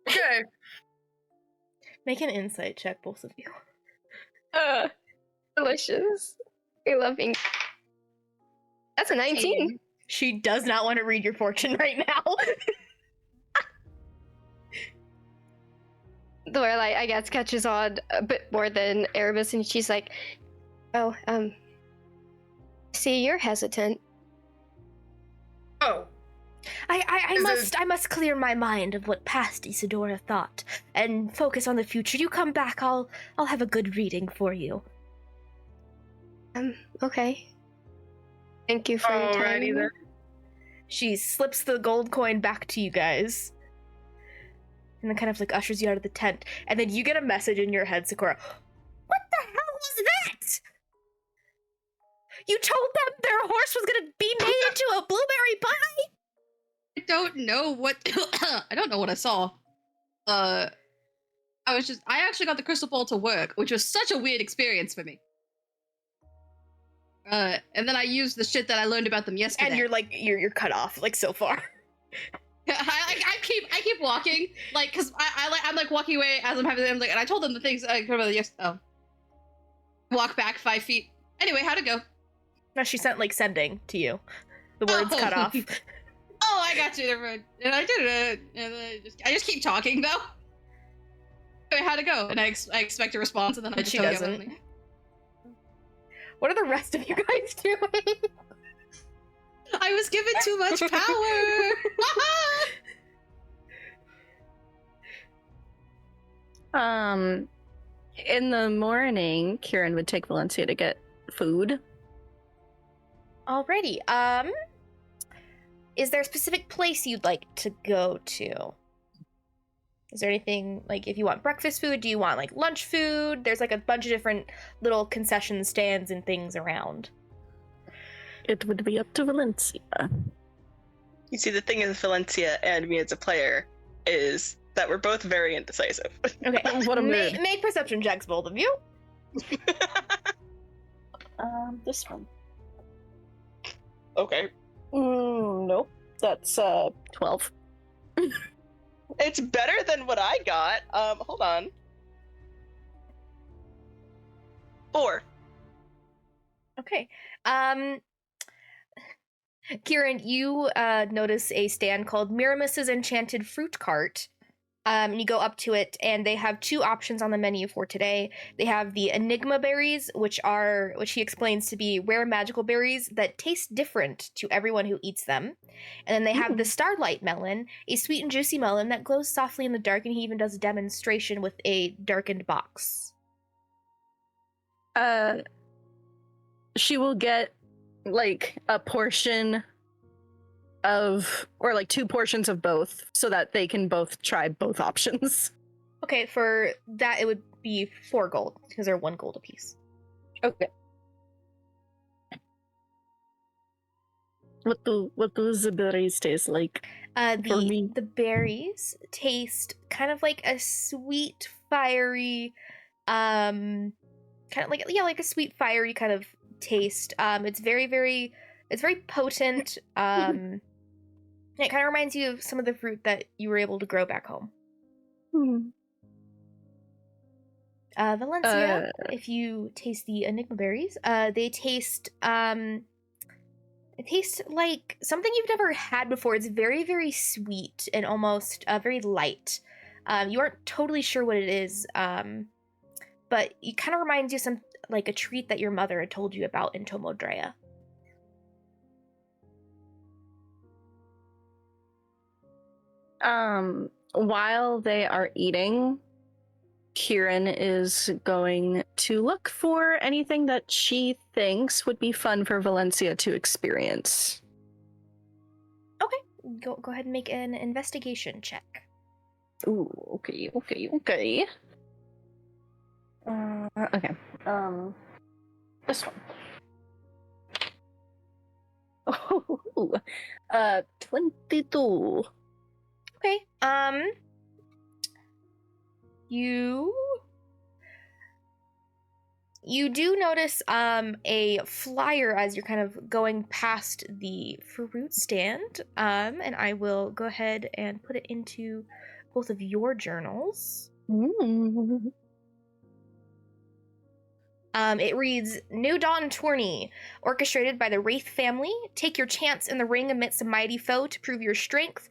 Okay. Make an insight check, both of you. Delicious. I love ink. That's a 19. She does not want to read your fortune right now. Lorelai, I guess, catches on a bit more than Erebus, and she's like, "Oh, see, you're hesitant." Oh, I must clear my mind of what past Isadora thought and focus on the future. You come back, I'll have a good reading for you. Okay. Thank you for your time. alrighty then. She slips the gold coin back to you guys. And then kind of like ushers you out of the tent. And then you get a message in your head, Sakura. What the hell was that? You told them their horse was gonna be made into a blueberry pie? I don't know what I don't know what I saw. I actually got the crystal ball to work, which was such a weird experience for me. And then I used the shit that I learned about them yesterday. And you're like, you're cut off, like, so far. I keep walking, like, cause I'm like walking away as I'm having them, like, and I told them the things I could about yesterday. Walk back 5 feet. Anyway, how'd it go? No, she sent, like, sending to you. The words cut off. Oh, I got you. Never mind. And I did it. And I just keep talking though. Anyway, how'd it go? And I expect a response, and then I just She don't doesn't. get one. What are the rest of you guys doing? I was given too much power. In the morning, Kieran would take Valencia to get food. Alrighty. Is there a specific place you'd like to go to? Is there anything, like, if you want breakfast food, do you want, like, lunch food? There's, like, a bunch of different little concession stands and things around. It would be up to Valencia. You see, the thing with Valencia and me as a player is that we're both very indecisive. Okay. What a mood. Make perception checks, both of you. This one. Okay. Nope. That's 12. It's better than what I got. Hold on. 4. Okay. Kieran, you notice a stand called Miramis's Enchanted Fruit Cart. And you go up to it, and they have 2 options on the menu for today. They have the Enigma berries, which he explains to be rare magical berries that taste different to everyone who eats them. And then they have the Starlight melon, a sweet and juicy melon that glows softly in the dark, and he even does a demonstration with a darkened box. She will get, like, a portion of, or like 2 portions of both, so that they can both try both options. Okay, for that it would be 4 gold, because they're 1 gold apiece. Okay. What do the berries taste like? For me? The berries taste kind of like a sweet, fiery, kind of like a sweet, fiery kind of taste. It's very potent. It kind of reminds you of some of the fruit that you were able to grow back home. Valencia, if you taste the Enigma berries, they taste like something you've never had before. It's very, very sweet and almost very light. You aren't totally sure what it is, but it kind of reminds you some like a treat that your mother had told you about in Tomodrea. While they are eating, Kieran is going to look for anything that she thinks would be fun for Valencia to experience. Okay, go ahead and make an investigation check. Ooh, okay. Okay. This one. Oh, 22. Okay. You do notice a flyer as you're kind of going past the fruit stand. And I will go ahead and put it into both of your journals. Mm. It reads, New Dawn Tourney, orchestrated by the Wraith family. Take your chance in the ring amidst a mighty foe to prove your strength.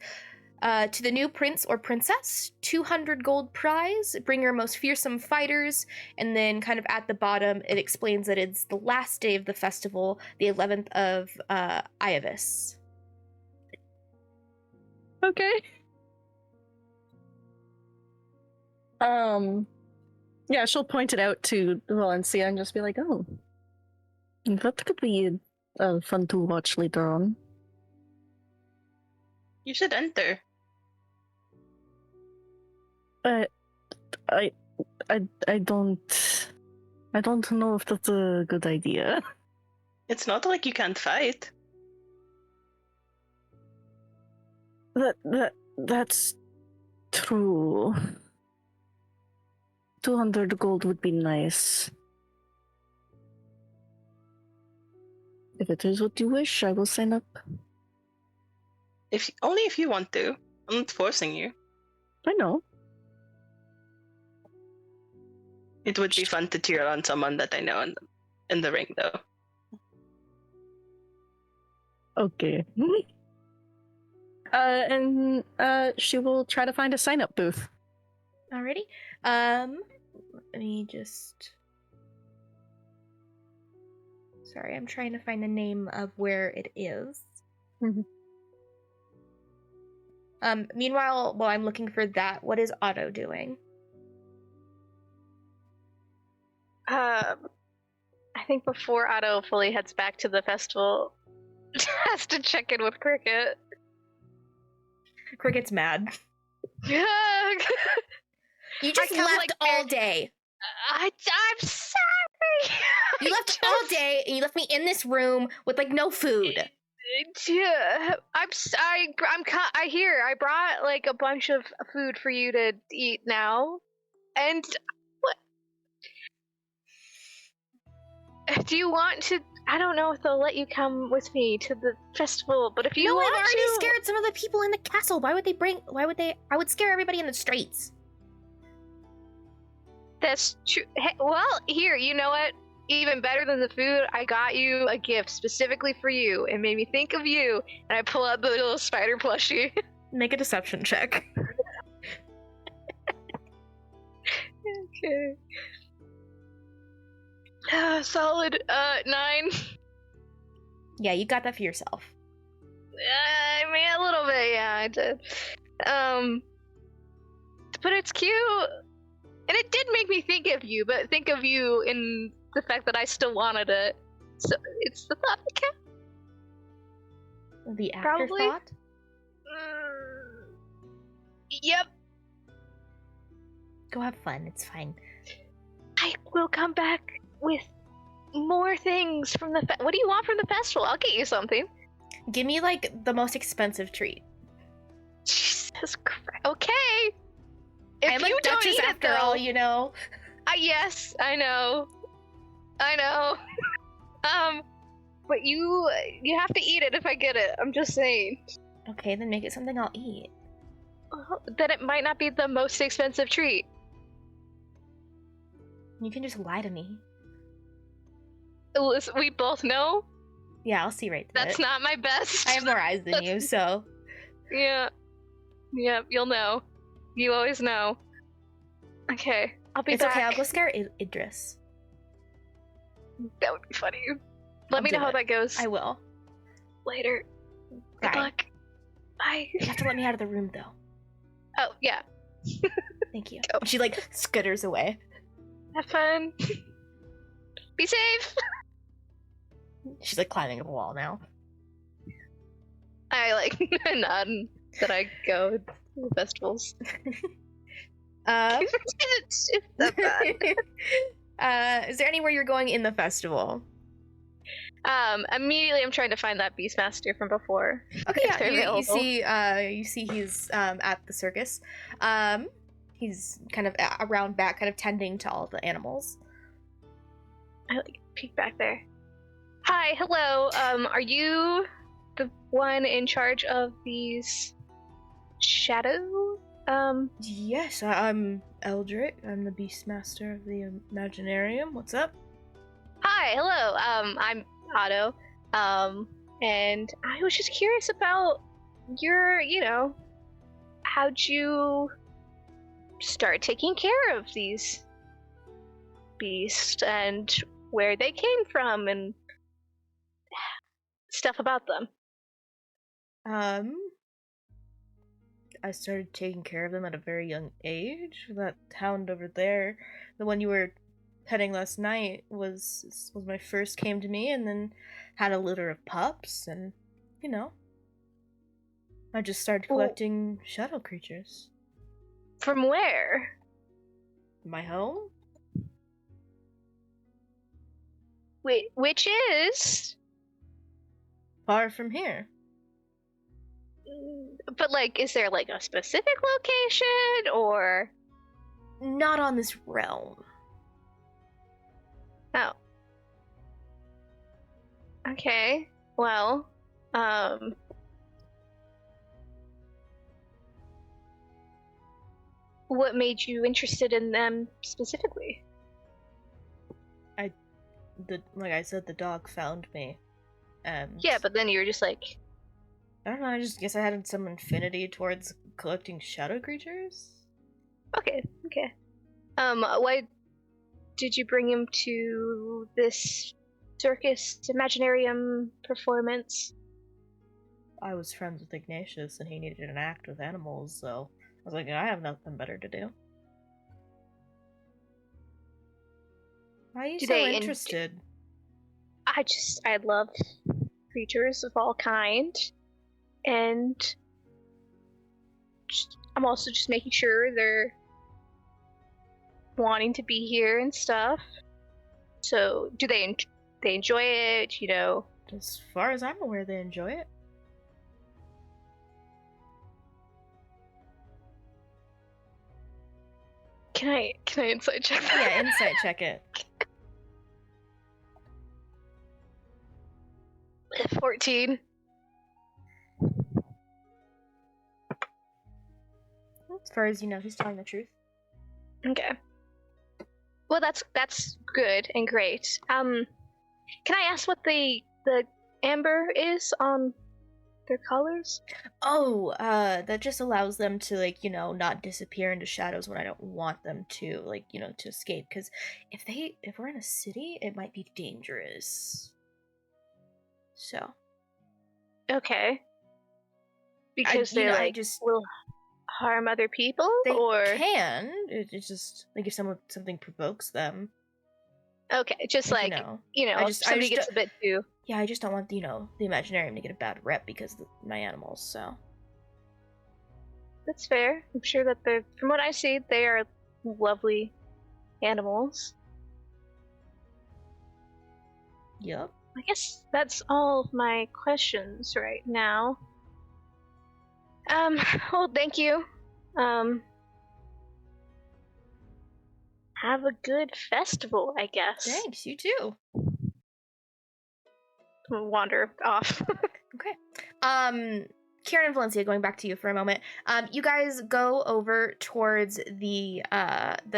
To the new prince or princess, 200 gold prize. Bring your most fearsome fighters. And then kind of at the bottom, it explains that it's the last day of the festival, the 11th of Iavis. Okay. Yeah, she'll point it out to Valencia and just be like, oh, that could be fun to watch later on. You should enter. But I don't know if that's a good idea. It's not like you can't fight. That's true. 200 gold would be nice. If it is what you wish, I will sign up. Only if you want to. I'm not forcing you. I know. It would be fun to cheer on someone that I know in the ring, though. Okay. And she will try to find a sign-up booth. Alrighty. Let me just... Sorry, I'm trying to find the name of where it is. Meanwhile, while I'm looking for that, what is Otto doing? I think before Otto fully heads back to the festival, has to check in with Cricket. Cricket's mad. I'm You just left all day. I'm sorry. You left all day, and you left me in this room with like no food. I hear. I brought like a bunch of food for you to eat now, and what? Do you want to? I don't know if they'll let you come with me to the festival, but if you want I've already to, scared some of the people in the castle. Why would they? I would scare everybody in the streets. That's true. Well, here, you know what? Even better than the food, I got you a gift specifically for you. It made me think of you, and I pull out the little spider plushie. Make a deception check. Okay. Solid 9. Yeah, you got that for yourself. I mean, a little bit, yeah, I did. But it's cute. And it did make me think of you, but think of you in the fact that I still wanted it. So it's the thought that counts. The Probably. afterthought? Yep. Go have fun, it's fine. I will come back with more things from the what do you want from the festival? I'll get you something. Give me like the most expensive treat. Jesus Christ. Okay. If I'm like you don't Duchess eat it, after though, all, you know. Yes, I know. But you have to eat it if I get it. I'm just saying. Okay, then make it something I'll eat. Then it might not be the most expensive treat. You can just lie to me. Listen, we both know Yeah, I'll see right through that's it. not my best. I have more eyes than you, so. Yeah, you'll know. You always know. Okay, I'll be It's back. okay, I'll go scare Idris. That would be funny. Let me do know how it. that goes. I will. Later. Good Bye. luck. Bye. You have to let me out of the room, though. Oh, yeah. Thank you. Go. She, like, scutters away. Have fun. Be safe. She's, like, climbing up a wall now. I, like, nod that I go to the festivals. It's that bad. Is there anywhere you're going in the festival? Immediately I'm trying to find that Beastmaster from before. Okay, if they're yeah, available. you see he's at the circus. He's kind of around back, kind of tending to all the animals. I like peek back there. Hi, hello. Are you the one in charge of these shadow? Yes, I'm Eldrick. I'm the Beastmaster of the Imaginarium. What's up? Hi, hello. I'm Otto. And I was just curious about your, how'd you start taking care of these beasts and where they came from and stuff about them. I started taking care of them at a very young age. That hound over there, the one you were petting last night, was my first came to me, and then had a litter of pups, and I just started collecting shadow creatures. From where? My home? which is, Far from here. but like, is there like a specific location or? Not on this realm. Oh. Okay. Well, what made you interested in them specifically? Like I said, the dog found me. And Yeah, but then you were just like, I don't know, I just guess I had some affinity towards collecting shadow creatures. okay. Why did you bring him to this circus Imaginarium performance? I was friends with Ignatius and he needed an act with animals, so I was like, I have nothing better to do. Why are you Do so they interested? I love creatures of all kind, and I'm also just making sure they're wanting to be here and stuff. So, do they enjoy it? You know, As far as I'm aware, they enjoy it. can I insight check that? Yeah, insight check it. 14. As far as you know, he's telling the truth. Okay. Well, that's good and great. Can I ask what the amber is on their colors? Oh, that just allows them to, like, you know, not disappear into shadows when I don't want them to, like, you know, to escape. Because if we're in a city, it might be dangerous. So. Okay. Because you they know, I like just- will harm other people, They or can. It's just, like, if something provokes them. okay, just like you know. I if just somebody gets don't- a bit too. Yeah, I just don't want, you know, the Imaginarium to get a bad rep because of my animals, so. That's fair. I'm sure that from what I see, they are lovely animals. Yup. I guess that's all of my questions right now. Well, thank you. Have a good festival, I guess. Thanks, you too. Wander off. Okay. Kieran and Valencia, going back to you for a moment. You guys go over towards the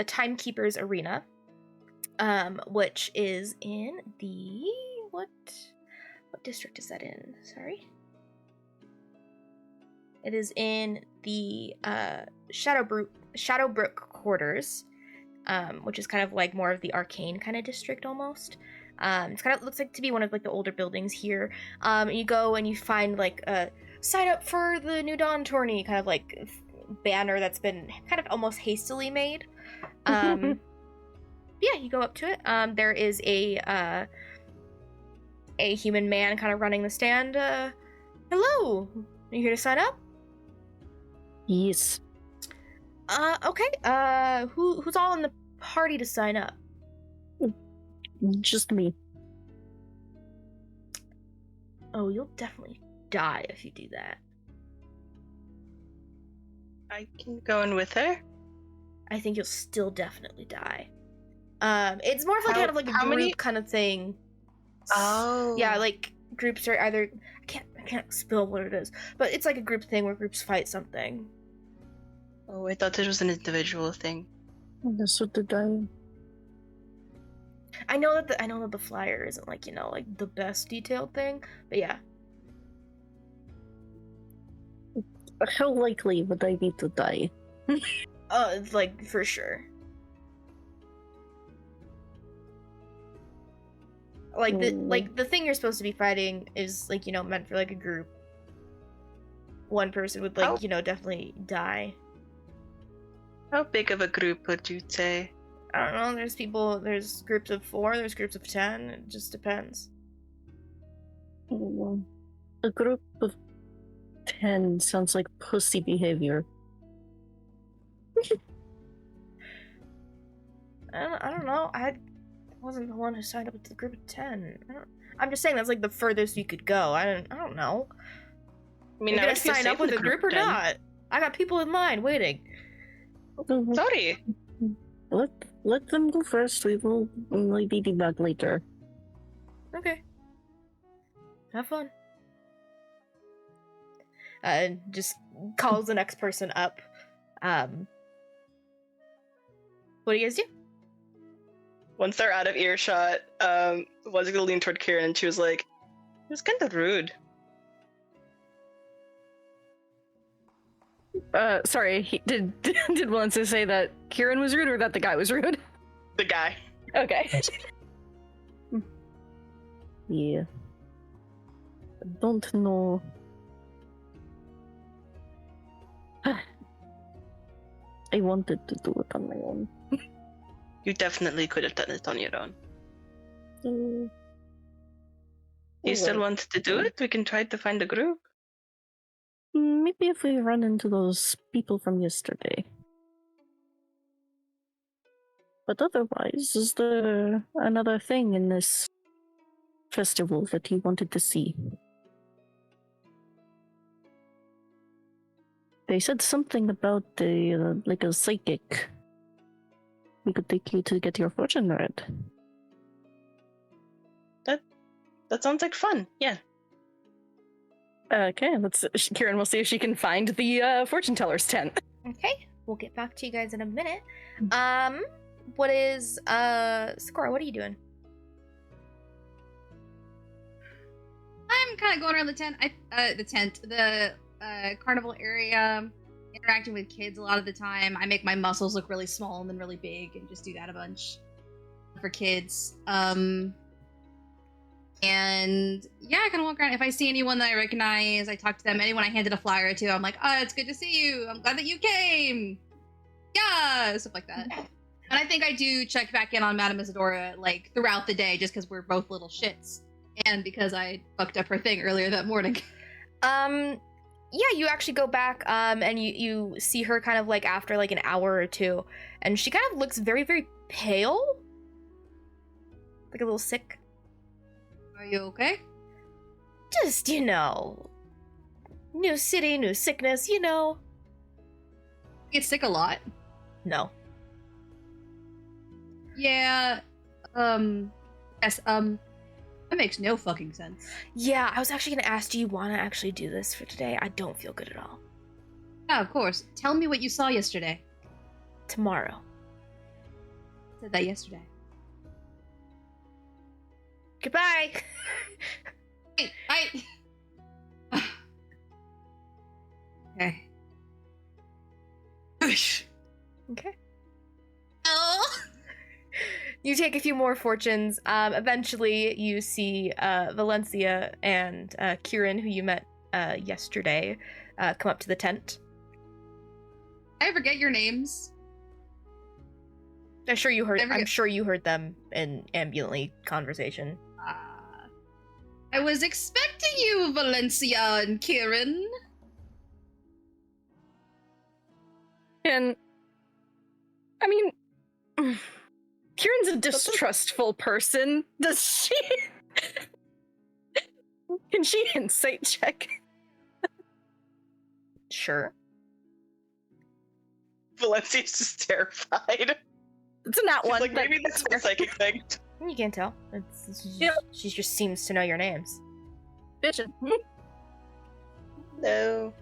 Timekeeper's Arena, which is in the what district is that in? Sorry. It is in the Shadowbrook quarters, which is kind of like more of the arcane kind of district almost. It's kind of looks like to be one of like the older buildings here. You go and you find like a sign up for the New Dawn tourney, kind of like banner that's been kind of almost hastily made. Yeah, you go up to it. There is a human man kind of running the stand. Hello, are you here to sign up? Yes. Okay. Who's all in the party to sign up? Just me. Oh, you'll definitely die if you do that. I can go in with her. I think you'll still definitely die. It's more of like How- kind of like a how group many- kind of thing. Oh. Yeah, like groups are either I can't spill what it is, but it's like a group thing where groups fight something. Oh, I thought this was an individual thing. That's what did I. I know that the flyer isn't like, you know, like the best detailed thing, but yeah. How likely would I be to die? It's like for sure. Like the thing you're supposed to be fighting is like, you know, meant for like a group. One person would like, Oh. you know, definitely die. How big of a group would you say? I don't know, there's groups of 4, there's groups of 10, it just depends. A group of 10 sounds like pussy behavior. I don't know, wasn't the one who signed up with the group of 10. I'm just saying that's like the furthest you could go. I don't know. I mean, You're gonna sign up with a group or not? I got people in line waiting. Sorry. Let them go first. We will maybe be back later. Okay. Have fun. Just calls the next person up. What do you guys do? Once they're out of earshot, was gonna lean toward Kieran, and she was like, "It was kind of rude." Sorry. Did Valencia say that Kieran was rude or that the guy was rude? The guy. Okay. Yeah. I don't know. I wanted to do it on my own. You definitely could have done it on your own. Mm. You still want to do it? We can try to find a group. Maybe if we run into those people from yesterday. But otherwise, is there another thing in this festival that you wanted to see? They said something about like a psychic. We could take you to get your fortune read. That sounds like fun. Yeah. Okay, Kieran will see if she can find the fortune teller's tent. Okay, we'll get back to you guys in a minute. What is Sakura? What are you doing? I'm kind of going around the carnival area, interacting with kids a lot of the time. I make my muscles look really small and then really big, and just do that a bunch for kids. And yeah, I kind of walk around. If I see anyone that I recognize, I talk to them. Anyone I handed a flyer to, I'm like, "Oh, it's good to see you. I'm glad that you came." Yeah, stuff like that. And I think I do check back in on Madame Isadora like throughout the day, just because we're both little shits, and because I fucked up her thing earlier that morning. Yeah, you actually go back, and you see her kind of like after like an hour or two, and she kind of looks very, very pale, like a little sick. Are you okay? Just, new city, new sickness, I get sick a lot. No. Yeah. Yes. That makes no fucking sense. Yeah, I was actually gonna ask, do you want to actually do this for today? I don't feel good at all. Yeah, of course. Tell me what you saw yesterday. Tomorrow. I said that yesterday. Goodbye. Wait, okay. Okay. Oh. You take a few more fortunes. Eventually, you see Valencia and Kieran, who you met yesterday, come up to the tent. I forget your names. I'm sure you heard them in ambulantly conversation. I was expecting you, Valencia and Kieran. And I mean, Kieran's a distrustful person. Does she? Can she insight check? Sure. Valencia's just terrified. It's not She's one. like, maybe that's a psychic thing. You can't tell. She just seems to know your names. Vision. No.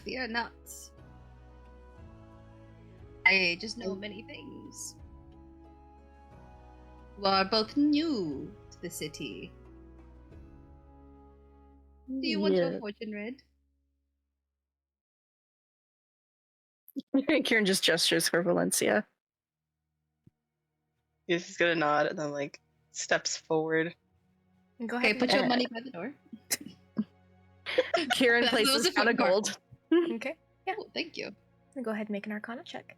Fear not. I just know many things. You are both new to the city. Do you want your fortune read? Kieran just gestures for Valencia. He's just gonna nod and then like steps forward. Go ahead. Okay, put your money by the door. Kieran places down a gold. Okay. Yeah. Oh, thank you. Go ahead and make an Arcana check.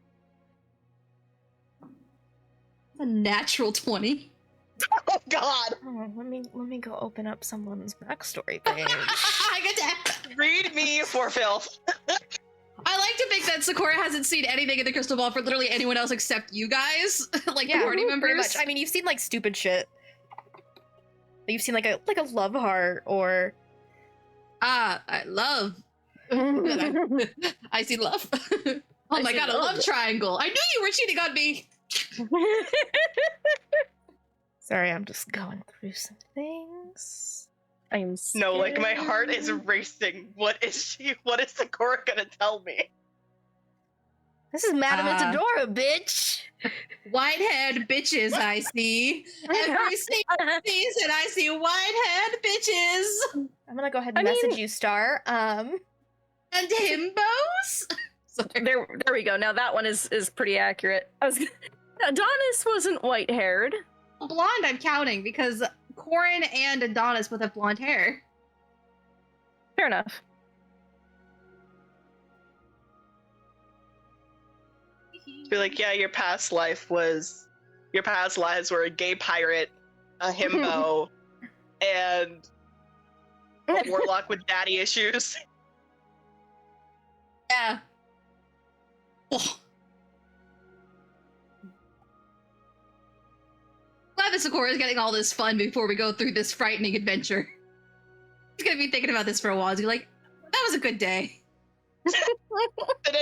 A natural 20. Oh God! Oh, let me go open up someone's backstory page. I get to Read me for filth. I like to think that Sakura hasn't seen anything in the crystal ball for literally anyone else except you guys, like the party members. Pretty much. I mean, you've seen like stupid shit. You've seen like a love heart or I love. I see love. Oh my god, a love triangle. I knew you were cheating on me. Sorry, I'm just going through some things. I'm scared. No, like my heart is racing. What is Sakura gonna tell me? This is Madame Isadora, bitch. White-haired bitches, I see. Every single season, I see white-haired bitches. I'm gonna go ahead and message you, Star. And himbos. Sorry. There we go. Now that one is pretty accurate. Adonis wasn't white-haired. Blonde, I'm counting because Corin and Adonis both have blonde hair. Fair enough. Be like, yeah, your past lives were a gay pirate, a himbo, and a warlock with daddy issues. Yeah. Oh. Glad that Sakura is getting all this fun before we go through this frightening adventure. He's gonna be thinking about this for a while. He's like, that was a good day.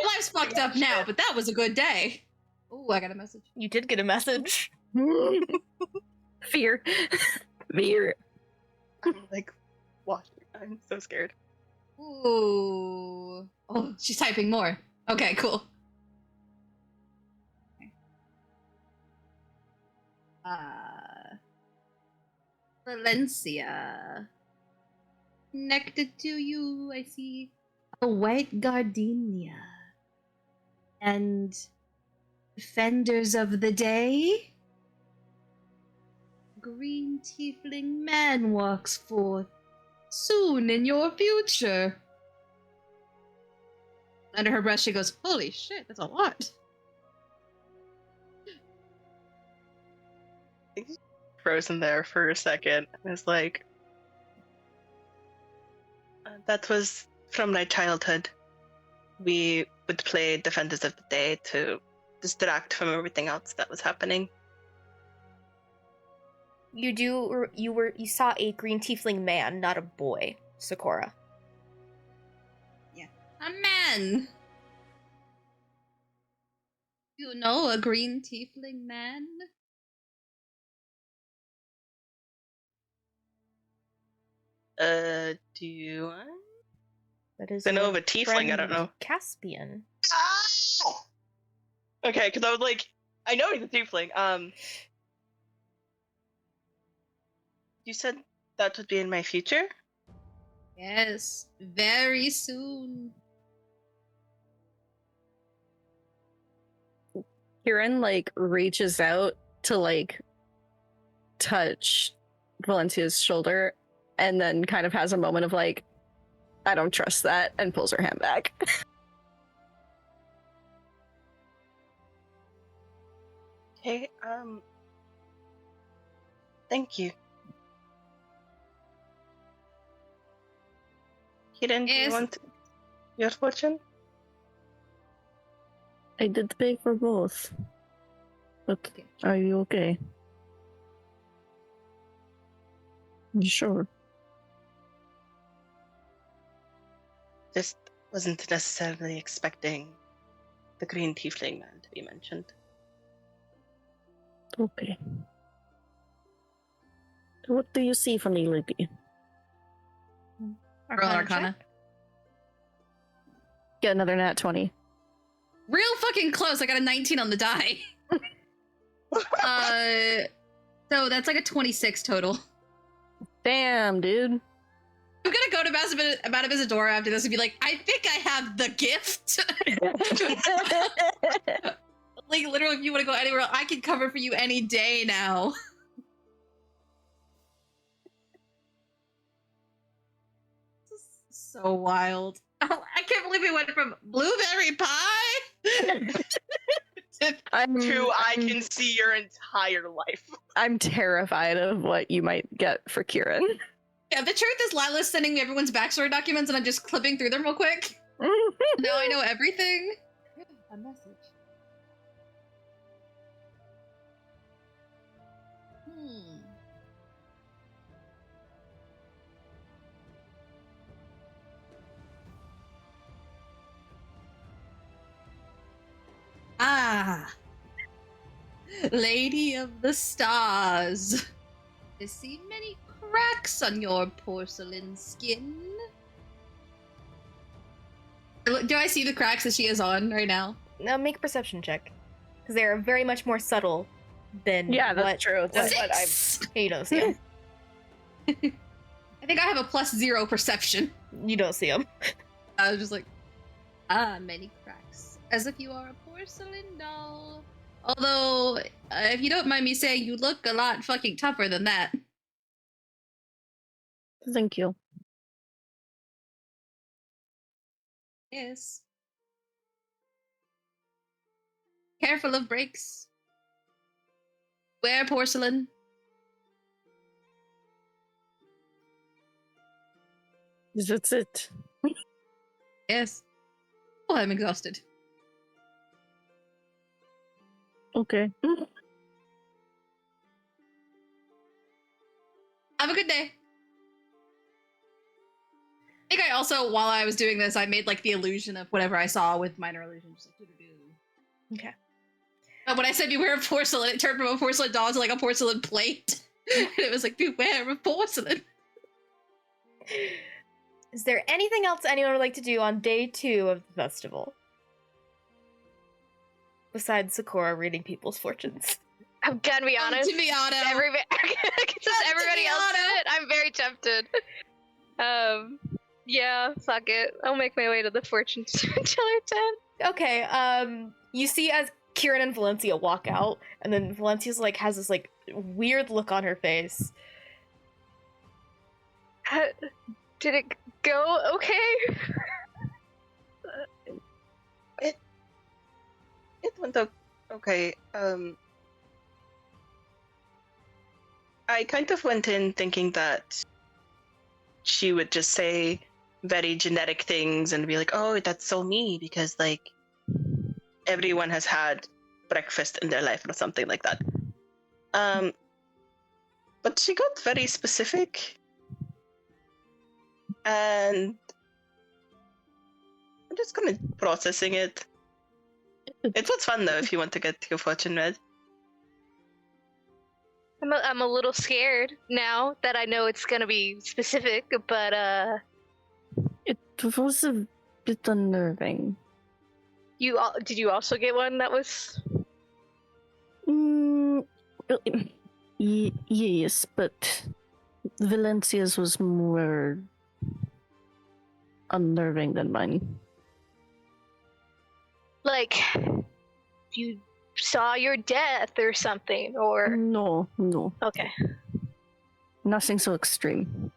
Life's fucked up now, but that was a good day. Oh, I got a message. You did get a message. Fear. Fear. I'm like, watch. I'm so scared. Ooh. Oh, she's typing more. Okay, cool. Valencia. Connected to you, I see a white gardenia. And defenders of the day. Green tiefling man walks forth soon in your future. Under her breath, she goes, holy shit, that's a lot. Frozen there for a second. I was like, that was from my childhood. We would play Defenders of the Day to distract from everything else that was happening. You saw a green tiefling man, not a boy, Sakura. Yeah. A man! You know a green tiefling man? Do you? That is I know of your a tiefling, I don't know. Caspian. Ah! Okay, because I was like, I know he's a tiefling. You said that would be in my future? Yes, very soon. Kieran, like, reaches out to, like, touch Valencia's shoulder and then kind of has a moment of, like, I don't trust that, and pulls her hand back. Okay, thank you. Kieran, do you Yes. want your fortune? I did pay for both. But are you okay? You sure? Just wasn't necessarily expecting the green tiefling man to be mentioned. Okay. What do you see from the lady? Roll Arcana. Get another nat 20. Real fucking close. I got a 19 on the die. So that's like a 26 total. Damn, dude. I'm gonna go to Madame Isadora after this and be like, I think I have the gift. Like, literally, if you want to go anywhere, I can cover for you any day now. This is so wild. Oh, I can't believe we went from blueberry pie To I can see your entire life. I'm terrified of what you might get for Kieran. Yeah, the truth is Lila's sending me everyone's backstory documents and I'm just clipping through them real quick. Now I know everything. A message. Ah, Lady of the Stars. I see many cracks on your porcelain skin. Do I see the cracks that she is on right now? Now make a perception check. Because they are very much more subtle than that's true. That's what I... You don't see them. I think I have a +0 perception. You don't see them. I was just like, many cracks. As if you are a porcelain doll. Although, if you don't mind me saying, you look a lot fucking tougher than that. Thank you. Yes. Careful of breaks. Wear porcelain. That's it. Yes. Oh, I'm exhausted. Okay. Have a good day. I think I also, while I was doing this, I made like the illusion of whatever I saw with minor illusions. Just like, doo-doo-doo. Okay. But when I said beware of porcelain, it turned from a porcelain doll to like a porcelain plate. And it was like, beware of porcelain. Is there anything else anyone would like to do on day 2 of the festival? Besides Sakura reading people's fortunes. I'm gonna be honest. To be honest. Since everybody else did it, I'm very tempted. Yeah, fuck it. I'll make my way to the fortune teller tent. Okay, you see as Kieran and Valencia walk out, and then Valencia's like has this like weird look on her face. Did it go okay? It went okay. I kind of went in thinking that she would just say very genetic things and be like, oh, that's so me, because like everyone has had breakfast in their life or something like that. But she got very specific, and I'm just kind of processing it. It was fun though if you want to get your fortune read. I'm a little scared now that I know it's gonna be specific, but It was a bit unnerving. did you also get one that was? Yes, but Valencia's was more unnerving than mine. Like, you saw your death or something, or... No. Okay. Nothing so extreme.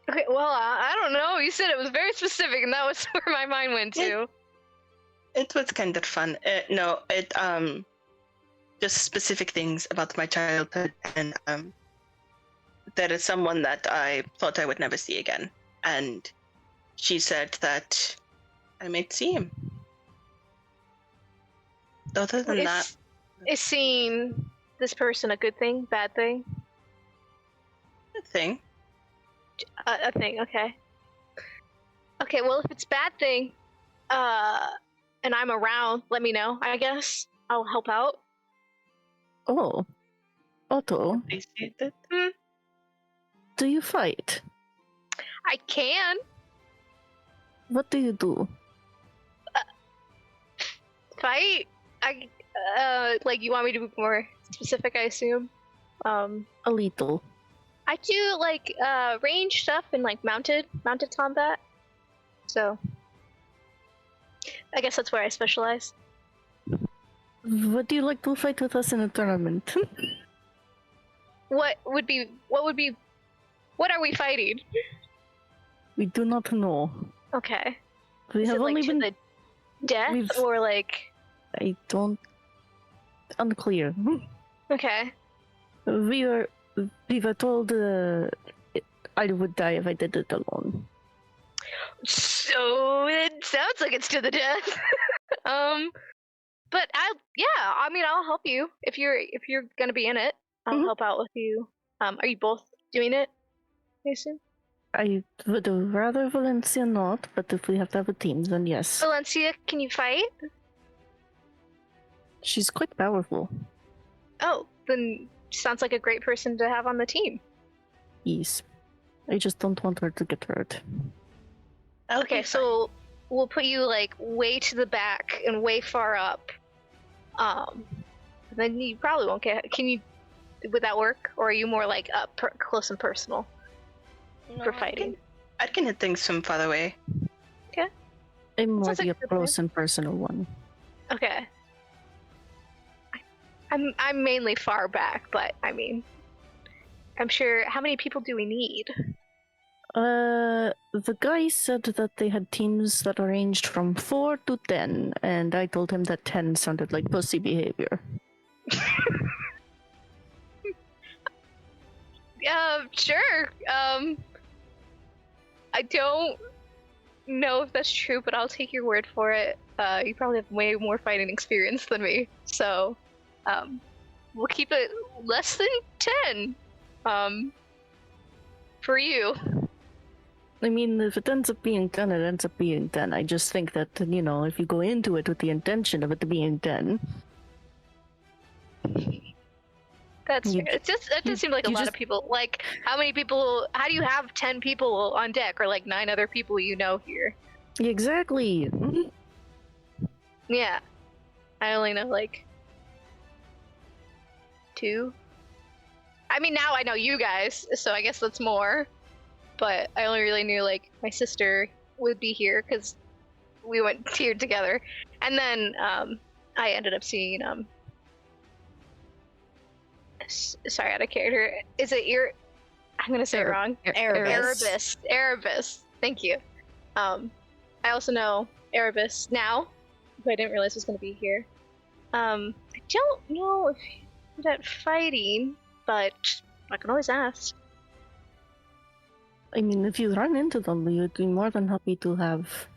Okay, well, I don't know. You said it was very specific, and that was where my mind went to. It was kind of fun. Just specific things about my childhood, and there is someone that I thought I would never see again, and she said that I might see him. Other than that, is seeing this person a good thing, bad thing? a thing. A thing, okay. Okay, well, if it's bad thing, and I'm around, let me know, I guess. I'll help out. Oh. Otto, Appreciate it. do you fight? I can. What do you do? Fight? Like, you want me to be more specific, I assume? A little. I do, like, range stuff and, like, mounted combat. So, I guess that's where I specialize. Would you like to fight with us in a tournament? What are we fighting? We do not know. Okay. We Is have it, like, only to been... the death, we've- or, like... I don't... Unclear. Okay. We were told I would die if I did it alone. So it sounds like it's to the death. But I'll help you if you're gonna be in it. I'll help out with you. Are you both doing it, Mason? I would rather Valencia not, but if we have to have a team, then yes. Valencia, can you fight? She's quite powerful. Oh, then sounds like a great person to have on the team. Yes. I just don't want her to get hurt. Okay, so we'll put you like way to the back and way far up. Then you probably won't get. Would that work, or are you more like up close and personal for fighting? I can hit things from far away. Okay. I'm more Sounds the like a good close and personal one. Okay. I'm mainly far back, but I mean, I'm sure. How many people do we need? The guy said that they had teams that ranged from 4 to 10, and I told him that 10 sounded like pussy behavior. Sure. I don't know if that's true, but I'll take your word for it. You probably have way more fighting experience than me, so we'll keep it less than 10. For you. I mean, if it ends up being 10, it ends up being 10. I just think that, if you go into it with the intention of it being 10... That's fair. It does seem like a lot of people. Like, how do you have 10 people on deck, or like 9 other people here? Exactly. Yeah. I only know like 2. I mean, now I know you guys, so I guess that's more. But I only really knew like my sister would be here because we went tiered together, and then I ended up seeing sorry, out of character. Is it I'm gonna say it wrong. Erebus. Thank you. I also know Erebus now, who I didn't realize was gonna be here. I don't know if you're good at fighting, but I can always ask. I mean, if you run into them, we would be more than happy to have...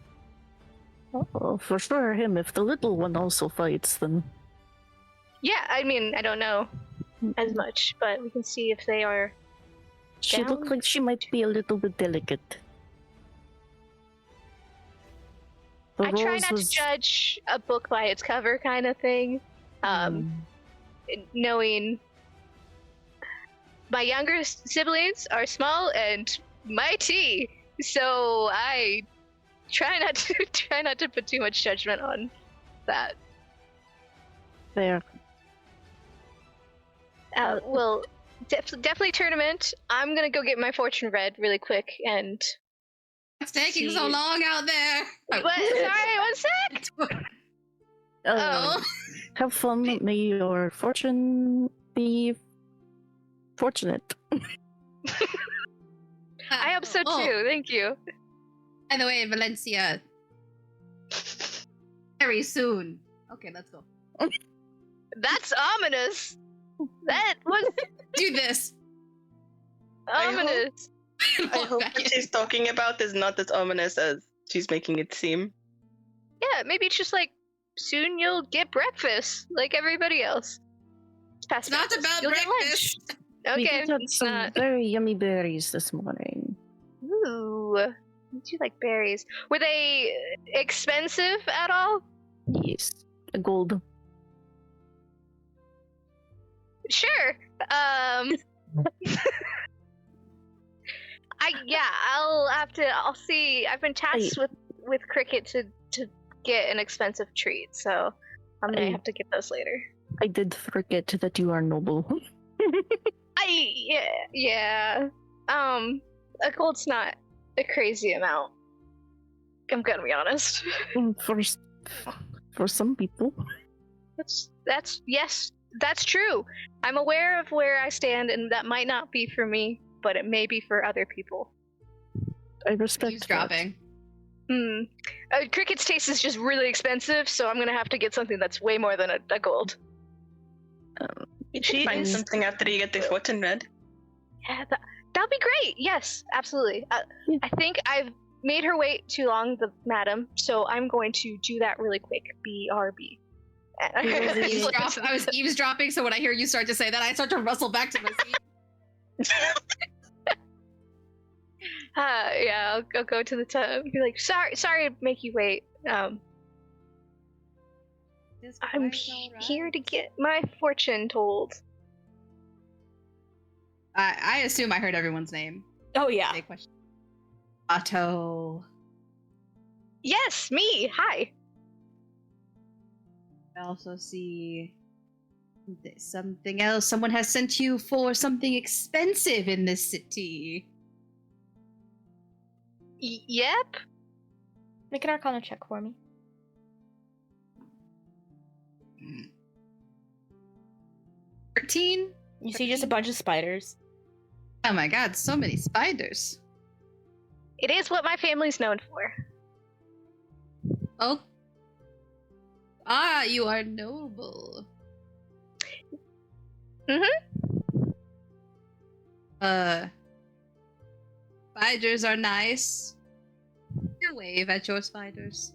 for sure him. If the little one also fights, then... Yeah, I mean, I don't know as much, but we can see if they are She down. looked like she might be a little bit delicate. I try not to judge a book by its cover kind of thing. Knowing my younger siblings are small and mighty, so I try not to put too much judgment on that. There. Well, definitely tournament. I'm gonna go get my fortune read really quick and. It's taking so long out there. What? Sorry, one sec. Have fun. May your fortune be fortunate. I hope so too. Thank you. By the way, Valencia. Very soon. Okay, let's go. That's ominous. That was Do this. ominous. I hope what she's talking about is not as ominous as she's making it seem. Yeah, maybe it's just like soon you'll get breakfast like everybody else. It's past It's not breakfast. about You'll get breakfast. lunch. We Okay. did have some very yummy berries this morning. Ooh, I do like berries. Were they expensive at all? Yes. A gold. Sure. I'll see. I've been tasked with Cricket to get an expensive treat, so I'm gonna have to get those later. I did forget that you are noble. Yeah. A gold's not a crazy amount. I'm gonna be honest. For some people. That's true. I'm aware of where I stand, and that might not be for me, but it may be for other people. I respect He's that. dropping. Cricket's taste is just really expensive, so I'm gonna have to get something that's way more than a gold. You should find something after you get the fortune read. Yeah, that'd be great. Yes, absolutely. I think I've made her wait too long, the madam, so I'm going to do that really quick. BRB. I was eavesdropping, so when I hear you start to say that, I start to rustle back to my seat. Yeah, I'll go to the tub. Be like, sorry to make you wait. I'm here to get my fortune told. I assume I heard everyone's name. Oh yeah. Otto. Yes, me. Hi. I also see something else. Someone has sent you for something expensive in this city. Yep. Make an Arcana check for me. 13? You see just a bunch of spiders. Oh my god, so many spiders. It is what my family's known for. Oh. You are noble. Spiders are nice. You wave at your spiders.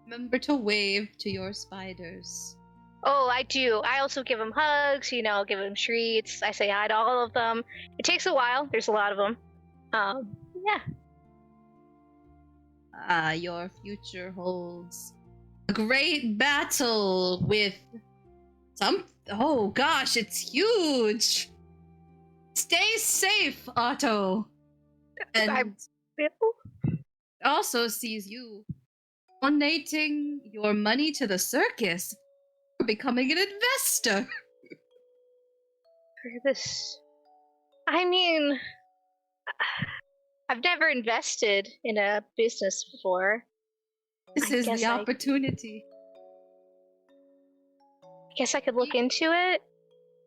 Remember to wave to your spiders. Oh, I do. I also give them hugs, give them treats. I say hi to all of them. It takes a while. There's a lot of them. Yeah. Your future holds a great battle with oh gosh, it's huge. Stay safe, Otto. And also sees you donating your money to the circus, becoming an investor. For this, I mean, I've never invested in a business before. This is the opportunity. I guess I could look into it.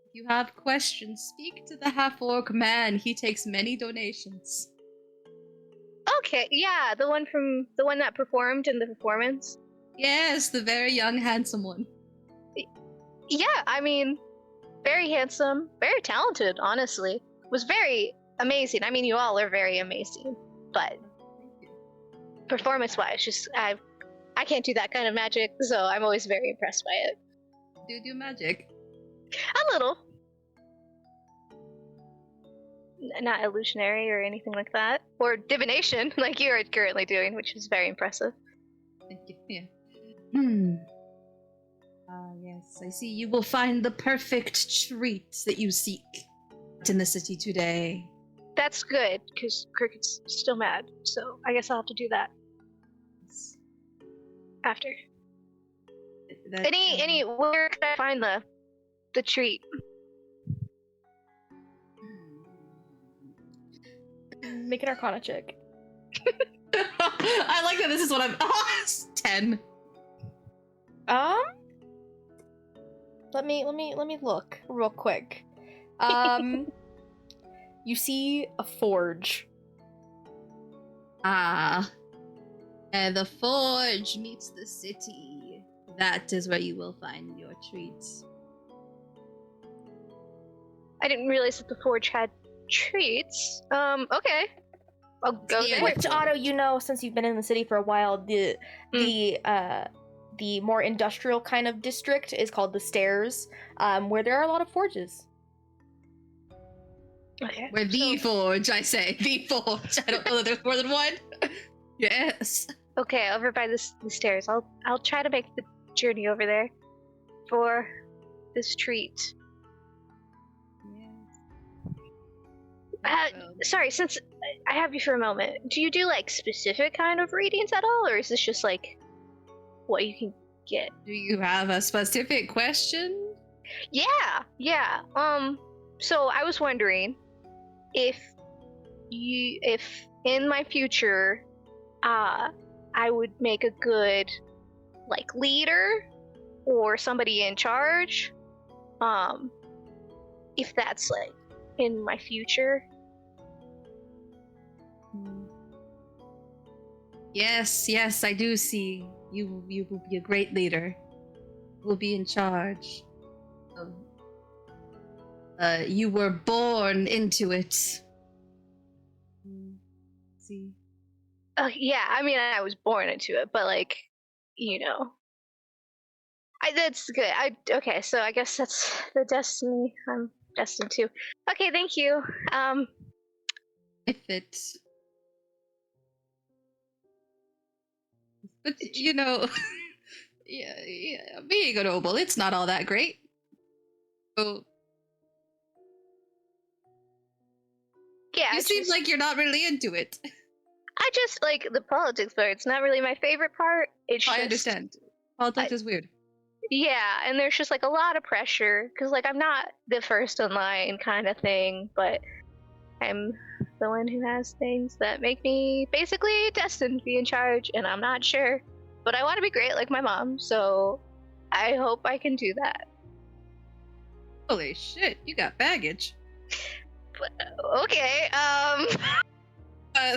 If you have questions, speak to the half-orc man. He takes many donations. Okay, yeah, the one that performed in the performance. Yes, the very young, handsome one. Yeah, I mean, very handsome, very talented, honestly. Was very amazing. I mean, you all are very amazing, but performance-wise, just I can't do that kind of magic, so I'm always very impressed by it. Do magic? A little. Not illusionary or anything like that. Or divination, like you are currently doing, which is very impressive. Thank you. Yeah. Yes, I see you will find the perfect treat that you seek in the city today. That's good, because Cricket's still mad, so I guess I'll have to do that. After. Where can I find the treat? Make an Arcana check. I like that this is what I'm... it's 10. Let me look real quick. You see a forge. And the forge meets the city. That is where you will find your treats. I didn't realize that the forge had treats. Okay. I'll go there. Which, Otto, since you've been in the city for a while, the more industrial kind of district is called the Stairs, where there are a lot of forges. Okay. Where the forge, I say. The forge. I don't know that there's more than one. Yes. Okay, over by the stairs. I'll try to make the journey over there for this treat. Sorry, since I have you for a moment, do you do specific kind of readings at all, or is this just what you can get? Do you have a specific question? Yeah. So I was wondering if in my future, I would make a good leader or somebody in charge. If that's in my future. Yes, I do see. You will be a great leader. You will be in charge. You were born into it. See. Yeah, I mean, I was born into it, but like, you know, that's good. Okay, so I guess that's the destiny I'm destined to. Okay, thank you. If it. But you know, yeah, being a noble, it's not all that great. So Yeah, you seem like you're not really into it. I just like the politics part. It's not really my favorite part. It's I just, understand. Politics is weird. yeah, and there's just like a lot of pressure because like I'm not the first in line kind of thing, but I'm the one who has things that make me basically destined to be in charge, and I'm not sure. But I want to be great like my mom, so I hope I can do that. Holy shit, you got baggage. Okay,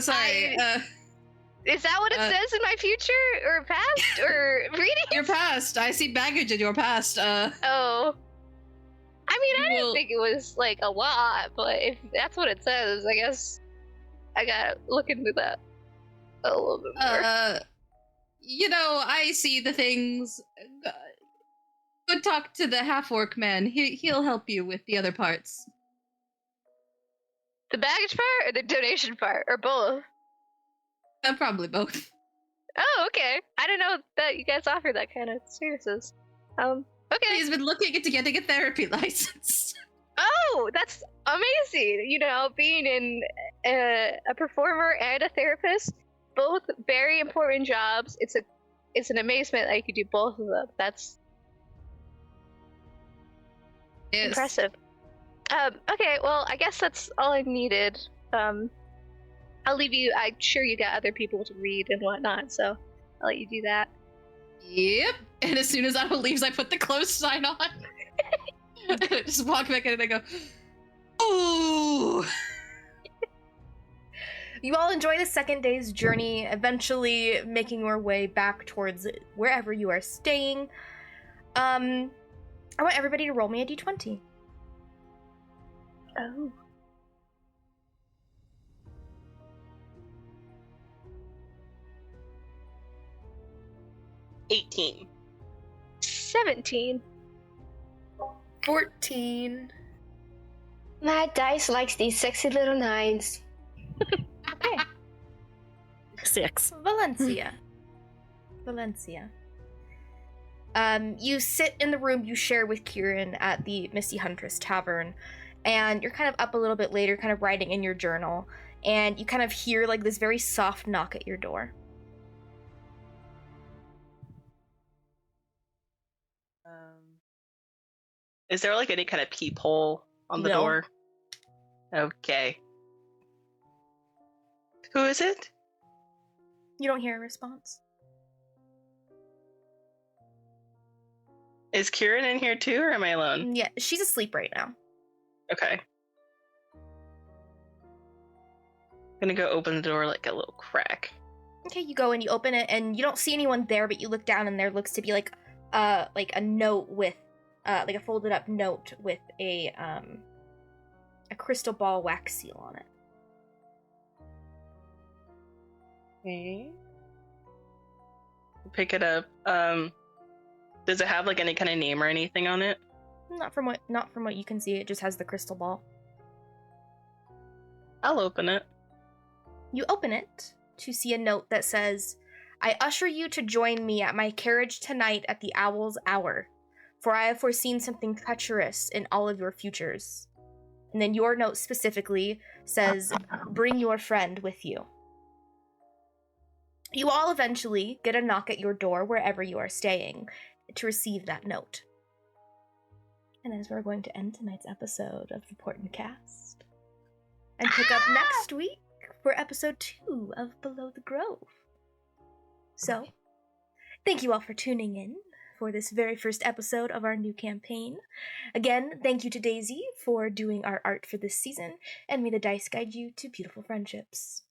Sorry. is that what it says in my future or past or reading? Your past. I see baggage in your past. Oh. I mean, I didn't Well- think it was like a lot, but if that's what it says, I guess I gotta look into that a little bit more. You know, I see the things. Go talk to the half-orc man. He'll help you with the other parts. The baggage part or the donation part or both? Probably both. Oh, okay. I didn't know that you guys offer that kind of services. Okay. He's been looking into getting a therapy license. Oh, that's amazing. You know, being a performer and a therapist, both very important jobs. It's an amazement that you could do both of them. That's Yes. impressive. Okay, well, I guess that's all I needed. I'll leave you. I'm sure you got other people to read and whatnot, so I'll let you do that. Yep. And as soon as Otto leaves, I put the close sign on. And I just walk back in and I go, ooh. You all enjoy the second day's journey, eventually making your way back towards wherever you are staying. I want everybody to roll me a d20. Oh. $18. 17. 14. My dice likes these sexy little nines. Okay. 6. Valencia. Valencia. You sit in the room you share with Kieran at the Misty Huntress Tavern, and you're kind of up a little bit later, kind of writing in your journal, and you kind of hear like this very soft knock at your door. Is there like any kind of peephole on the No. door? Okay. Who is it? You don't hear a response. Is Kieran in here too, or am I alone? Yeah, she's asleep right now. Okay. Gonna go open the door like a little crack. Okay, you go and you open it, and you don't see anyone there, but you look down, and there looks to be like a note with, like a folded up note with a crystal ball wax seal on it. Okay. Pick it up. Does it have like any kind of name or anything on it? Not from what you can see. It just has the crystal ball. I'll open it. You open it to see a note that says, "I usher you to join me at my carriage tonight at the Owl's Hour, for I have foreseen something treacherous in all of your futures." And then your note specifically says, "Bring your friend with you." You all eventually get a knock at your door wherever you are staying to receive that note. And as we're going to end tonight's episode of the Portent Kast, and pick up next week for episode 2 of Below the Grove. So, thank you all for tuning in for this very first episode of our new campaign. Again, thank you to Daisy for doing our art for this season, and may the dice guide you to beautiful friendships.